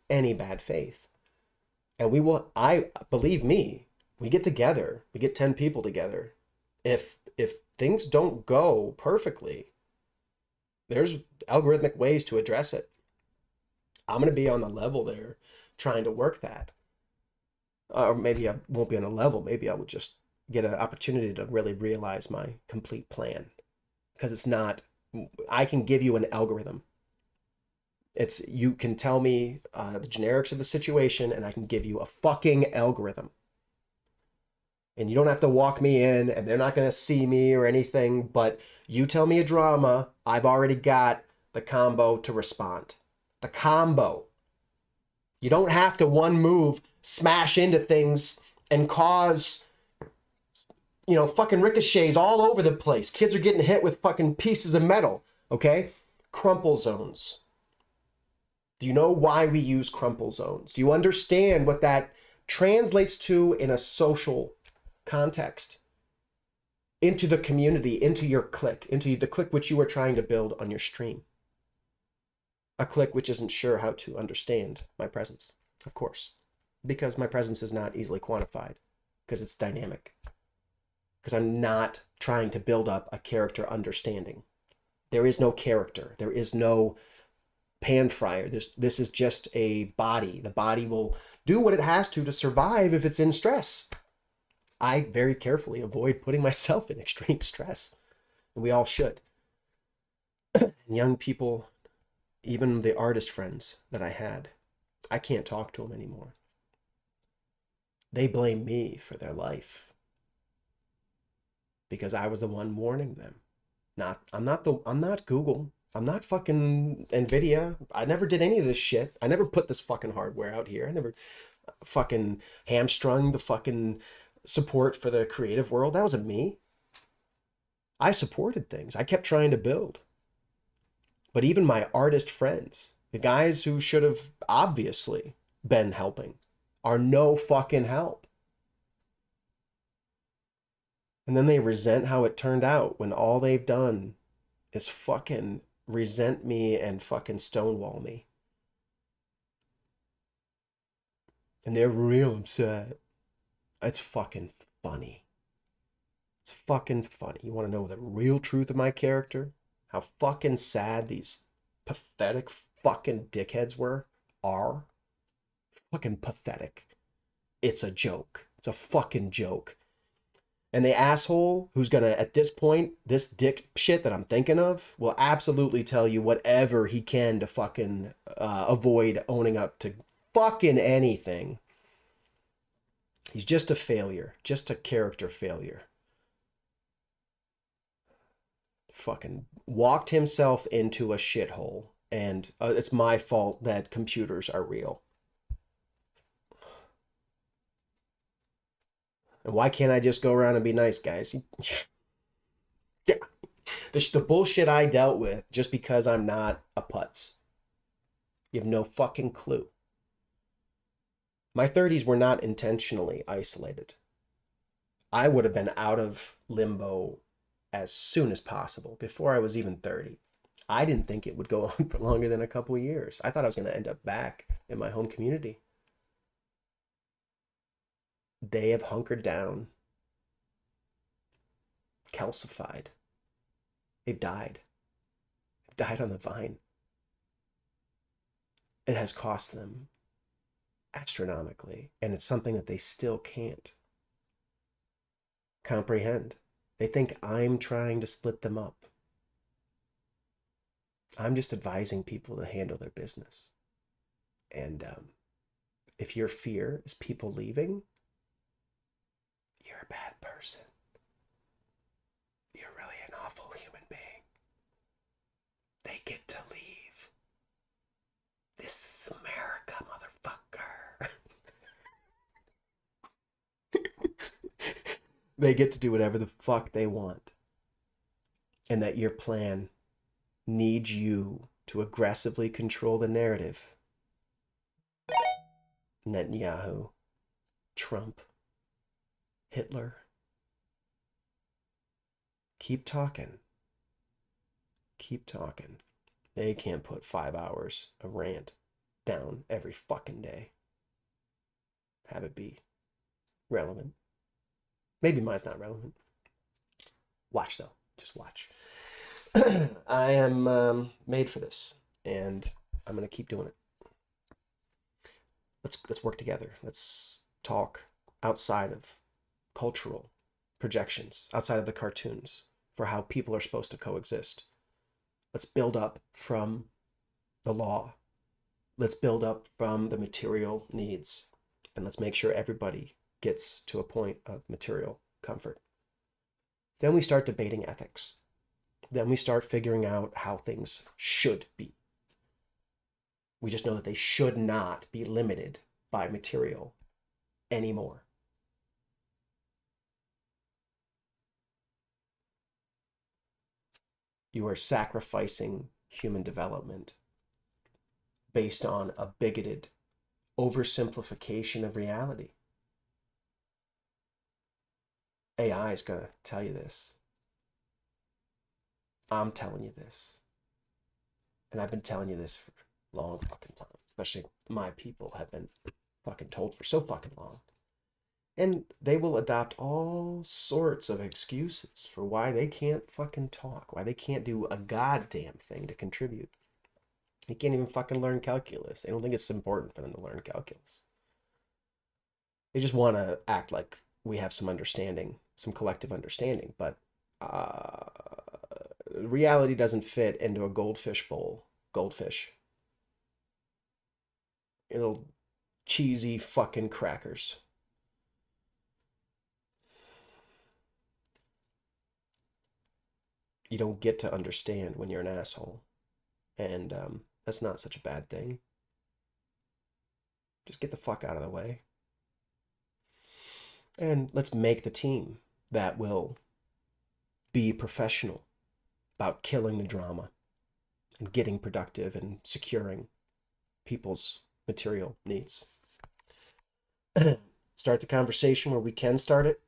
any bad faith. And we will, I believe me, we get together, we get 10 people together. If things don't go perfectly, there's algorithmic ways to address it. I'm going to be on the level there trying to work that. Or maybe I won't be on a level. Maybe I will just get an opportunity to really realize my complete plan. Because it's not, I can give you an algorithm. It's, you can tell me the generics of the situation and I can give you a fucking algorithm. And you don't have to walk me in and they're not going to see me or anything, but you tell me a drama, I've already got the combo to respond. The combo. You don't have to one move smash into things and cause, you know, fucking ricochets all over the place. Kids are getting hit with fucking pieces of metal, okay? Crumple zones. Do you know why we use crumple zones? Do you understand what that translates to in a social context? Into the community, into your clique, into the clique which you are trying to build on your stream. A clique which isn't sure how to understand my presence, of course, because my presence is not easily quantified, because it's dynamic, because I'm not trying to build up a character understanding. There is no character. There is no pan fryer. This is just a body. The body will do what it has to survive if it's in stress. I very carefully avoid putting myself in extreme stress. And we all should. And young people, even the artist friends that I had, I can't talk to them anymore. They blame me for their life because I was the one warning them. I'm not Google. I'm not fucking Nvidia. I never did any of this shit. I never put this fucking hardware out here. I never fucking hamstrung the fucking support for the creative world. That wasn't me. I supported things. I kept trying to build. But even my artist friends, the guys who should have obviously been helping, are no fucking help. And then they resent how it turned out when all they've done is fucking resent me and fucking stonewall me. And they're real upset. It's fucking funny. It's fucking funny. You want to know the real truth of my character? How fucking sad these pathetic fucking dickheads are? Fucking pathetic. It's a joke. It's a fucking joke. And the asshole who's gonna, at this point, this dick shit that I'm thinking of, will absolutely tell you whatever he can to fucking avoid owning up to fucking anything. He's just a failure. Just a character failure. Fucking walked himself into a shithole. And it's my fault that computers are real. And why can't I just go around and be nice, guys? Yeah. The bullshit I dealt with just because I'm not a putz. You have no fucking clue. My 30s were not intentionally isolated. I would have been out of limbo as soon as possible, before I was even 30. I didn't think it would go on for longer than a couple of years. I thought I was going to end up back in my home community. They have hunkered down, calcified. They've died. They've died on the vine. It has cost them astronomically, and it's something that they still can't comprehend. They think I'm trying to split them up. I'm just advising people to handle their business. And if your fear is people leaving, you're a bad person. You're really an awful human being. They get to leave. This is America, motherfucker. They get to do whatever the fuck they want. And that your plan needs you to aggressively control the narrative. Netanyahu, Trump, Hitler. Keep talking. Keep talking. They can't put 5 hours of rant down every fucking day. Have it be relevant. Maybe mine's not relevant. Watch though. Just watch. I am made for this, and I'm gonna keep doing it. Let's work together. Let's talk outside of cultural projections, outside of the cartoons, for how people are supposed to coexist. Let's build up from the law. Let's build up from the material needs, and let's make sure everybody gets to a point of material comfort. Then we start debating ethics. Then we start figuring out how things should be. We just know that they should not be limited by material anymore. You are sacrificing human development based on a bigoted oversimplification of reality. AI is going to tell you this. I'm telling you this. And I've been telling you this for a long fucking time. Especially my people have been fucking told for so fucking long. And they will adopt all sorts of excuses for why they can't fucking talk, why they can't do a goddamn thing to contribute. They can't even fucking learn calculus. They don't think it's important for them to learn calculus. They just want to act like we have some understanding, some collective understanding, but reality doesn't fit into a goldfish bowl. Goldfish. Little cheesy fucking crackers. You don't get to understand when you're an asshole. And that's not such a bad thing. Just get the fuck out of the way. And let's make the team that will be professional about killing the drama and getting productive and securing people's material needs. Start the conversation where we can start it.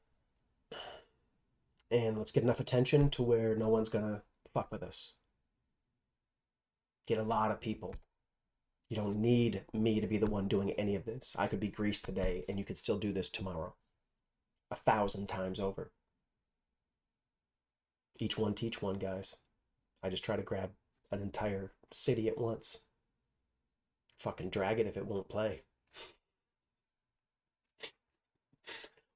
And let's get enough attention to where no one's gonna fuck with us. Get a lot of people. You don't need me to be the one doing any of this. I could be Greece today and you could still do this tomorrow. 1,000 times over. Each one teach one, guys. I just try to grab an entire city at once. Fucking drag it if it won't play.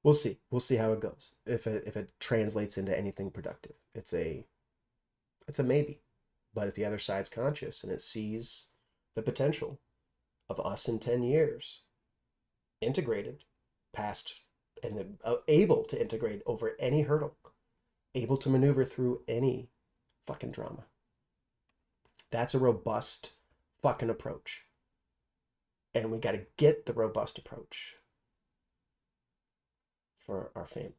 We'll see. We'll see how it goes. If it translates into anything productive. It's a maybe. But if the other side's conscious and it sees the potential of us in 10 years integrated past and able to integrate over any hurdle, able to maneuver through any fucking drama. That's a robust fucking approach. And we got to get the robust approach for our family.